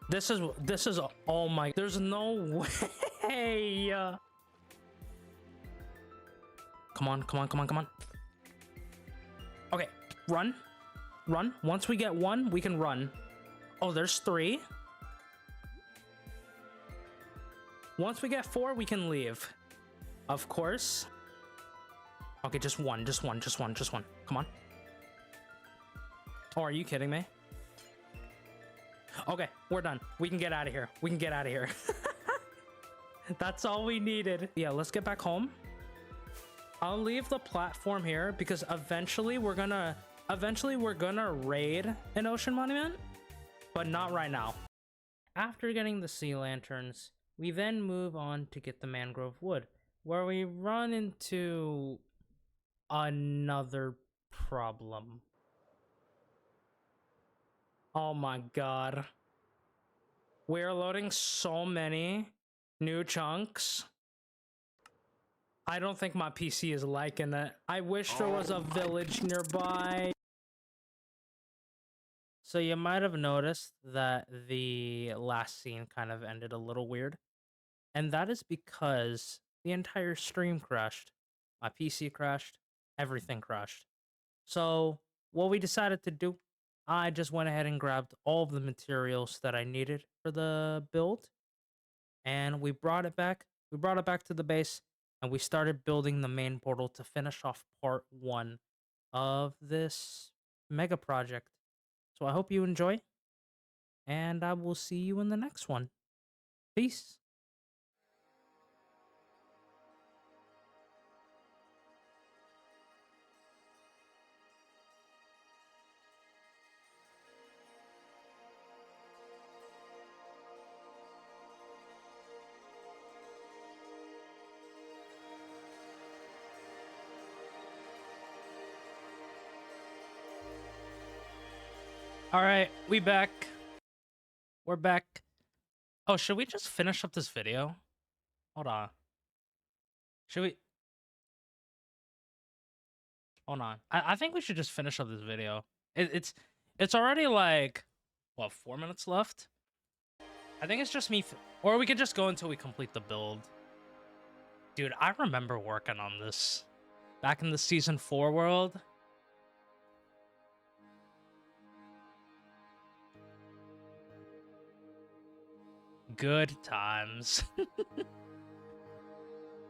This is oh my, there's no way. Come on, come on, come on, come on. Okay, run. Run. Once we get one, we can run. Oh, there's 3. Once we get 4, we can leave. Of course. Okay, just one, just one, just one, just one. Come on. Oh, are you kidding me? Okay, we're done. We can get out of here. We can get out of here. That's all we needed. Yeah, let's get back home. I'll leave the platform here because eventually we're gonna raid an ocean monument, but not right now. After getting the sea lanterns, we then move on to get the mangrove wood, where we run into another problem. Oh my god. We're loading so many new chunks. I don't think my PC is liking it. I wish there was a village nearby. So you might have noticed that the last scene kind of ended a little weird. And that is because the entire stream crashed. My PC crashed. Everything crashed. So what we decided to do, I just went ahead and grabbed all of the materials that I needed for the build. And we brought it back. We brought it back to the base. And we started building the main portal to finish off part 1 of this mega project. So I hope you enjoy. And I will see you in the next one. Peace. All right, we back. We're back. Oh, should we just finish up this video? Hold on. Should we? Hold on. I think we should just finish up this video. It's already like, what, 4 minutes left? I think it's just me, or we could just go until we complete the build. Dude, I remember working on this back in the season 4 world. Good times.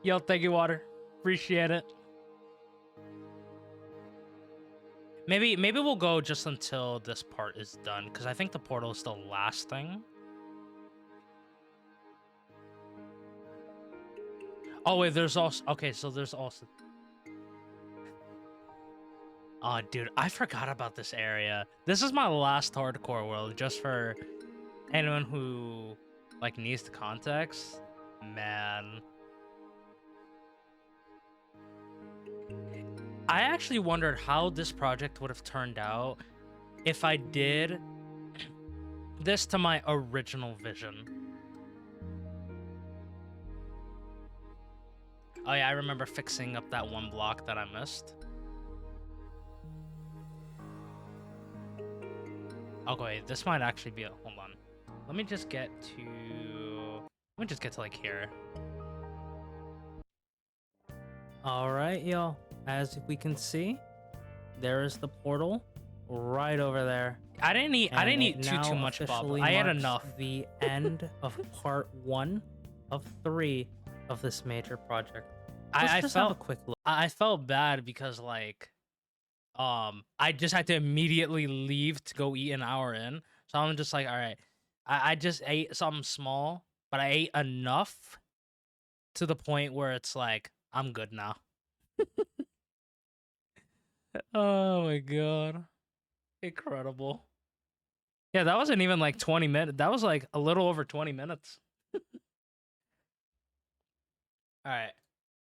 Yo, thank you, Water. Appreciate it. Maybe we'll go just until this part is done, because I think the portal is the last thing. Oh wait, there's also, okay, so there's also, oh dude, I forgot about this area. This is my last hardcore world, just for anyone who like needs the context. Man, I actually wondered how this project would have turned out if I did this to my original vision. Oh yeah, I remember fixing up that one block that I missed. Okay, this might actually be a, hold on. Let me just get to like here. All right, y'all. As we can see, there is the portal right over there. I didn't eat too much bubble. I had enough. The end of part 1 of 3 of this major project. I felt a quick look. I felt bad because like I just had to immediately leave to go eat an hour in. So I'm just like, all right, I just ate something small, but I ate enough to the point where it's like, I'm good now. Oh my god. Incredible. Yeah, that wasn't even like 20 minutes. That was like a little over 20 minutes. All right.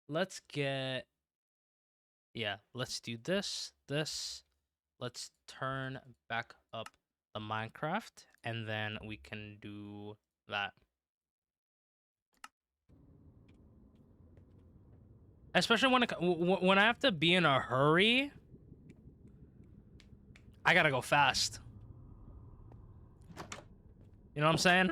Let's get, yeah, let's do this. Let's turn back up the Minecraft, and then we can do that. Especially when I have to be in a hurry, I gotta go fast. You know what I'm saying?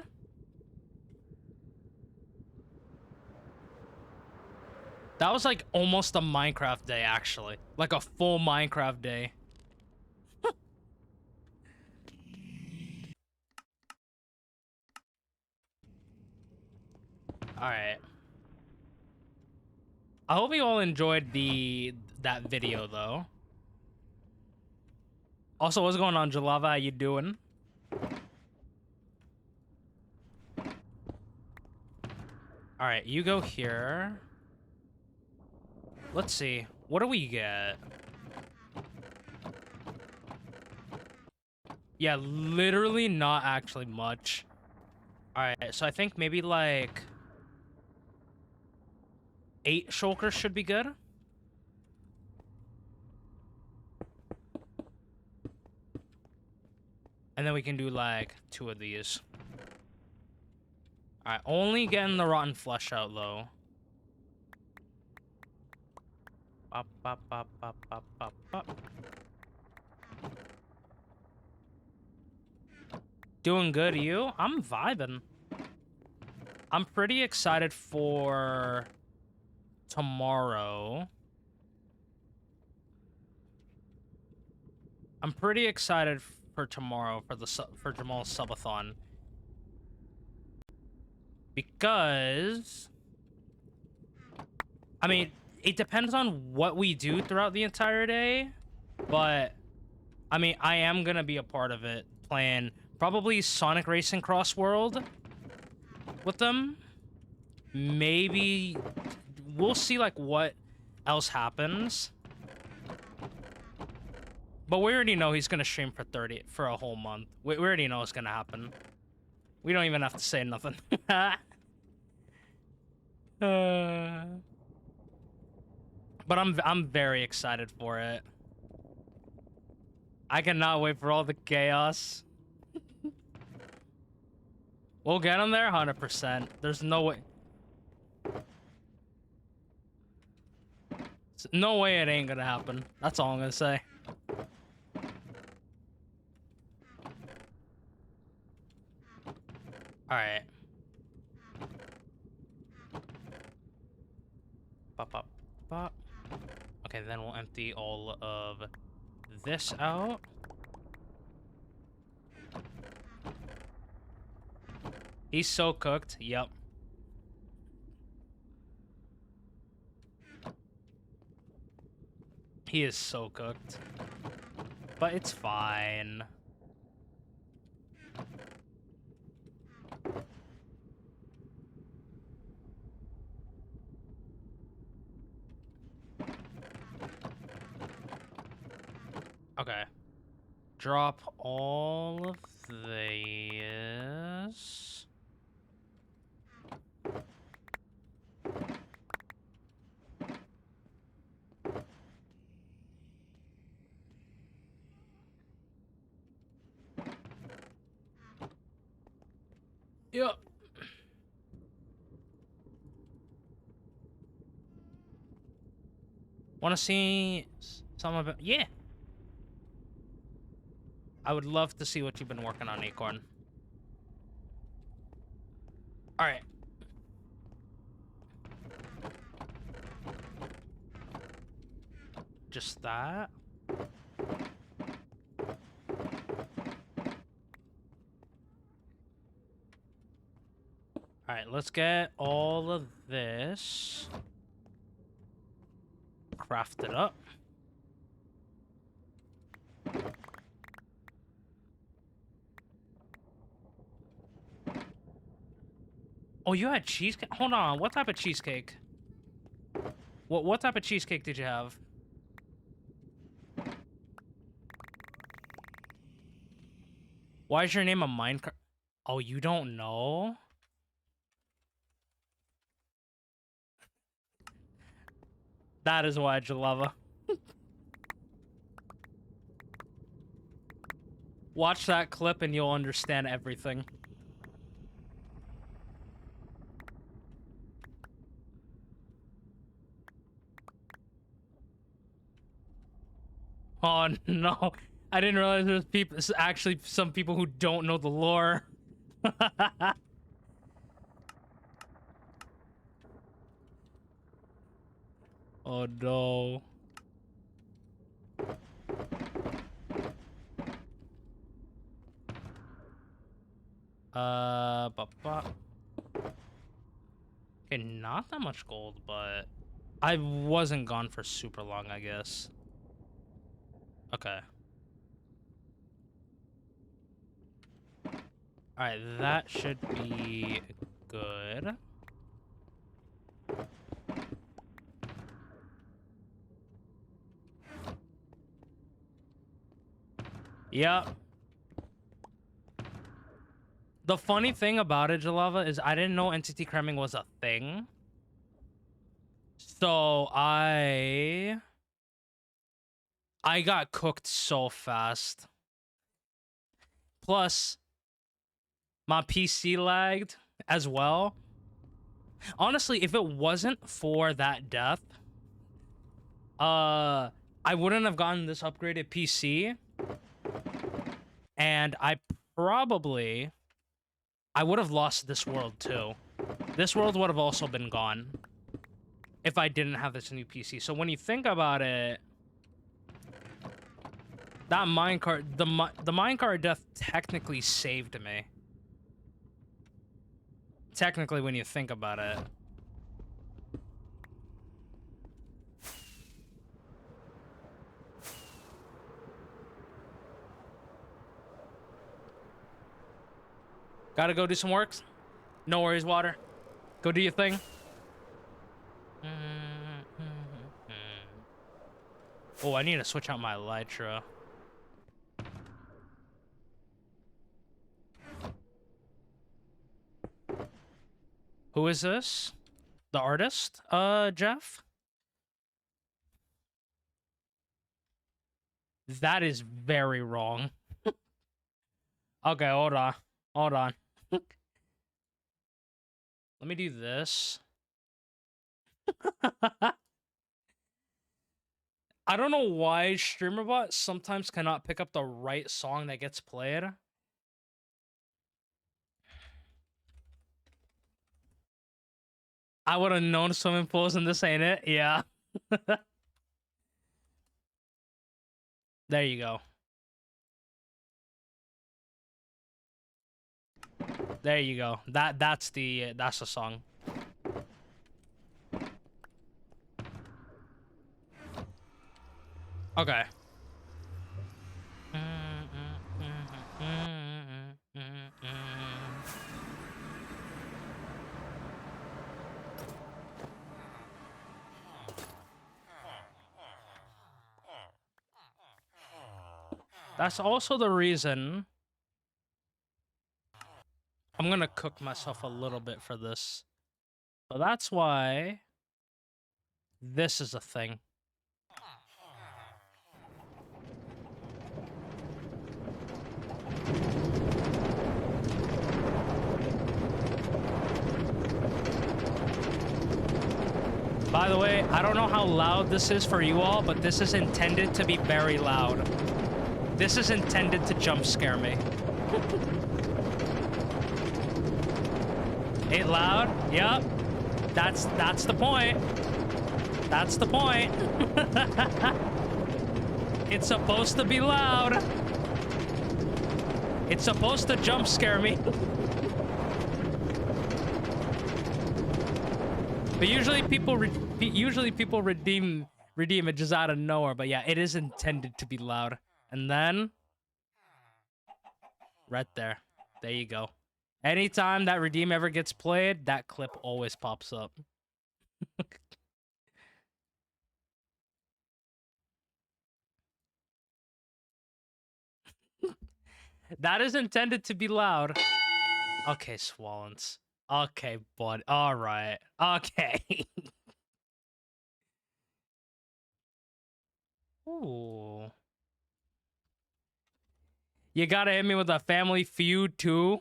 That was like almost a Minecraft day, actually. Like a full Minecraft day. Alright. I hope you all enjoyed that video though. Also, what's going on, Jalava? How you doing? Alright, you go here. Let's see. What do we get? Yeah, literally not actually much. Alright, so I think maybe like 8 shulkers should be good. And then we can do like 2 of these. Alright, only getting the rotten flesh out though. Bop, bop, bop, bop, bop, bop, bop. Doing good, you? I'm vibing. I'm pretty excited for tomorrow. I'm pretty excited for tomorrow for tomorrow's subathon. Because I mean, it depends on what we do throughout the entire day, but I mean, I am gonna be a part of it, playing probably Sonic Racing Cross World with them. Maybe we'll see like what else happens. But we already know he's gonna stream for a whole month. We already know it's gonna happen. We don't even have to say nothing. But I'm very excited for it. I cannot wait for all the chaos. We'll get him there 100%. There's no way. No way it ain't gonna happen. That's all I'm gonna say. Alright. Bop, bop, bop. Okay, then we'll empty all of this out. He's so cooked. Yep. He is so cooked. But it's fine. Okay. Drop all of this. Yep. Want to see some of it? Yeah. I would love to see what you've been working on, Acorn. All right. Just that. All right, let's get all of this crafted up. Oh, you had cheesecake? Hold on, what type of cheesecake? What type of cheesecake did you have? Why is your name a Minecraft? Oh, you don't know? That is why, Jalava. Watch that clip and you'll understand everything. Oh no, I didn't realize there's actually some people who don't know the lore. Oh no. Okay, not that much gold, but I wasn't gone for super long, I guess. Okay. Alright, that should be good. Yep. The funny thing about it, Jalava, is I didn't know entity cramming was a thing. So I got cooked so fast. Plus, my PC lagged as well. Honestly, if it wasn't for that death, I wouldn't have gotten this upgraded PC. And I would have lost this world too. This world would have also been gone if I didn't have this new PC. So when you think about it, that minecart, the minecart death technically saved me. Technically, when you think about it. Gotta go do some work. No worries, water. Go do your thing. Oh, I need to switch out my elytra. Who is this? The artist? Jeff? That is very wrong. Okay, hold on. Hold on. Let me do this. I don't know why StreamerBot sometimes cannot pick up the right song that gets played. I would have known swimming pools and this ain't it. Yeah. There you go. There you go. That's the song. Okay. That's also the reason I'm gonna cook myself a little bit for this. So that's why this is a thing. By the way, I don't know how loud this is for you all, but this is intended to be very loud. This is intended to jump scare me. Ain't loud? Yep. That's the point. That's the point. It's supposed to be loud. It's supposed to jump scare me. But usually people redeem it just out of nowhere. But yeah, it is intended to be loud. And then right there you go. Anytime that redeem ever gets played, that clip always pops up. That is intended to be loud. Okay, Swallens. Okay, bud. All right. Okay. Ooh. You gotta hit me with a family feud too.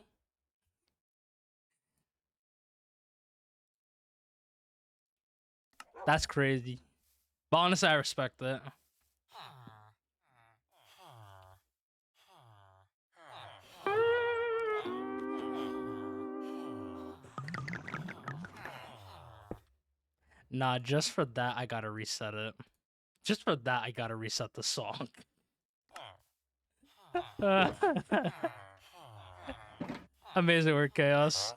That's crazy. But honestly, I respect that. Nah, just for that, I gotta reset it. Just for that, I gotta reset the song. Amazing work, Chaos.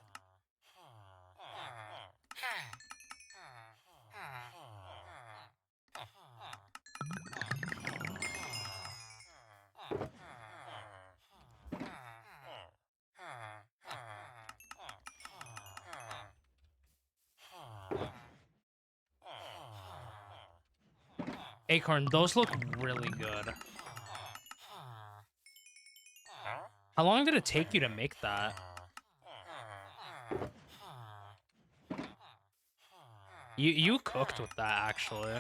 Acorn, those look really good. How long did it take you to make that? You cooked with that, actually.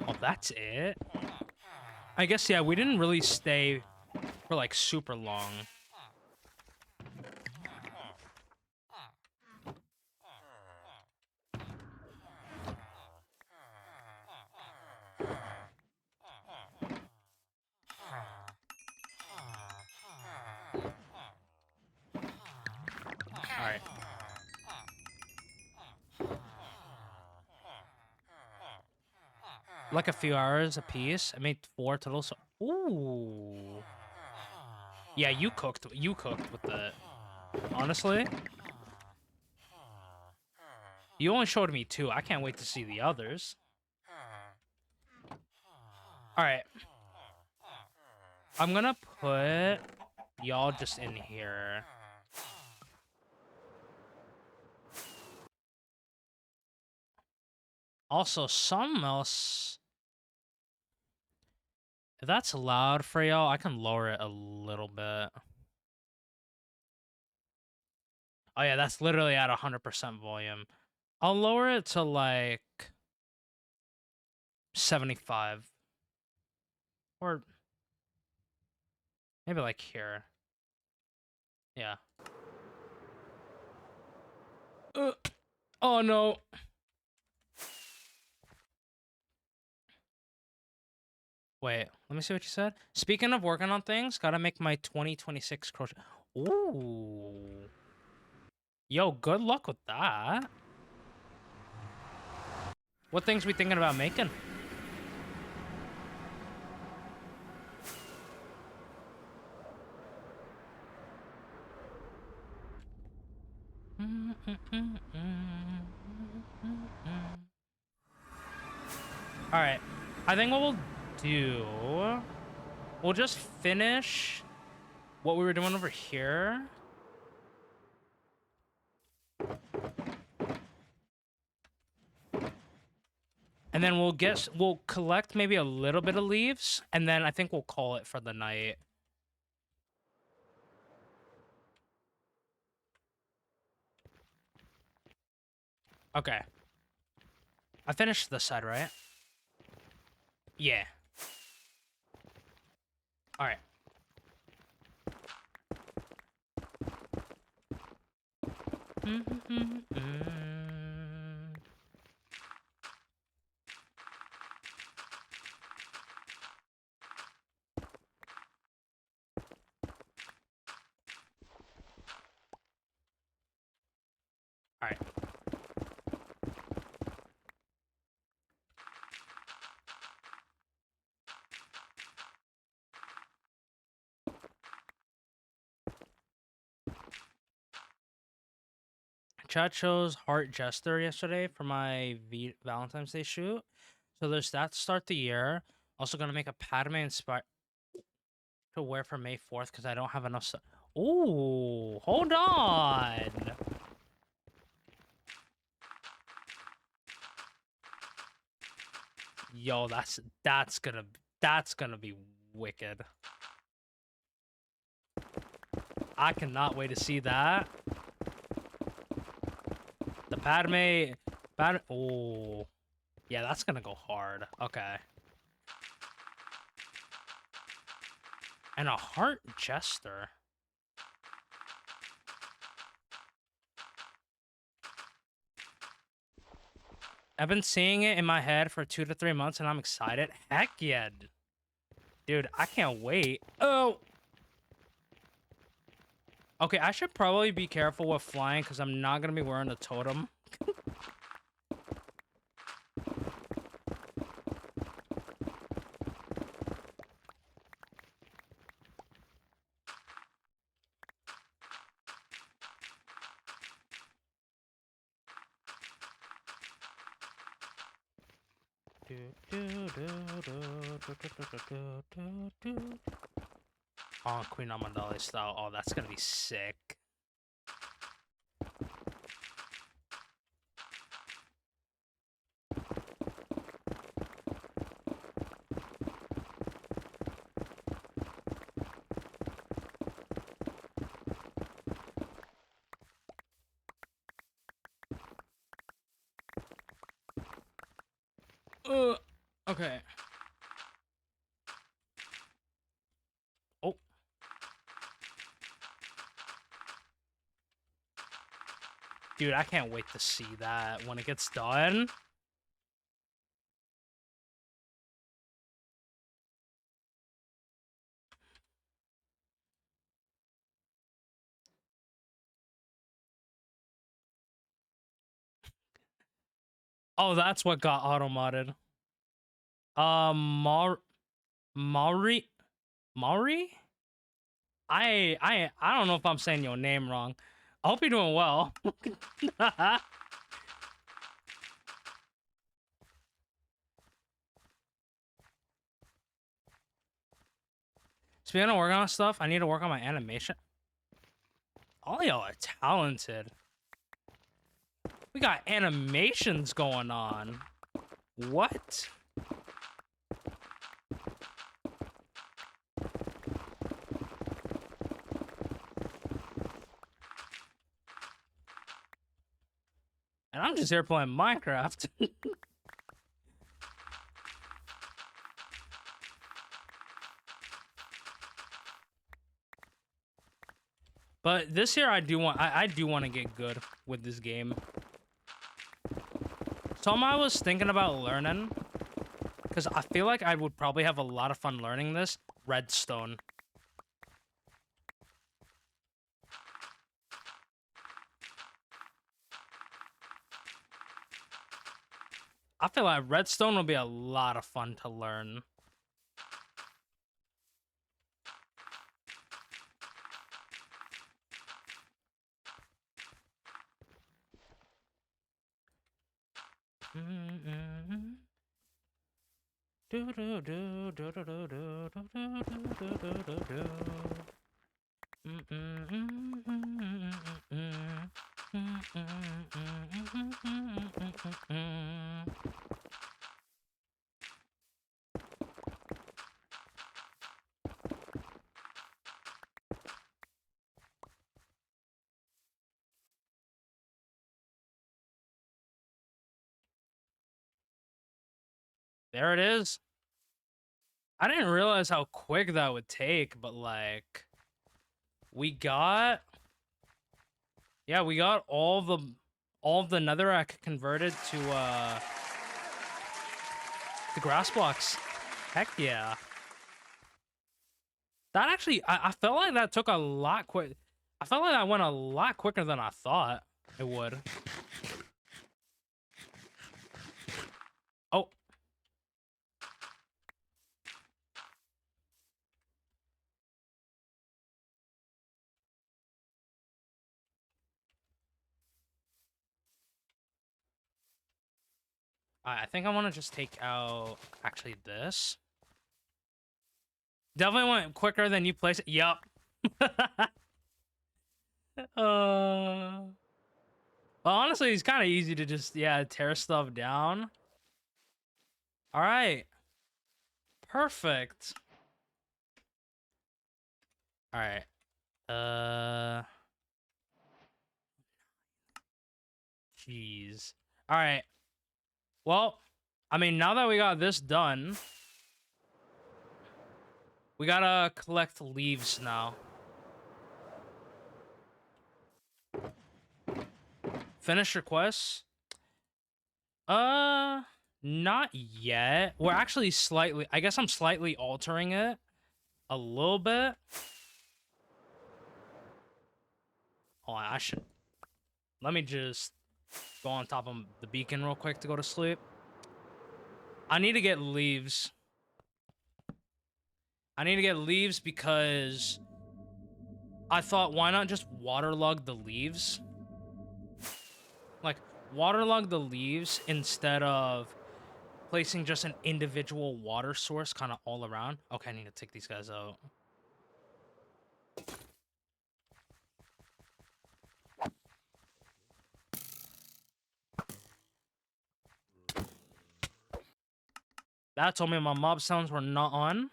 Oh, that's it? I guess, yeah, we didn't really stay for, like, super long. Alright. Like a few hours a piece. I made 4 total, so... Ooh. Yeah, you cooked with it. Honestly. You only showed me 2. I can't wait to see the others. Alright. I'm gonna put y'all just in here. Also, something else... If that's loud for y'all, I can lower it a little bit. Oh yeah, that's literally at 100% volume. I'll lower it to, like, 75. Or maybe, like, here. Yeah. Oh, no. Wait, let me see what you said. Speaking of working on things, gotta make my 2026 crochet. Ooh. Yo, good luck with that. What things we thinking about making? All right. I think what we'll do, we'll just finish what we were doing over here. And then we'll collect maybe a little bit of leaves, and then I think we'll call it for the night. Okay. I finished this side, right? Yeah. All right. All right. Chad chose Heart Jester yesterday for my Valentine's Day shoot. So there's that to start the year. Also gonna make a Padme inspired to wear for May 4th because I don't have enough. Ooh, hold on. Yo, that's gonna be wicked. I cannot wait to see that. The Padme, oh, yeah, that's gonna go hard. Okay. And a Heart Jester. I've been seeing it in my head for 2 to 3 months, and I'm excited. Heck yeah. Dude, I can't wait. Oh! Okay, I should probably be careful with flying because I'm not going to be wearing a totem. Oh, Queen Amandale style. Oh, that's gonna be sick. Okay. Oh. Dude, I can't wait to see that when it gets done. Oh, that's what got auto-modded. Mauri? Mauri? I don't know if I'm saying your name wrong. I hope you're doing well. Speaking of working on stuff, I need to work on my animation. All y'all are talented. We got animations going on. What? And I'm just here playing Minecraft. But this year I do want to get good with this game. Something I was thinking about learning, because I feel like I would probably have a lot of fun learning this, redstone. I feel like redstone will be a lot of fun to learn. There it is. I didn't realize how quick that would take, but like we got we got all of the netherrack converted to the grass blocks. Heck yeah. That actually I felt like that took a lot quick. I felt like that went a lot quicker than I thought it would. Oh. I think I want to just take out actually this. Definitely went quicker than you place it. Yup. Well, honestly, it's kind of easy to just tear stuff down. All right. Perfect. All right. Jeez. All right. Well, I mean, now that we got this done, we gotta collect leaves now. Finish your quests? Not yet. We're actually slightly... I guess I'm slightly altering it a little bit. Oh, I should... Let me just go on top of the beacon real quick to go to sleep. I need to get leaves. I need to get leaves because I thought, why not just waterlog the leaves? Like, waterlog the leaves instead of placing just an individual water source kind of all around. Okay, I need to take these guys out. That told me my mob sounds were not on.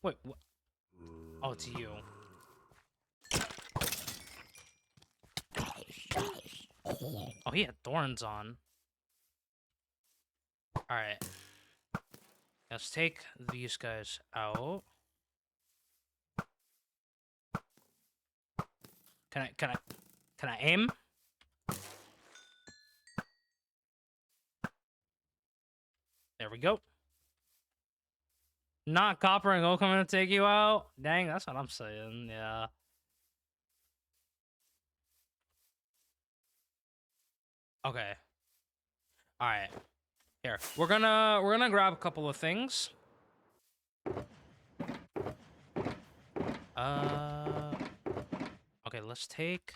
Wait, what? Oh, it's you. Oh, he had thorns on. Alright. Let's take these guys out. Can I aim? There we go. Not copper and gold coming to take you out? Dang, that's what I'm saying, yeah. Okay. Alright. Here. We're gonna grab a couple of things. Okay, let's take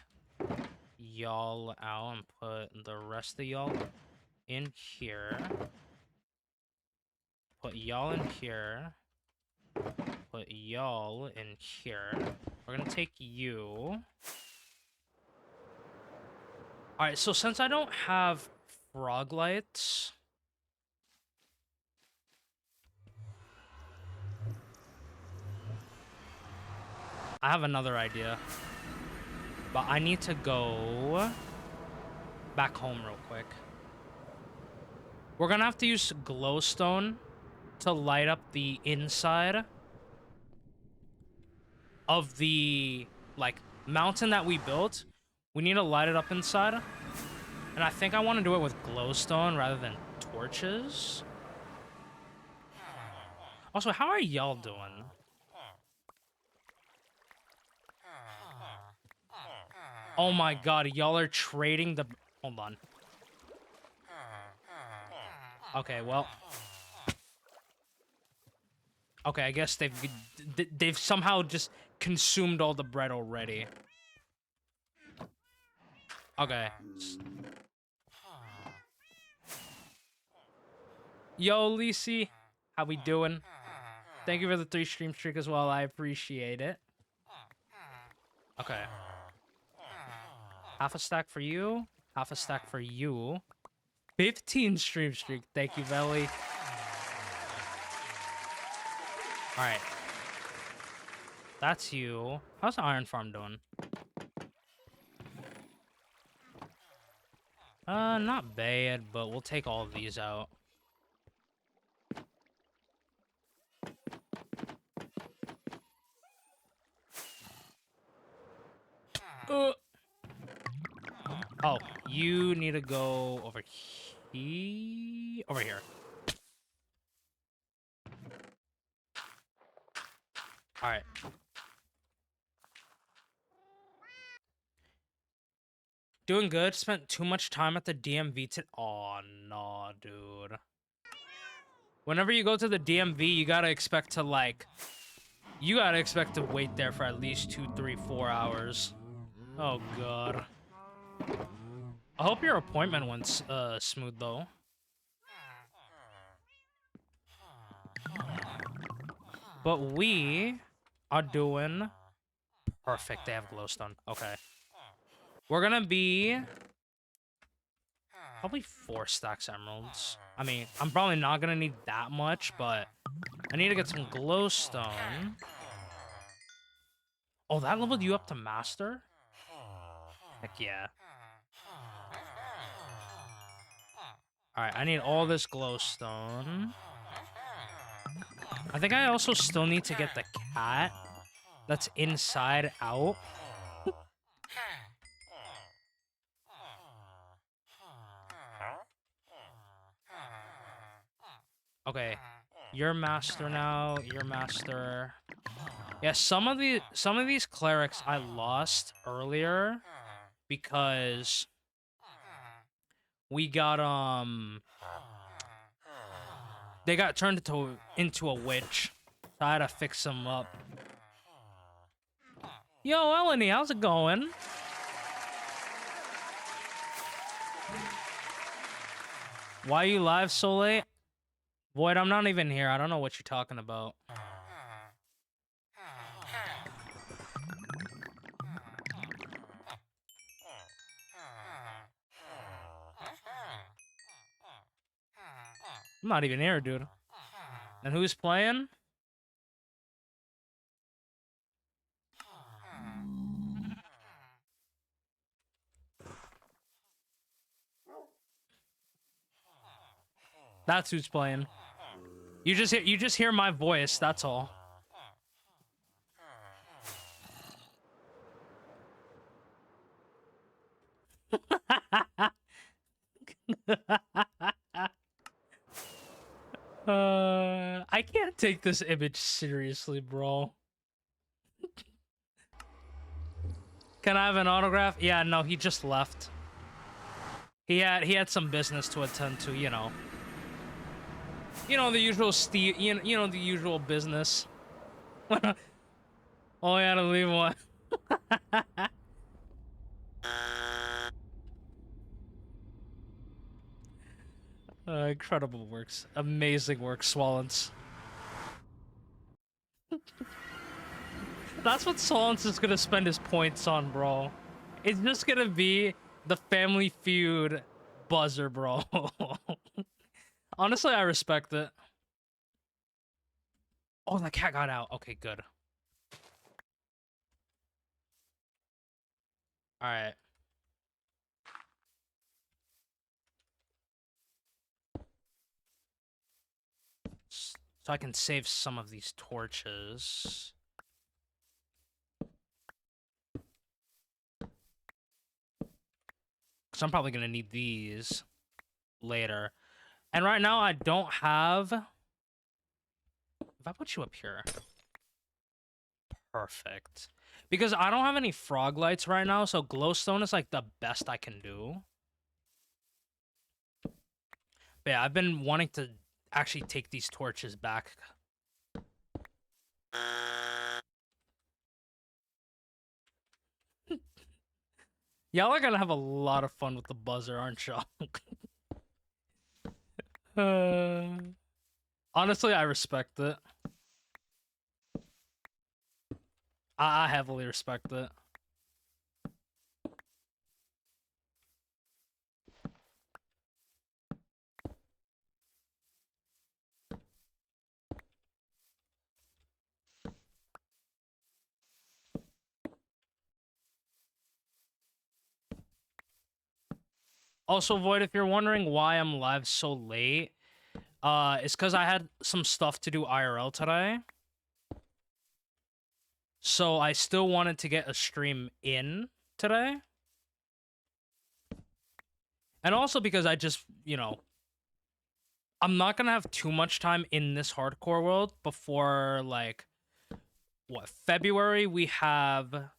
y'all out and put the rest of y'all in here. Put y'all in here. Put y'all in here. We're gonna take you. Alright, so since I don't have frog lights... I have another idea. But I need to go back home real quick. We're gonna have to use glowstone to light up the inside of the, like, mountain that we built. We need to light it up inside. And I think I want to do it with glowstone rather than torches. Also, how are y'all doing? Oh my god, y'all are trading the... Hold on. Okay, well... Okay, I guess they've somehow just consumed all the bread already. Okay. Yo, Lisi. How we doing? Thank you for the 3 stream streak as well. I appreciate it. Okay. Half a stack for you. Half a stack for you. 15 stream streak. Thank you, Belly. Alright. That's you. How's the iron farm doing? Not bad, but we'll take all of these out. Oh, you need to go over here. Over here. All right. Doing good. Spent too much time at the DMV to... Oh, no, dude. Whenever you go to the DMV, you gotta expect to, like... You gotta expect to wait there for at least 2, 3, 4 hours. Oh, God. I hope your appointment went smooth, though. But we are doing... Perfect, they have glowstone. Okay. We're gonna be... Probably 4 stacks emeralds. I mean, I'm probably not gonna need that much, but... I need to get some glowstone. Oh, that leveled you up to master? Heck yeah. Alright, I need all this glowstone. I think I also still need to get the cat that's inside out. Okay. You're master now. You're master. Yeah, some of these clerics I lost earlier because we got they got turned into a witch. So I had to fix them up. Yo, Eleni, how's it going? Why you live so late? Void, I'm not even here. I don't know what you're talking about. I'm not even here, dude. And who's playing? That's who's playing. You just hear my voice, that's all. I can't take this image seriously, bro. Can I have an autograph? Yeah, no, he just left. He had some business to attend to, you know. You know the usual you know the usual business. Oh, yeah, to leave one. Incredible works. Amazing work, Swallens. That's what Swallens is gonna spend his points on, bro. It's just gonna be the Family Feud buzzer, bro. Honestly, I respect it. Oh, the cat got out. Okay, good. Alright. So I can save some of these torches. Because I'm probably going to need these later. And right now, I don't have... If I put you up here... Perfect. Because I don't have any frog lights right now, so glowstone is like the best I can do. But yeah, I've been wanting to actually take these torches back. Y'all are gonna have a lot of fun with the buzzer, aren't y'all? Honestly, I respect it. I heavily respect it. Also, Void, if you're wondering why I'm live so late, it's because I had some stuff to do IRL today. So I still wanted to get a stream in today. And also because I just, you know, I'm not gonna have too much time in this hardcore world before, like, what, February we have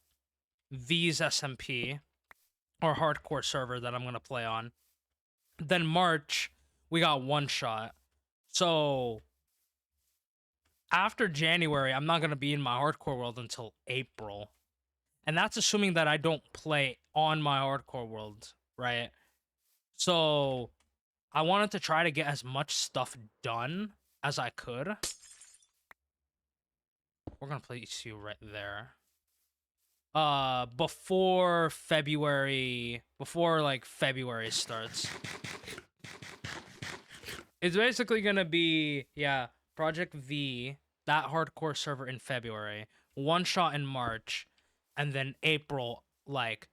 V's SMP, or hardcore server that I'm gonna play on. Then March, we got One Shot. So after January, I'm not gonna be in my hardcore world until April. And that's assuming that I don't play on my hardcore world, right? So I wanted to try to get as much stuff done as I could. We're gonna place you right there. Before February, before like February starts. It's basically gonna be, yeah, Project V, that hardcore server in February, One Shot in March, and then April, like,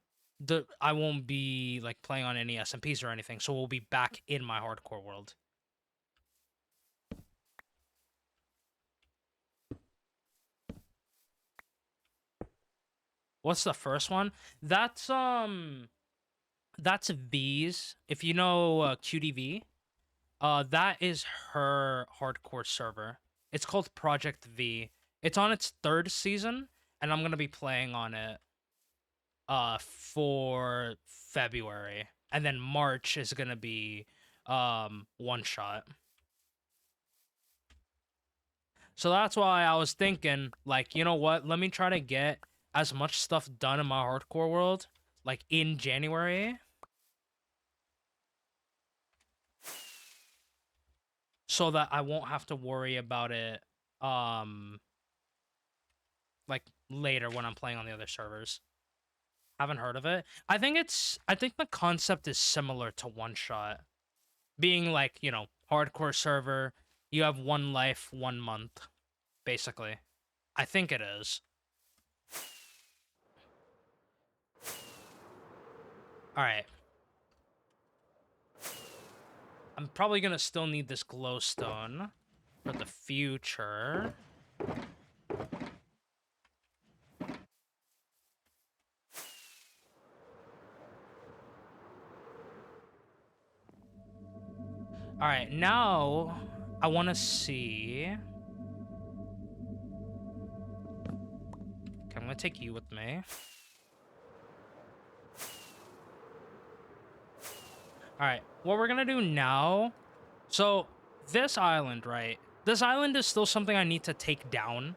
I won't be like playing on any SMPs or anything, so we'll be back in my hardcore world. What's the first one? That's that's V's. If you know QDV, that is her hardcore server. It's called Project V. It's on its third season, and I'm gonna be playing on it for February. And then March is gonna be one shot. So that's why I was thinking, like, you know what? Let me try to get as much stuff done in my hardcore world, like in January, so that I won't have to worry about it um like later when I'm playing on the other servers. Haven't heard of it. I think the concept is similar to One Shot. Being like, you know, hardcore server, you have one life, 1 month, basically. I think it is. All right. I'm probably gonna still need this glowstone for the future. All right, now I want to see. Okay, I'm gonna take you with me. All right, what we're gonna do now. So this island, right? This island is still something I need to take down.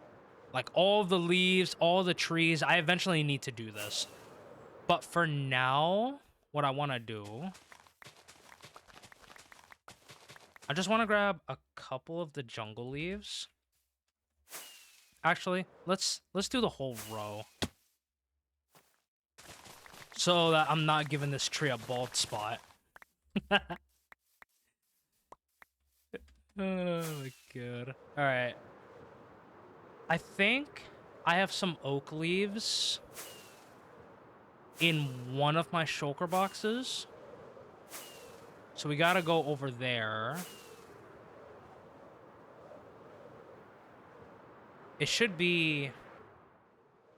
Like all the leaves, all the trees. I eventually need to do this. But for now, what I want to do, I just want to grab a couple of the jungle leaves. Actually, let's do the whole row. So that I'm not giving this tree a bald spot. Oh my god. Alright. I think I have some oak leaves in one of my shulker boxes. So we gotta go over there. It should be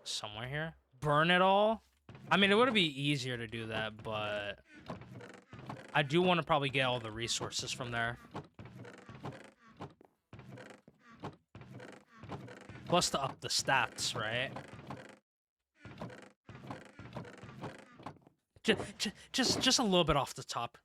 somewhere here. Burn it all? I mean, it would be easier to do that, but I do want to probably get all the resources from there. Plus to up the stats, right? Just a little bit off the top.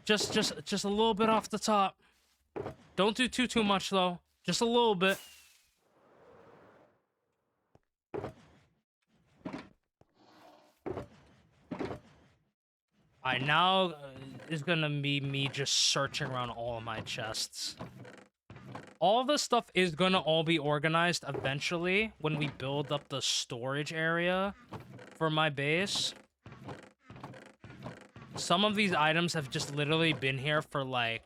just a little bit off the top. Don't do too much though. Just a little bit. Alright, now is gonna be me just searching around all of my chests. All this stuff is gonna all be organized eventually when we build up the storage area for my base. Some of these items have just literally been here for like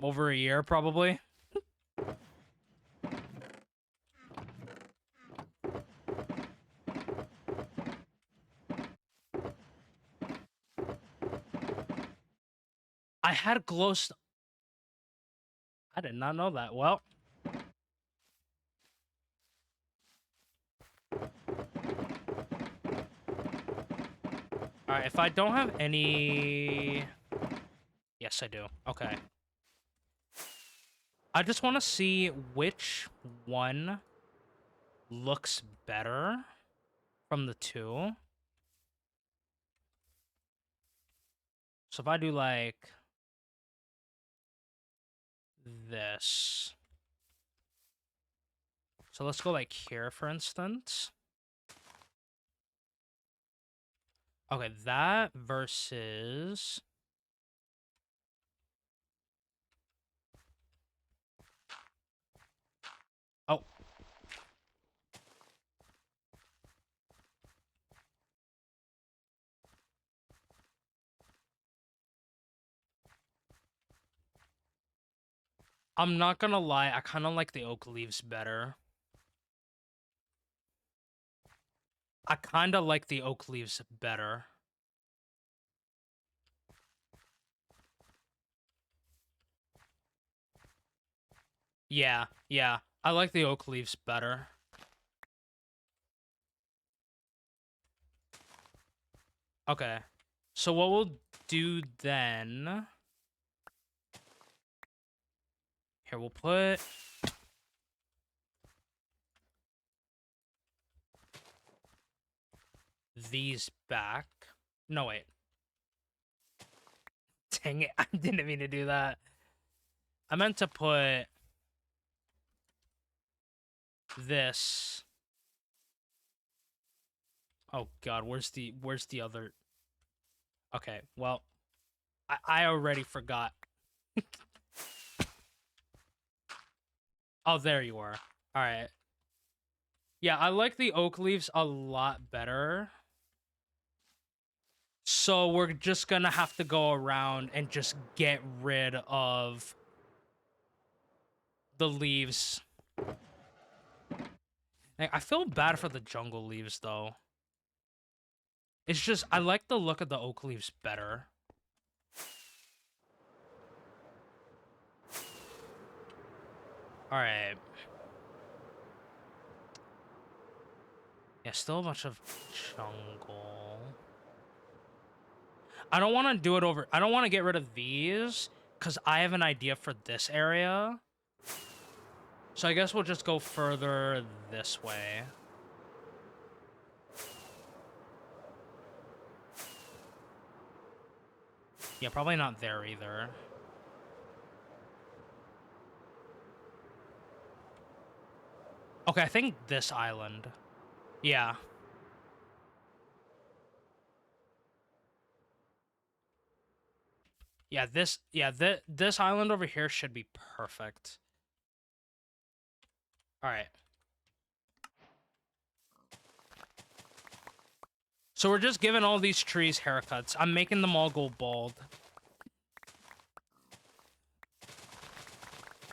over a year probably. I had glowstone. I did not know that. Well, alright, if I don't have any... Yes, I do. Okay. I just want to see which one looks better from the two. So if I do like this. So let's go like here, for instance. Okay, that versus... Oh. I'm not gonna lie, I kind of like the oak leaves better. I kind of like the oak leaves better. Yeah, yeah. I like the oak leaves better. Okay. So what we'll do then... Here, we'll put... these back. No, wait. Dang it. I didn't mean to do that. I meant to put... this... Oh, God. Where's the other... Okay, well... I already forgot. Oh, there you are. Alright. Yeah, I like the oak leaves a lot better. So we're just gonna have to go around and just get rid of the leaves. I feel bad for the jungle leaves, though. It's just, I like the look of the oak leaves better. Alright. Yeah, still a bunch of jungle. I don't want to do it over... I don't want to get rid of these, because I have an idea for this area. So I guess we'll just go further this way. Yeah, probably not there either. Okay, I think this island. Yeah. Yeah, this island over here should be perfect. All right. So we're just giving all these trees haircuts. I'm making them all go bald.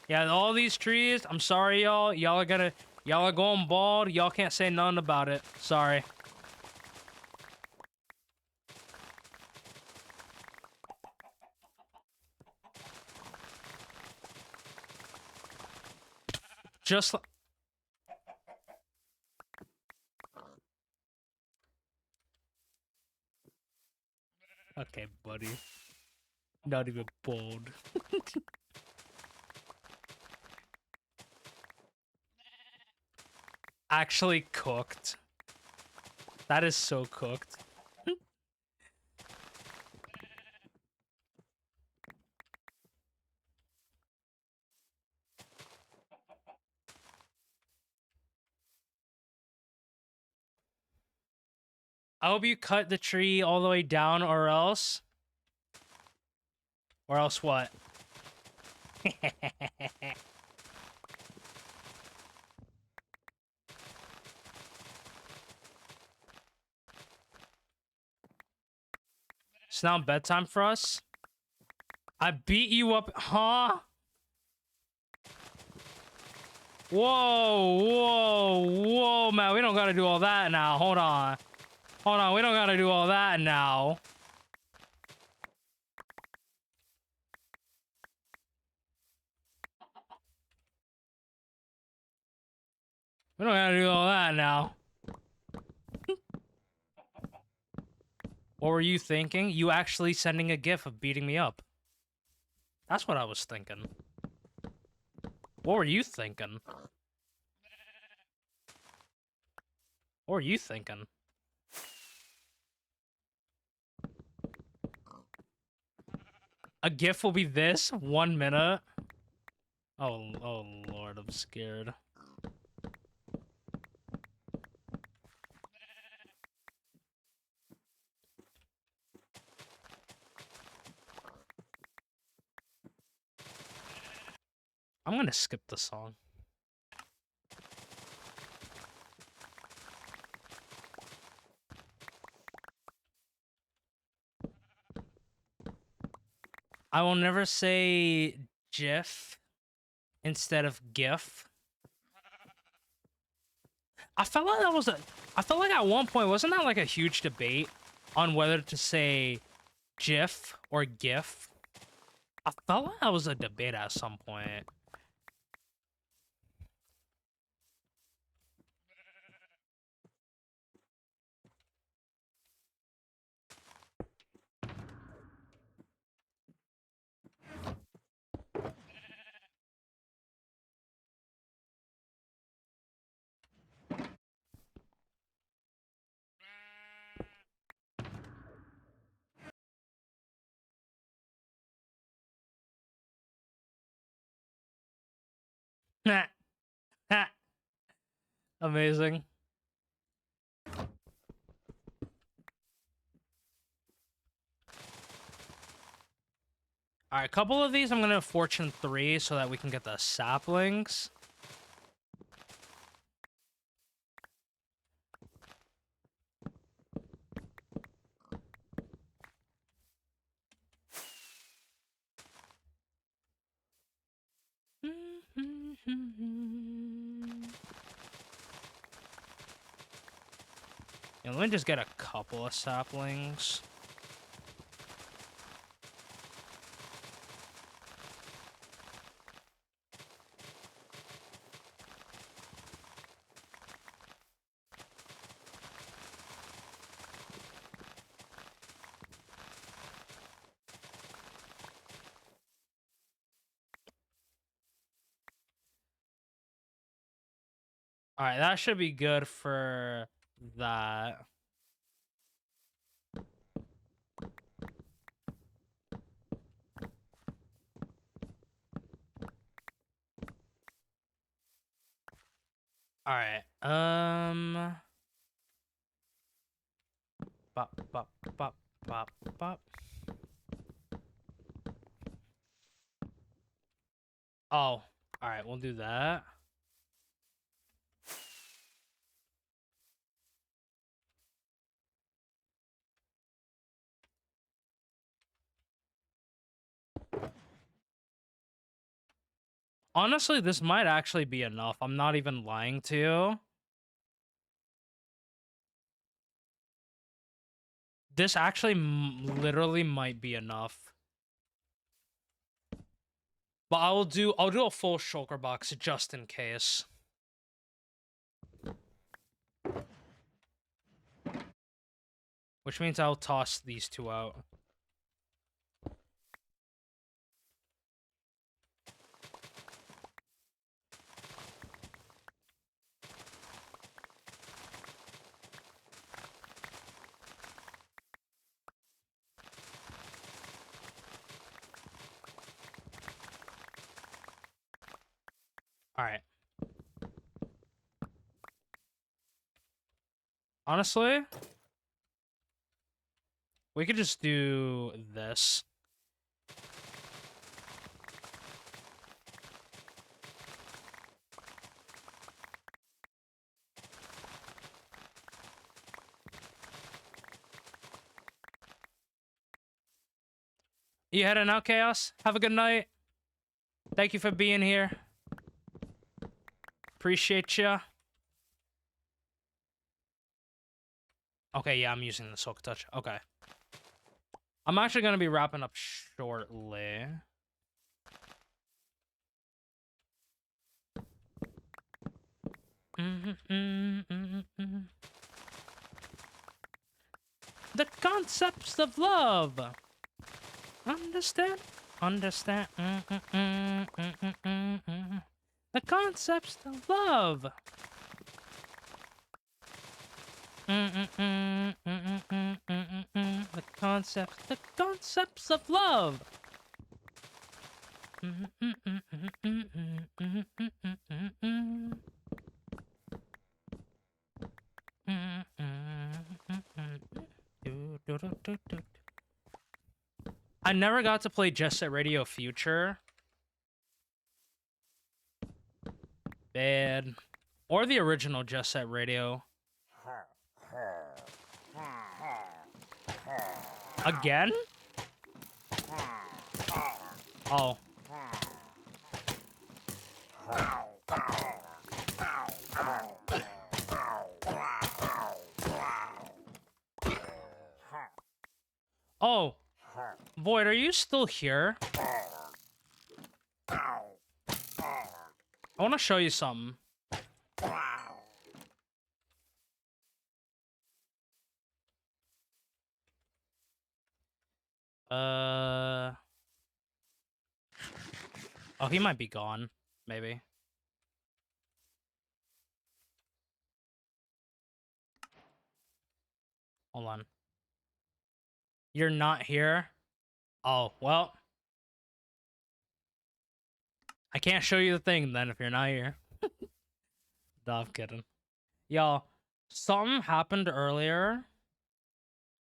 Yeah, all these trees, I'm sorry, y'all. Y'all are going bald. Y'all can't say nothing about it. Sorry. Just like... Okay, buddy. Not even bald. Actually cooked. That is so cooked. I hope you cut the tree all the way down, or else... Or else what? It's now bedtime for us? I beat you up, huh? Whoa, whoa, whoa, man. We don't gotta do all that now. Hold on. Hold on, we don't gotta do all that now. We don't gotta do all that now. What were you thinking? You actually sending a gif of beating me up. That's what I was thinking. What were you thinking? What were you thinking? A gif will be this? 1 minute? Oh Lord, I'm scared. I'm gonna skip the song. I will never say GIF instead of GIF. I felt like that was I felt like at one point, wasn't that like a huge debate on whether to say GIF or GIF? I felt like that was a debate at some point. Amazing. All right, a couple of these I'm gonna fortune 3 so that we can get the saplings. Yeah, let me just get a couple of saplings. All right, that should be good for that. All right. Bop, bop, bop, bop, bop. Oh, all right, we'll do that. Honestly, this might actually be enough. I'm not even lying to you. This actually literally might be enough. But I'll do a full shulker box just in case. Which means I'll toss these two out. All right. Honestly, we could just do this. You heading out, Chaos? Have a good night. Thank you for being here. Appreciate ya. Okay, yeah, I'm using the Soul Touch. Okay. I'm actually going to be wrapping up shortly. The concepts of love. Understand? Understand. The concepts of love. The concepts of love. I never got to play Jet Set Radio Future. Bad. Or the original Jet Set Radio. Again? Oh. Oh. Void, are you still here? I want to show you something. Oh, he might be gone. Maybe. Hold on. You're not here? Oh, well. I can't show you the thing then if you're not here. No, I'm kidding. Y'all, something happened earlier.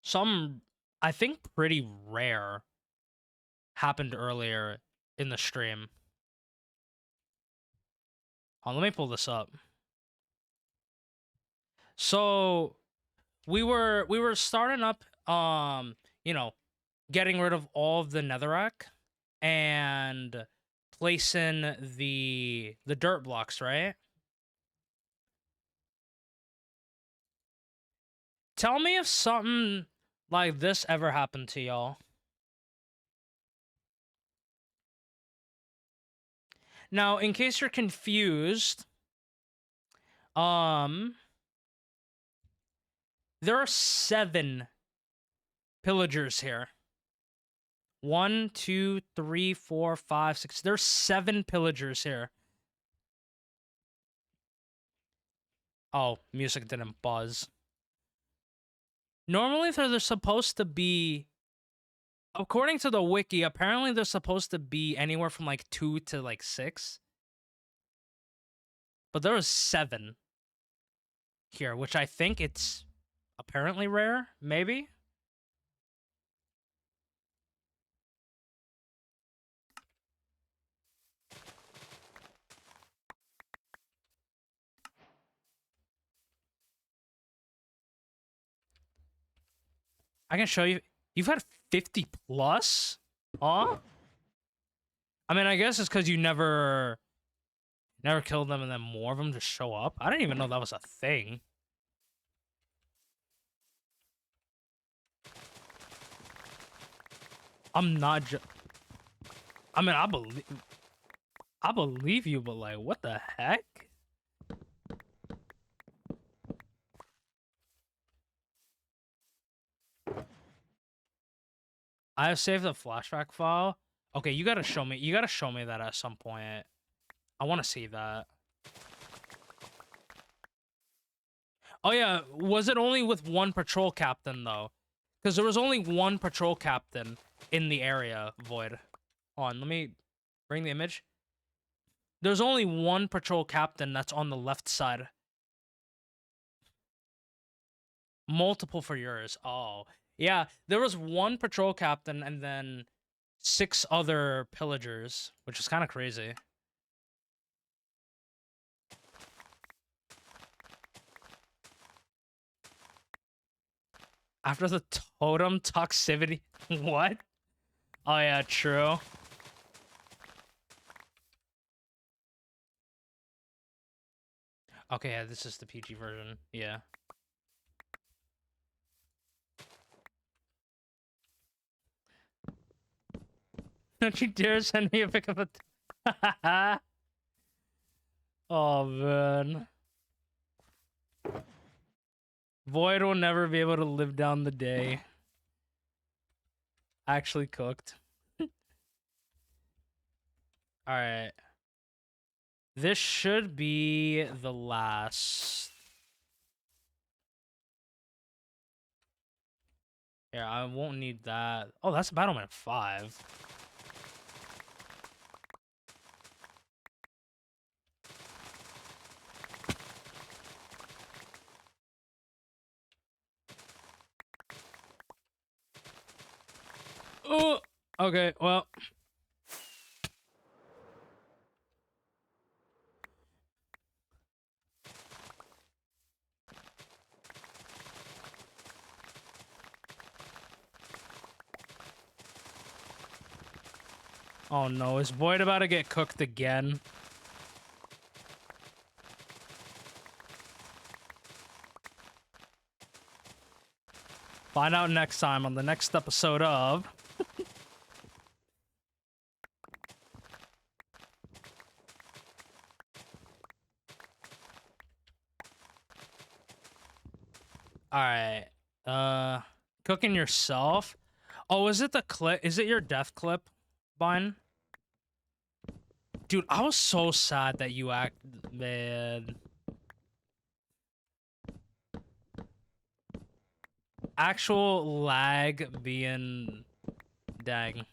Some, I think, pretty rare happened earlier in the stream. Let me pull this up. So we were starting up, you know, getting rid of all of the netherrack and placing the dirt blocks, right? Tell me if something like this ever happened to y'all. Now, in case you're confused, there are 7 pillagers here. 1, 2, 3, 4, 5, 6. There's 7 pillagers here. Oh, music didn't buzz. Normally, they're supposed to be, according to the wiki, apparently they're supposed to be anywhere from like 2 to like 6. But there was 7 here, which I think it's apparently rare, maybe? I can show you. You've had 50 plus? Huh? I mean, I guess it's because you never killed them and then more of them just show up. I didn't even know that was a thing. I'm not I mean, I believe you, but like, what the heck? I have saved a flashback file. Okay, you gotta show me. You gotta show me that at some point. I want to see that. Oh yeah, was it only with one patrol captain though? Because there was only one patrol captain in the area, Void. Hold on, let me bring the image. There's only one patrol captain that's on the left side. Multiple for yours. Oh. Yeah, there was one patrol captain and then 6 other pillagers, which is kind of crazy. After the totem toxicity. What? Oh yeah, true. Okay, yeah, this is the PG version. Yeah. Don't you dare send me a pic of a... Oh, man. Void will never be able to live down the day. Actually cooked. Alright. This should be the last. Yeah, I won't need that. Oh, that's Battlement 5. Oh, okay, well. Oh no, is Void about to get cooked again? Find out next time on the next episode of... Alright. Cooking yourself? Oh, is it the clip? Is it your death clip, Vine? Dude, I was so sad that you man. Actual lag being... Dang.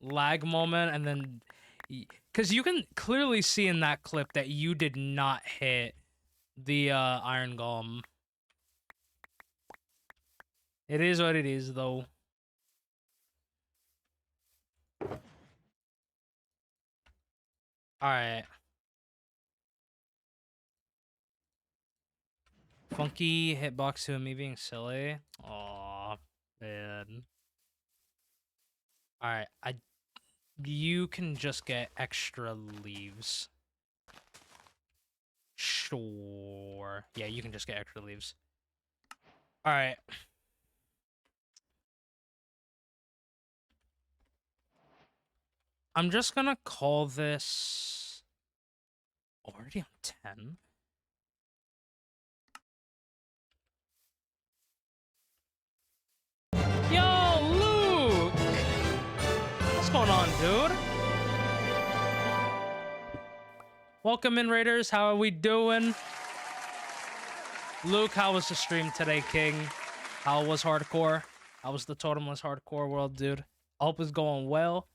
Lag moment, and then Because you can clearly see in that clip that you did not hit the iron golem. It is what it is, though. Alright. Funky hitbox to me being silly. Aw, man. Alright, you can just get extra leaves. Sure. Yeah, you can just get extra leaves. Alright. I'm just gonna call this... Already on 10? Yo, Luke! What's going on, dude? Welcome in, Raiders. How are we doing? Luke, how was the stream today, King? How was hardcore? How was the totemless hardcore world, dude? I hope it's going well.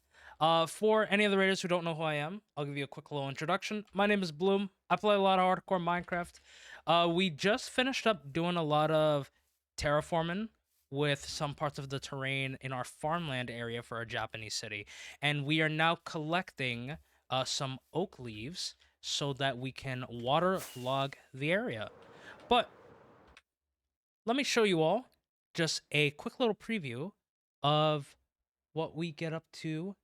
For any of the Raiders who don't know who I am, I'll give you a quick little introduction. My name is Bloom. I play a lot of hardcore Minecraft. We just finished up doing a lot of terraforming with some parts of the terrain in our farmland area for a Japanese city. And we are now collecting some oak leaves so that we can waterlog the area. But let me show you all just a quick little preview of what we get up to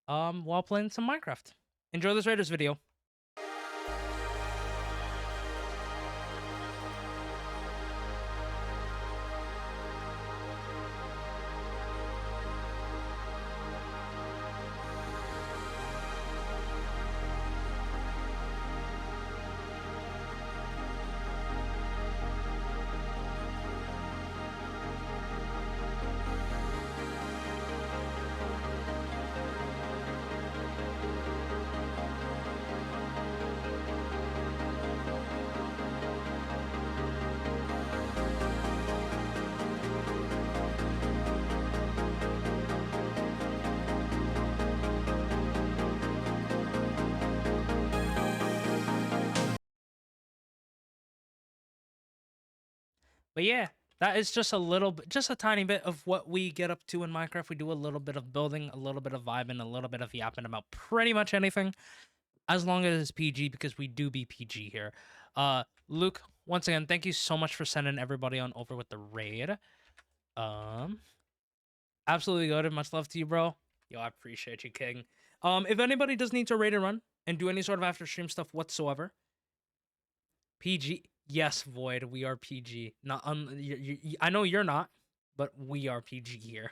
while playing some Minecraft. Enjoy this Raiders video. But yeah, that is just a little bit, just a tiny bit of what we get up to in Minecraft. We do a little bit of building, a little bit of vibing, a little bit of yapping about pretty much anything, as long as it's PG, because we do be PG here. Luke, once again, thank you so much for sending everybody on over with the raid. Absolutely goated. Much love to you, bro. Yo, I appreciate you, King. If anybody does need to raid and run and do any sort of after stream stuff whatsoever, PG. Yes, Void, we are PG. Not I know you're not, but we are PG here.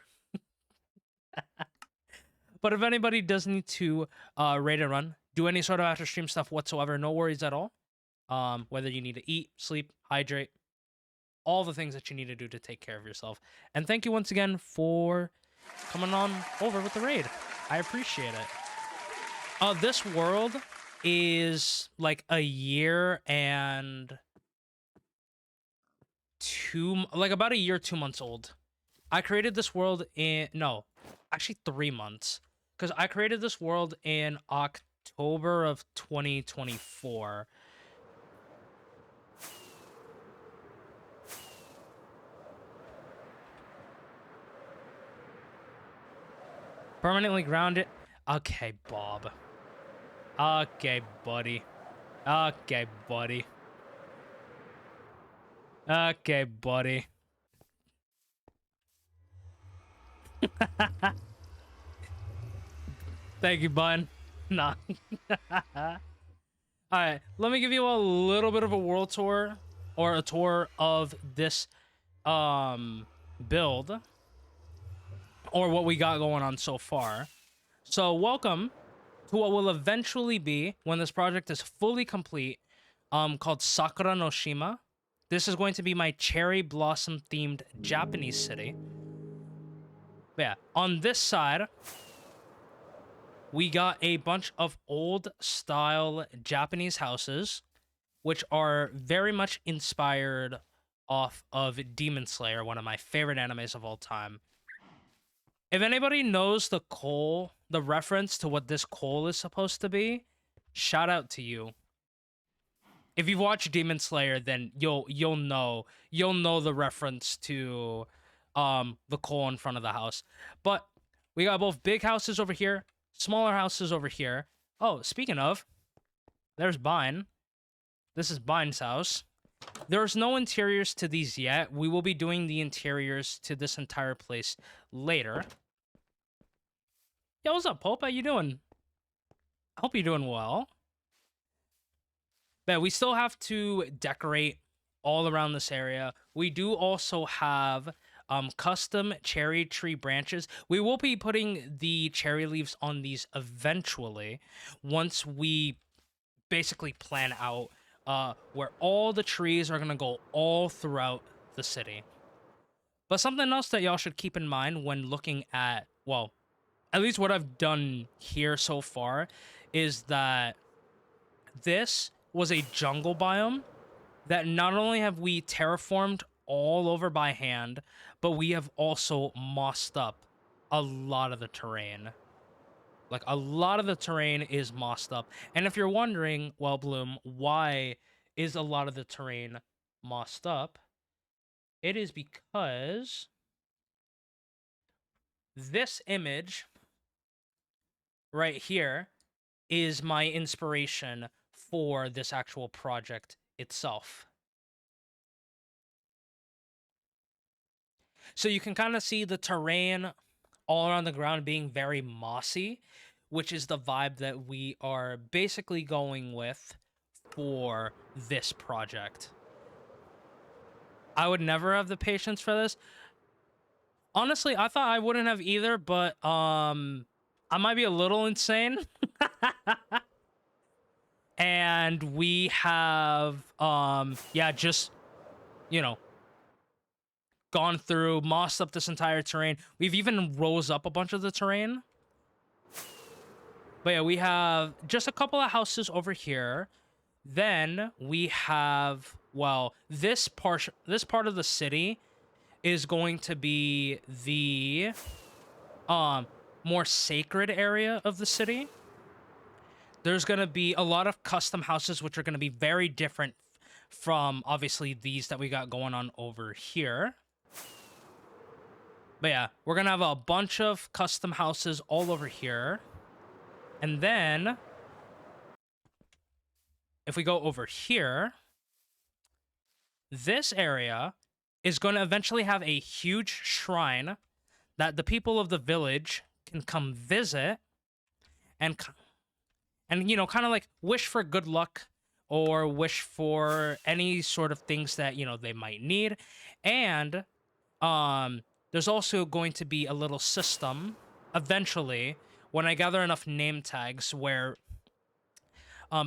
But if anybody does need to raid and run, do any sort of after stream stuff whatsoever, no worries at all. Whether you need to eat, sleep, hydrate, all the things that you need to do to take care of yourself. And thank you once again for coming on over with the raid. I appreciate it. This world is like a year and about a year, 2 months old. I created this world in, no, actually 3 months. Because I created this world in October of 2024. Permanently grounded. Okay, Bob. Okay, buddy. Okay, buddy. Okay, buddy. Thank you, bud. Nah. Alright, let me give you a little bit of a world tour, or a tour of this build, or what we got going on so far. So welcome to what will eventually be, when this project is fully complete, called Sakura no Shima. This is going to be my cherry blossom themed Japanese city. But yeah, on this side, we got a bunch of old style Japanese houses, which are very much inspired off of Demon Slayer, one of my favorite animes of all time. If anybody knows the coal the reference to what this coal is supposed to be, shout out to you. If you've watched Demon Slayer, then you'll know the reference to the coal in front of the house. But we got both big houses over here, smaller houses over here. Oh, speaking of, there's Bine. This is Bine's house. There's no interiors to these yet. We will be doing the interiors to this entire place later. Yo, what's up, Pope? How you doing? I hope you're doing well. But we still have to decorate all around this area. We do also have custom cherry tree branches. We will be putting the cherry leaves on these eventually once we basically plan out where all the trees are going to go all throughout the city. But something else that y'all should keep in mind when looking at, well, at least what I've done here so far, is that this was a jungle biome that not only have we terraformed all over by hand, but we have also mossed up a lot of the terrain. Like, a lot of the terrain is mossed up. And if you're wondering, well, Bloom, why is a lot of the terrain mossed up? It is because this image right here is my inspiration for this actual project itself. So you can kind of see the terrain all around the ground being very mossy, which is the vibe that we are basically going with for this project. I would never have the patience for this. Honestly, I thought I wouldn't have either, but I might be a little insane. And we have yeah, just, you know, gone through, mossed up this entire terrain. We've even rose up a bunch of the terrain. But yeah, we have just a couple of houses over here. Then we have, well, this part of the city is going to be the more sacred area of the city. There's going to be a lot of custom houses, which are going to be very different from, obviously, these that we got going on over here. But yeah, we're going to have a bunch of custom houses all over here. And then, if we go over here, this area is going to eventually have a huge shrine that the people of the village can come visit and you know, kind of like wish for good luck or wish for any sort of things that, you know, they might need. And there's also going to be a little system eventually when I gather enough name tags where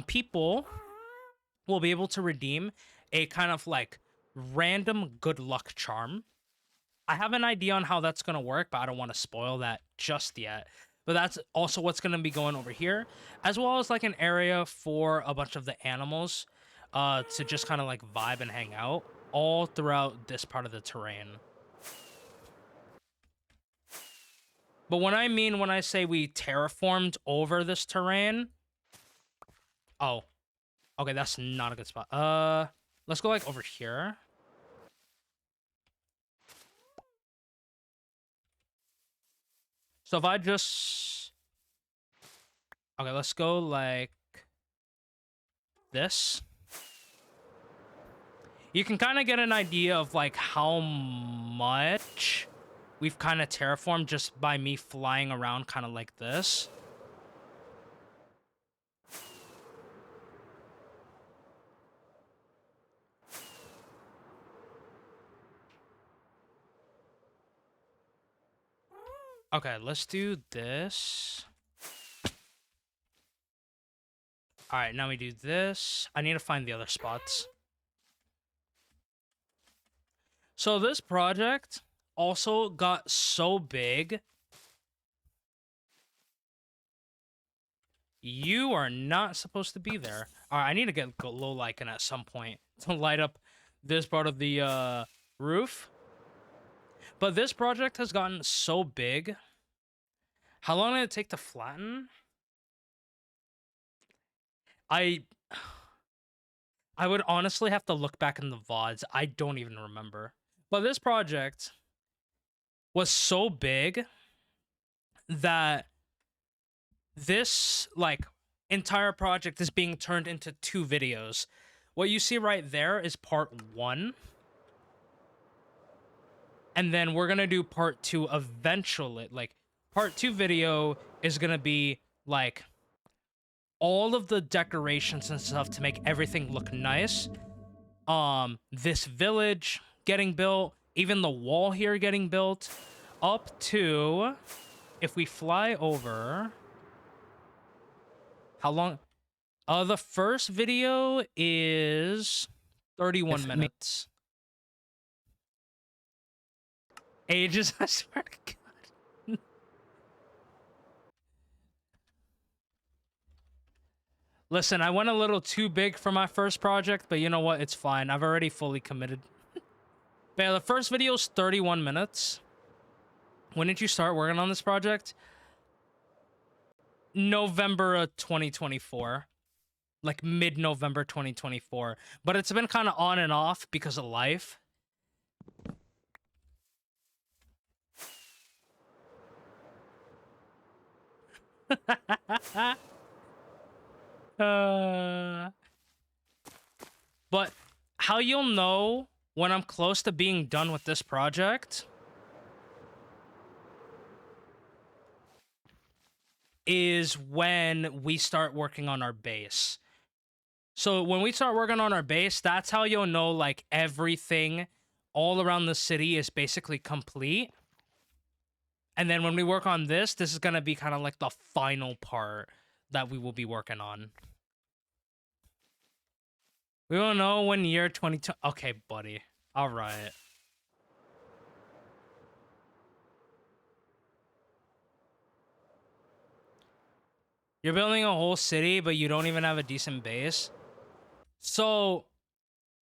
people will be able to redeem a kind of like random good luck charm. I have an idea on how that's going to work, but I don't want to spoil that just yet. But that's also what's going to be going over here, as well as like an area for a bunch of the animals to just kind of like vibe and hang out all throughout this part of the terrain. But when I say we terraformed over this terrain, oh, okay, that's not a good spot. Let's go like over here. So if I just... Okay, let's go like this. You can kind of get an idea of like how much we've kind of terraformed just by me flying around kind of like this. Okay, let's do this. All right, now we do this. I need to find the other spots. So this project also got so big. You are not supposed to be there. All right, I need to get low lichen at some point to light up this part of the roof. But this project has gotten so big How long did it take to flatten? I would honestly have to look back in the VODs. I don't even remember. But this project was so big that this like entire project is being turned into 2 videos. What you see right there is part 1. And then we're going to do part 2 eventually. Like part 2 video is going to be like all of the decorations and stuff to make everything look nice. This village getting built, even the wall here getting built, up to, if we fly over, how long? The first video is 31 minutes. Ages, I swear to God. Listen, I went a little too big for my first project, but you know what? It's fine. I've already fully committed. But yeah, the first video is 31 minutes. When did you start working on this project? November of 2024. Like mid-November 2024. But it's been kind of on and off because of life. But how you'll know when I'm close to being done with this project is when we start working on our base. So when we start working on our base, that's how you'll know like everything all around the city is basically complete. And then when we work on this is going to be kind of like the final part that we will be working on. We will know when year 22. Okay, buddy. All right. You're building a whole city, but you don't even have a decent base. So,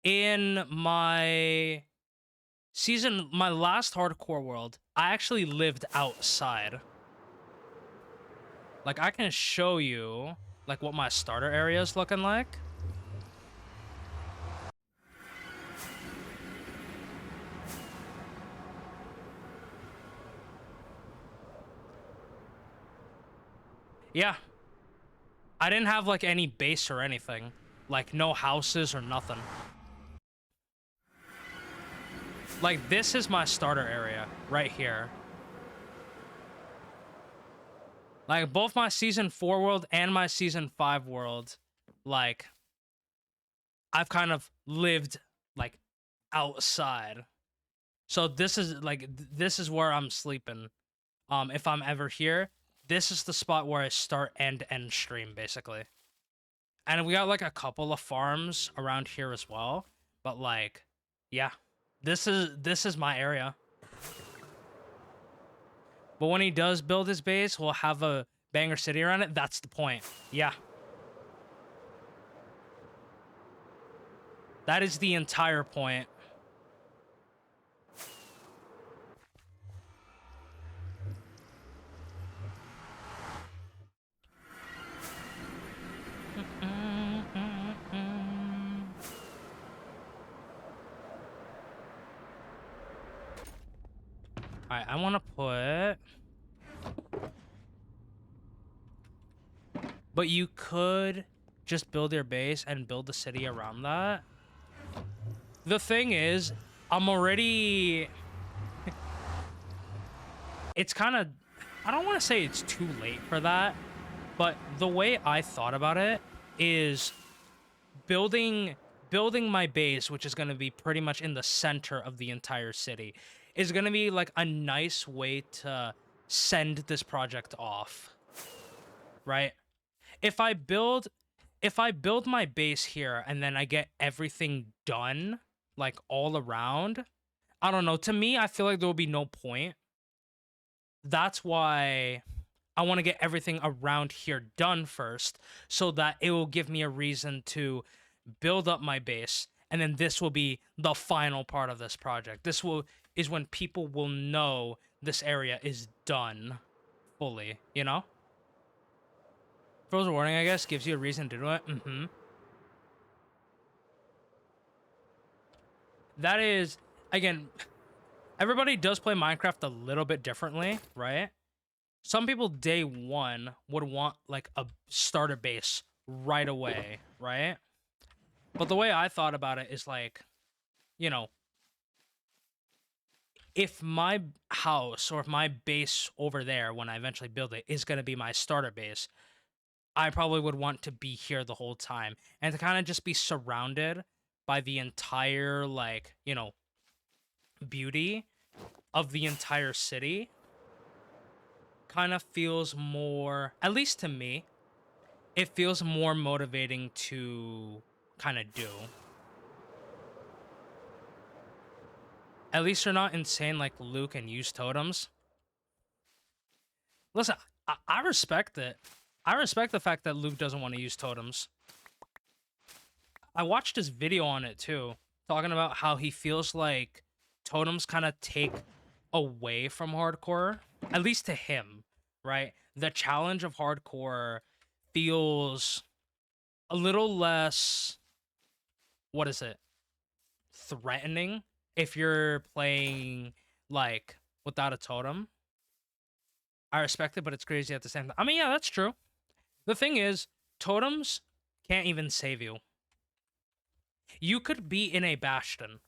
in my last hardcore world, I actually lived outside. Like, I can show you, like, what my starter area is looking like. Yeah. I didn't have, like, any base or anything. Like, no houses or nothing. Like, this is my starter area right here. Like, both my Season 4 world and my Season 5 world, like, I've kind of lived, like, outside. So this is, like, this is where I'm sleeping. If I'm ever here, this is the spot where I start and end stream, basically. And we got, like, a couple of farms around here as well. But, like, yeah. This is my area. But when he does build his base, we'll have a banger city around it. That's the point. Yeah. That is the entire point. Alright, I want to put... But you could just build your base and build the city around that. The thing is, I'm already... It's kind of... I don't want to say it's too late for that, but the way I thought about it is building my base, which is going to be pretty much in the center of the entire city, is going to be like a nice way to send this project off, right? If I build my base here and then I get everything done, like all around, I don't know, to me, I feel like there will be no point. That's why I want to get everything around here done first, so that it will give me a reason to build up my base, and then this will be the final part of this project. Is when people will know this area is done fully, you know? Throws a warning, I guess, gives you a reason to do it. That is, again, everybody does play Minecraft a little bit differently, right? Some people day one would want like a starter base right away, right? But the way I thought about it is like, you know, if my house or if my base over there when I eventually build it is going to be my starter base, I probably would want to be here the whole time and to kind of just be surrounded by the entire, like, you know, beauty of the entire city kind of feels more, at least to me, it feels more motivating to kind of do. At least they're not insane like Luke and use totems. Listen, I respect it. I respect the fact that Luke doesn't want to use totems. I watched his video on it too, talking about how he feels like totems kind of take away from hardcore, at least to him, right? The challenge of hardcore feels a little less, what is it? Threatening if you're playing like without a totem. I respect it, but it's crazy at the same time. I mean, yeah, that's true. The thing is, totems can't even save you. You could be in a bastion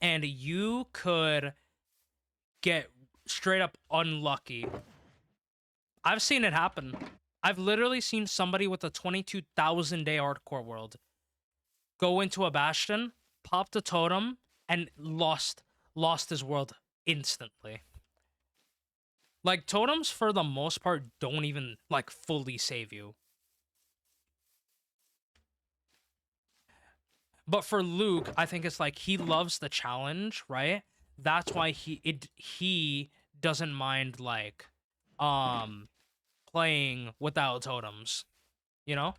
and you could get straight up unlucky. I've seen it happen. I've literally seen somebody with a 22,000 day hardcore world go into a bastion, popped a totem, and lost his world instantly. Like, totems, for the most part, don't even, like, fully save you. But for Luke, I think it's like he loves the challenge, right? That's why he doesn't mind, like, playing without totems, you know?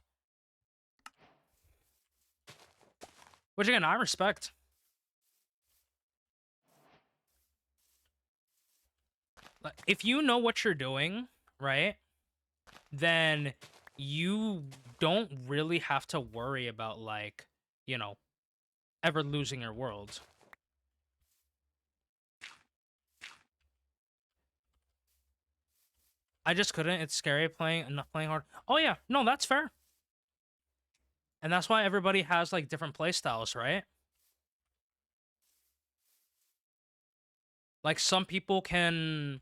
Which, again, I respect. If you know what you're doing, right, then you don't really have to worry about, like, you know, ever losing your world. I just couldn't. It's scary not playing hard. Oh yeah, no, that's fair. And that's why everybody has like different play styles, right? Like some people can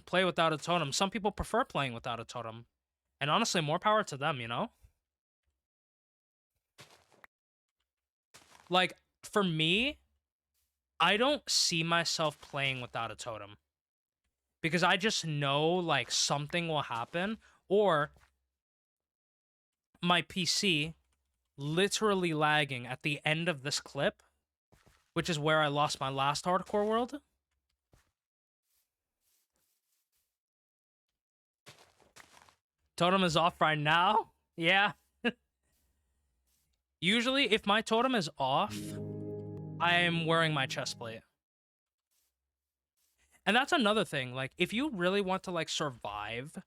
play without a totem. Some people prefer playing without a totem. And honestly, more power to them, you know? Like for me, I don't see myself playing without a totem. Because I just know like something will happen, or my PC literally lagging at the end of this clip, which is where I lost my last hardcore world. Totem is off right now? Yeah. Usually, if my totem is off, I am wearing my chest plate. And that's another thing. Like, if you really want to, like, survive,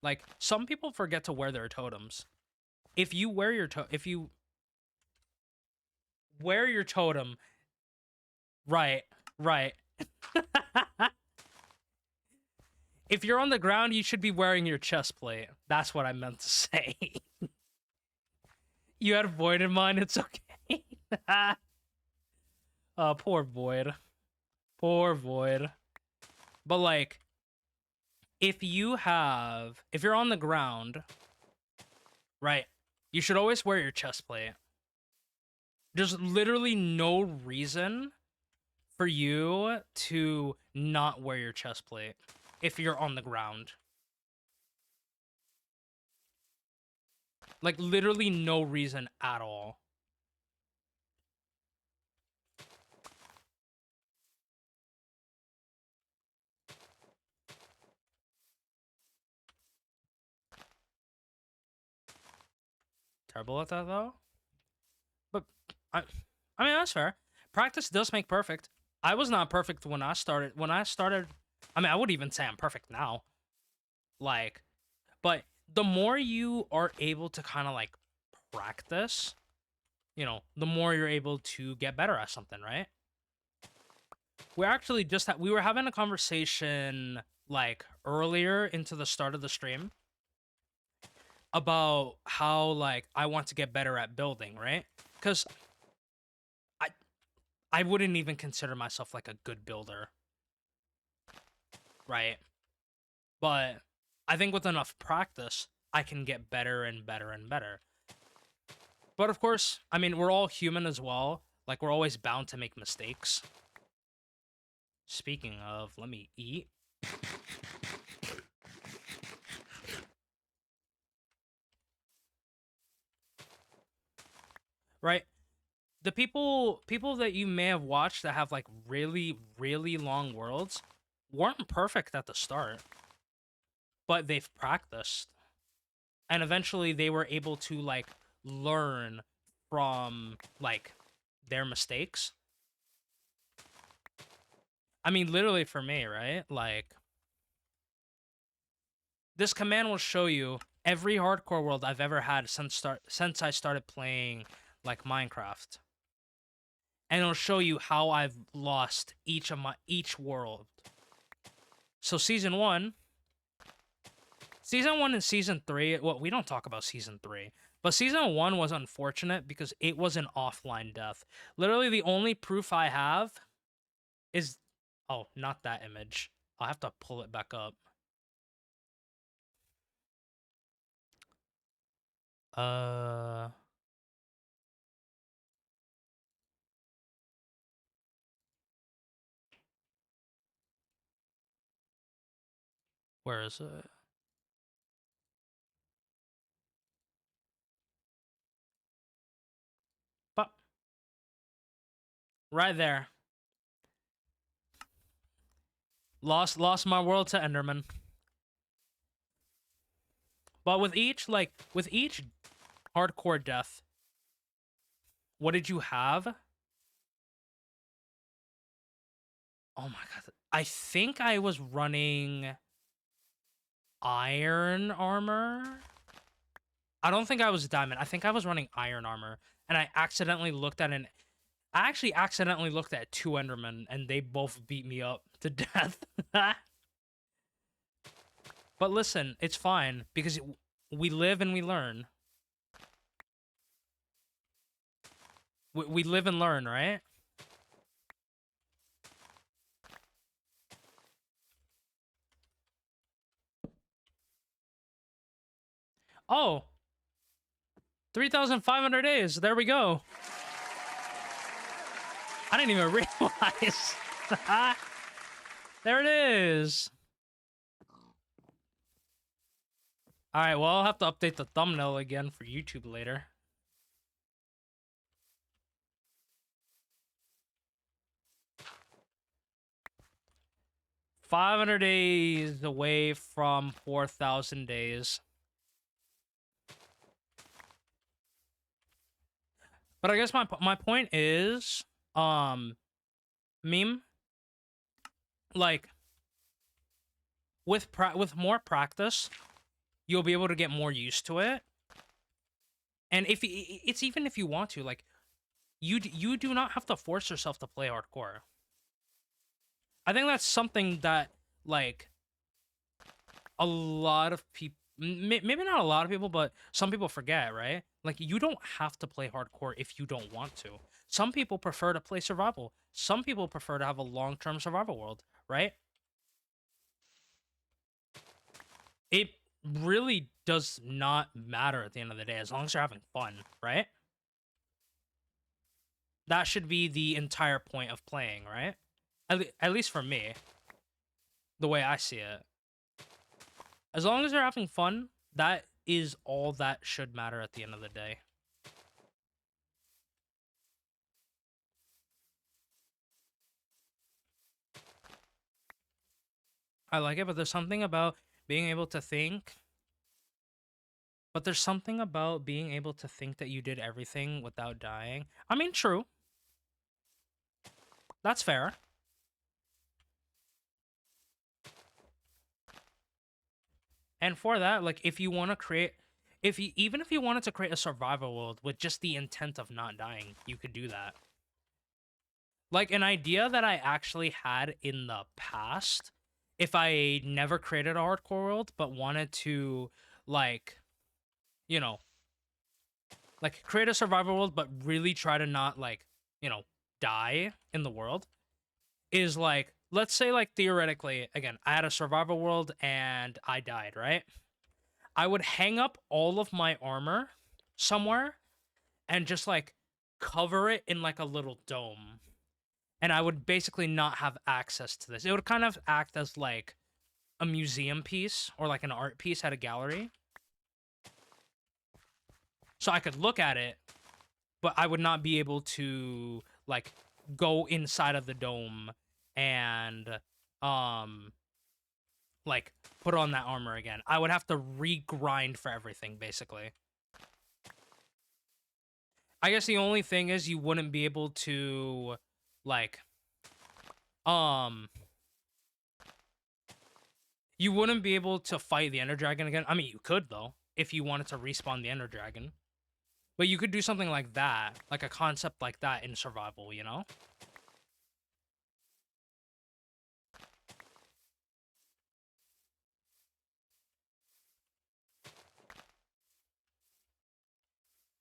like, some people forget to wear their totems. If you wear your totem, right. If you're on the ground, you should be wearing your chest plate. That's what I meant to say. You had Void in mind, it's okay. Poor Void. Poor Void. But, like, if you're on the ground, right, you should always wear your chest plate. There's literally no reason for you to not wear your chest plate if you're on the ground. Like, literally no reason at all. Terrible at that, though. But, I mean, that's fair. Practice does make perfect. I was not perfect when I started I mean, I would even say I'm perfect now. Like, but the more you are able to kind of like practice, the more you're able to get better at something, right? We're actually we were having a conversation like earlier into the start of the stream about how like I want to get better at building, right? Because I I wouldn't even consider myself like a good builder, right? But I think with enough practice, I can get better and better and better. But of course, I mean, we're all human as well. Like, we're always bound to make mistakes. Speaking of, let me eat. Right? The people that you may have watched that have like really, really long worlds weren't perfect at the start, but they've practiced. And eventually they were able to like learn from like their mistakes. I mean, literally for me, right? Like, this command will show you every hardcore world I've ever had since I started playing like Minecraft. And it'll show you how I've lost each world. So season 1 and season 3, well, we don't talk about season 3. But season 1 was unfortunate because it was an offline death. Literally the only proof I have is, oh, not that image. I'll have to pull it back up. Where is it? But right there. Lost my world to Enderman. But with each hardcore death, what did you have? Oh my god. I think I was running iron armor. I don't think I was diamond. I think I was running iron armor. And I actually accidentally looked at 2 Endermen and they both beat me up to death. But listen, it's fine because we live and we learn. We live and learn, right? Oh, 3,500 days. There we go. I didn't even realize. There it is. All right, well, I'll have to update the thumbnail again for YouTube later. $500 days away from 4,000 days. But I guess my point is, meme, like, with more practice, you'll be able to get more used to it. And it's even if you want to, like, you do not have to force yourself to play hardcore. I think that's something that, like, a lot of people, maybe not a lot of people, but some people forget, right? Like, you don't have to play hardcore if you don't want to. Some people prefer to play survival. Some people prefer to have a long-term survival world, right? It really does not matter at the end of the day, as long as you're having fun, right? That should be the entire point of playing, right? At least for me, the way I see it. As long as you're having fun, that is all that should matter at the end of the day. I like it, but there's something about being able to think. But there's something about being able to think that you did everything without dying. I mean, true. That's fair. And for that, like if you want to create if you even if you wanted to create a survival world with just the intent of not dying, you could do that. Like an idea that I actually had in the past, if I never created a hardcore world but wanted to like, you know, like create a survival world but really try to not like, you know, die in the world is like let's say like theoretically again, I had a survival world and I died, right? I would hang up all of my armor somewhere and just like cover it in like a little dome. And I would basically not have access to this. It would kind of act as like a museum piece or like an art piece at a gallery. So I could look at it, but I would not be able to like go inside of the dome and um like put on that armor again. I would have to regrind for everything basically. I guess the only thing is you wouldn't be able to like um you wouldn't be able to fight the Ender Dragon again. I mean, you could though if you wanted to respawn the Ender Dragon. But you could do something like that, like a concept like that in survival, you know?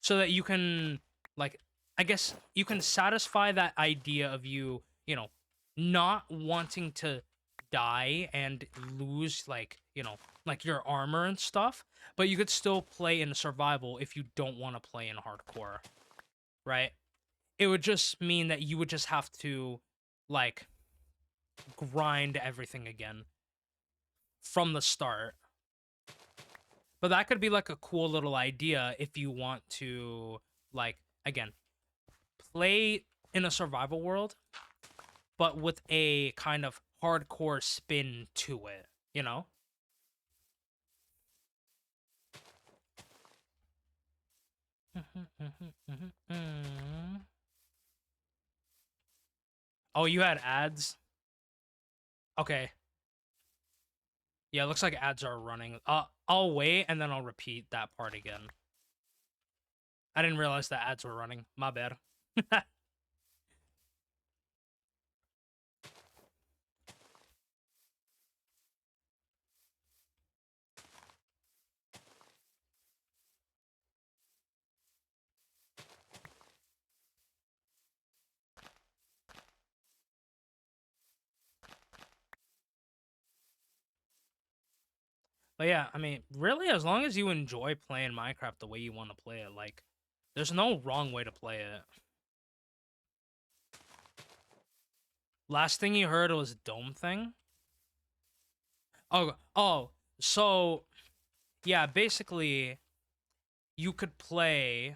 So that you can like I guess you can satisfy that idea of you, you know, not wanting to die and lose like, you know, like your armor and stuff, but you could still play in survival if you don't want to play in hardcore, right? It would just mean that you would just have to like grind everything again from the start. But that could be like a cool little idea if you want to like again play in a survival world but with a kind of hardcore spin to it, you know? Oh, you had ads? Okay. Yeah, looks like ads are running. I'll wait and then I'll repeat that part again. I didn't realize that ads were running. My bad. But yeah, I mean, really, as long as you enjoy playing Minecraft the way you want to play it, like, there's no wrong way to play it. Last thing you heard was dome thing? So, yeah, basically, you could play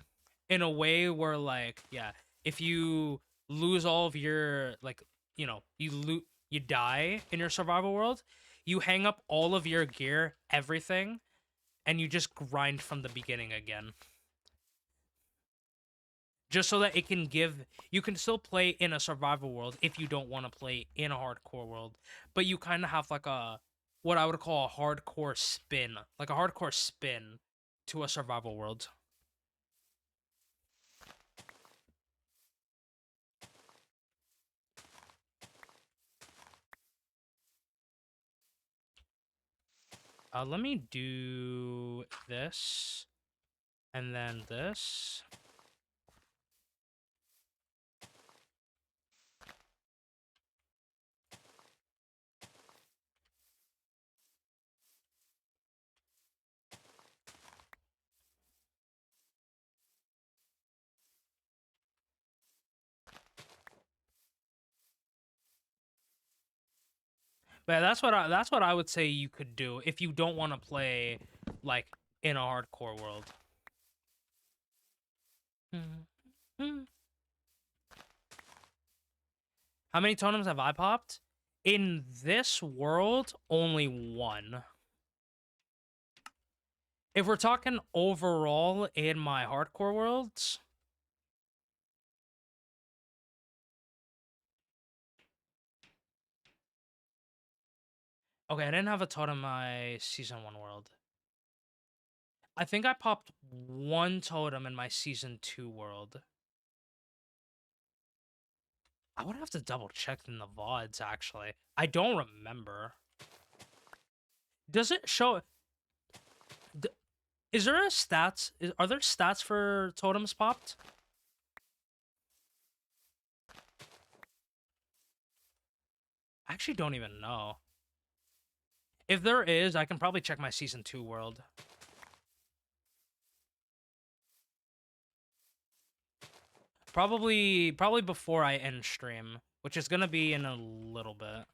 in a way where, like, yeah, if you lose all of your, like, you know, you die in your survival world, you hang up all of your gear, everything, and you just grind from the beginning again. Just so that it can give you can still play in a survival world if you don't want to play in a hardcore world, but you kind of have like a what I would call a hardcore spin, like a hardcore spin to a survival world. Let me do this and then this. But that's what I would say you could do if you don't want to play like in a hardcore world. How many totems have I popped? In this world, only one. If we're talking overall in my hardcore worlds, Okay, I didn't have a totem in my Season 1 world. I think I popped one totem in my Season 2 world. I would have to double check in the VODs, actually. I don't remember. Does it show... Is there a stats... Are there stats for totems popped? I actually don't even know. If there is, I can probably check my Season 2 world. Probably before I end stream, which is gonna be in a little bit.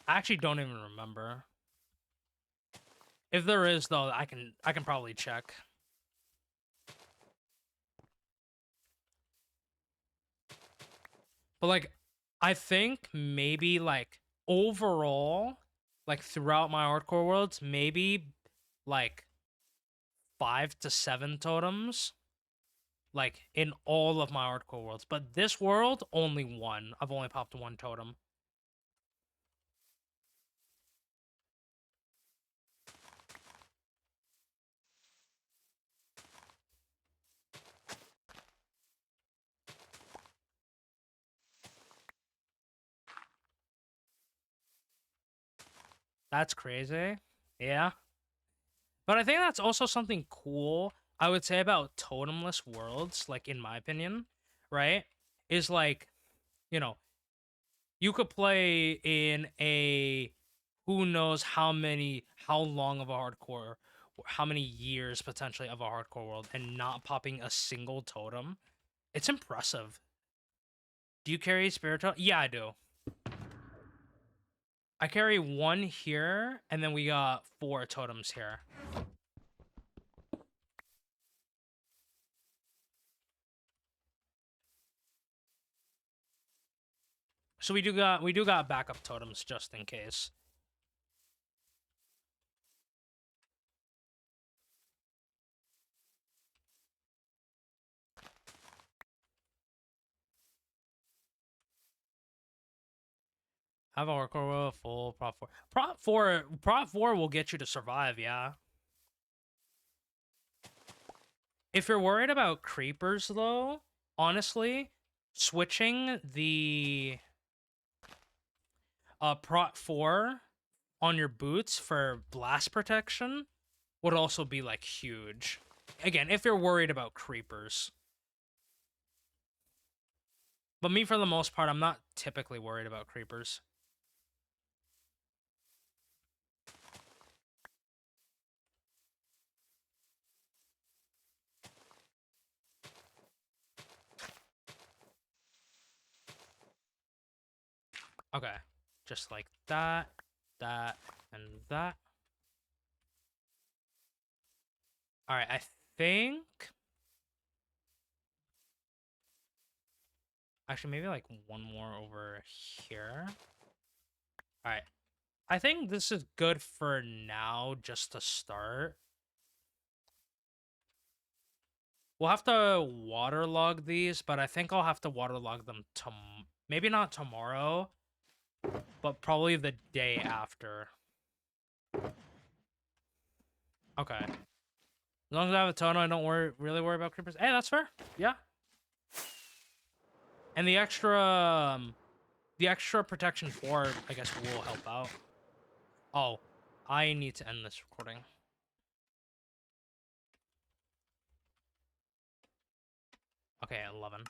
I actually don't even remember. If there is, though, I can probably check. But like, I think maybe like overall, like throughout my hardcore worlds, maybe like 5 to 7 totems. Like in all of my hardcore worlds. But this world, only one. I've only popped one totem. That's crazy. Yeah. But I think that's also something cool I would say about totemless worlds, like in my opinion, right? Is like, you know, you could play in a who knows how long of a hardcore, how many years potentially of a hardcore world and not popping a single totem. It's impressive. Do you carry spirit totem? Yeah, I do. I carry one here, and then we got 4 totems here. So we do got backup totems just in case. Have a hardcore full prop 4. Prop 4 will get you to survive, yeah. If you're worried about creepers though, honestly, switching the prop 4 on your boots for blast protection would also be like huge. Again, if you're worried about creepers. But me, for the most part, I'm not typically worried about creepers. Okay. Just like that, that, and that. Alright, I think... Actually, maybe like one more over here. Alright. I think this is good for now, just to start. We'll have to waterlog these, but I think I'll have to waterlog them maybe not tomorrow, but probably the day after. Okay. As long as I have a totem, I don't really worry about creepers. Hey, that's fair. Yeah. And the extra protection 4, I guess, will help out. Oh, I need to end this recording. Okay, 11.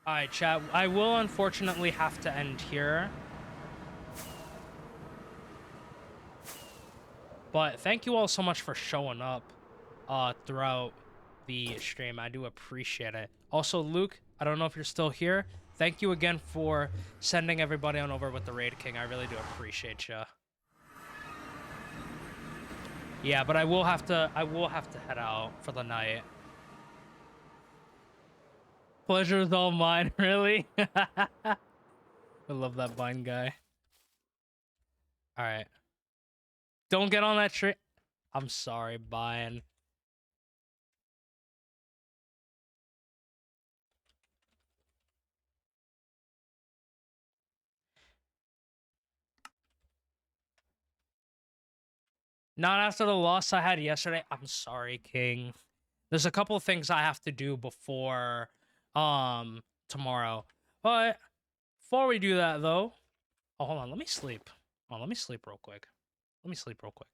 Alright, chat. I will unfortunately have to end here. But thank you all so much for showing up throughout the stream. I do appreciate it. Also, Luke, I don't know if you're still here. Thank you again for sending everybody on over with the Raid King. I really do appreciate you. Yeah, but I will have to head out for the night. Pleasure's all mine, really? I love that bind guy. Alright. Don't get on that tree. I'm sorry, Bind. Not after the loss I had yesterday. I'm sorry, King. There's a couple of things I have to do before tomorrow. But before we do that though, oh hold on, let me sleep. Oh, let me sleep real quick. Let me sleep real quick.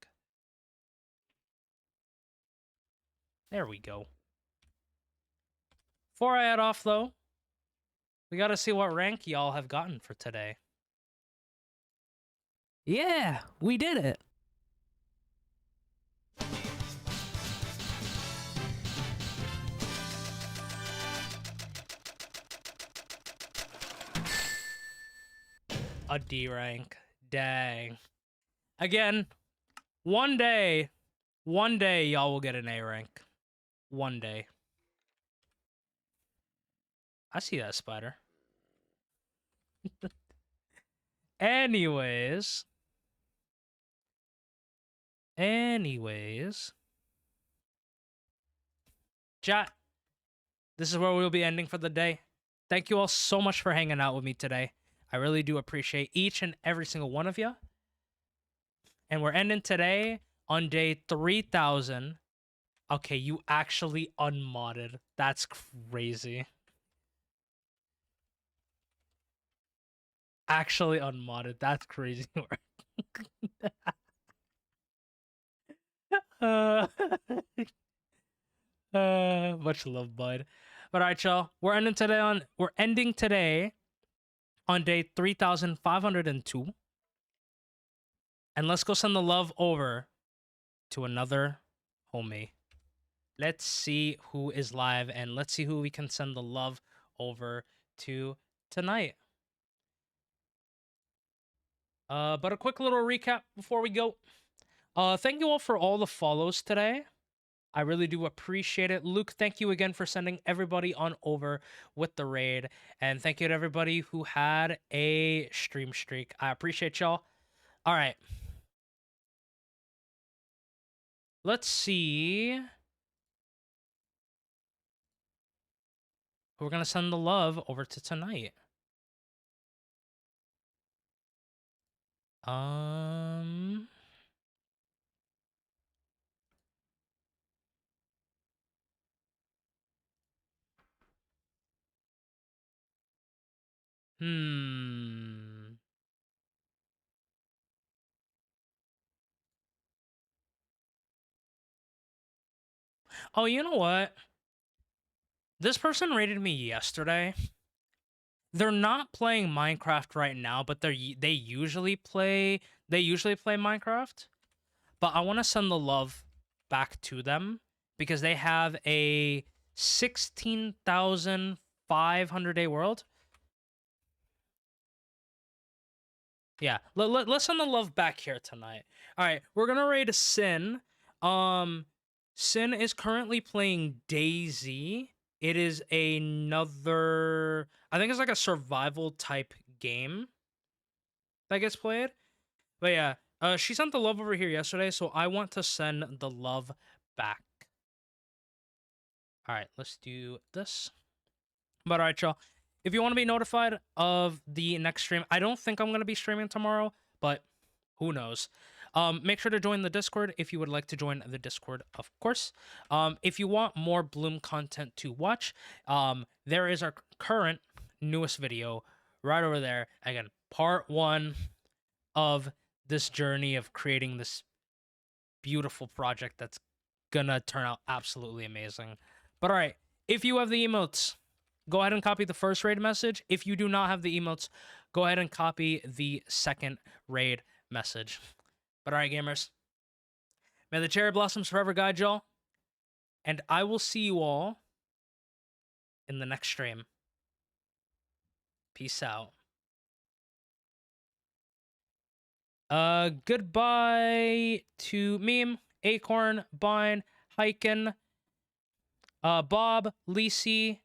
There we go. Before I head off though, we gotta see what rank y'all have gotten for today. Yeah, we did it. A D rank. Dang. Again, one day y'all will get an A rank. One day. I see that spider. Anyways. Chat. This is where we'll be ending for the day. Thank you all so much for hanging out with me today. I really do appreciate each and every single one of you. And we're ending today on day 3000. Okay, you actually unmodded. That's crazy. Actually unmodded. That's crazy. uh, much love, bud. But alright, y'all. We're ending today on day 3502. And let's go send the love over to another homie. Let's see who is live and let's see who we can send the love over to tonight. But a quick little recap before we go. Thank you all for all the follows today. I really do appreciate it. Luke, thank you again for sending everybody on over with the raid. And thank you to everybody who had a stream streak. I appreciate y'all. All right. Let's see. We're going to send the love over to tonight. Oh, you know what? This person rated me yesterday. They're not playing Minecraft right now, but they usually play Minecraft. But I want to send the love back to them because they have a 16,500 day world. Yeah, let's send the love back here tonight. All right, we're gonna raid Sin. Sin is currently playing Daisy. It is another, I think it's like a survival type game that gets played. But yeah, she sent the love over here yesterday, so I want to send the love back. All right, let's do this. But all right, y'all. If you want to be notified of the next stream, I don't think I'm going to be streaming tomorrow, but who knows. Make sure to join the Discord if you would like to join the Discord, of course. If you want more Bloom content to watch, there is our current newest video right over there. Again, part 1 of this journey of creating this beautiful project that's gonna turn out absolutely amazing. But all right, if you have the emotes, go ahead and copy the first raid message. If you do not have the emotes, go ahead and copy the second raid message. But all right, gamers, may the cherry blossoms forever guide y'all, and I will see you all in the next stream. Peace out. Goodbye to Meme, Acorn, Bind, Hyken, Bob, Lisi,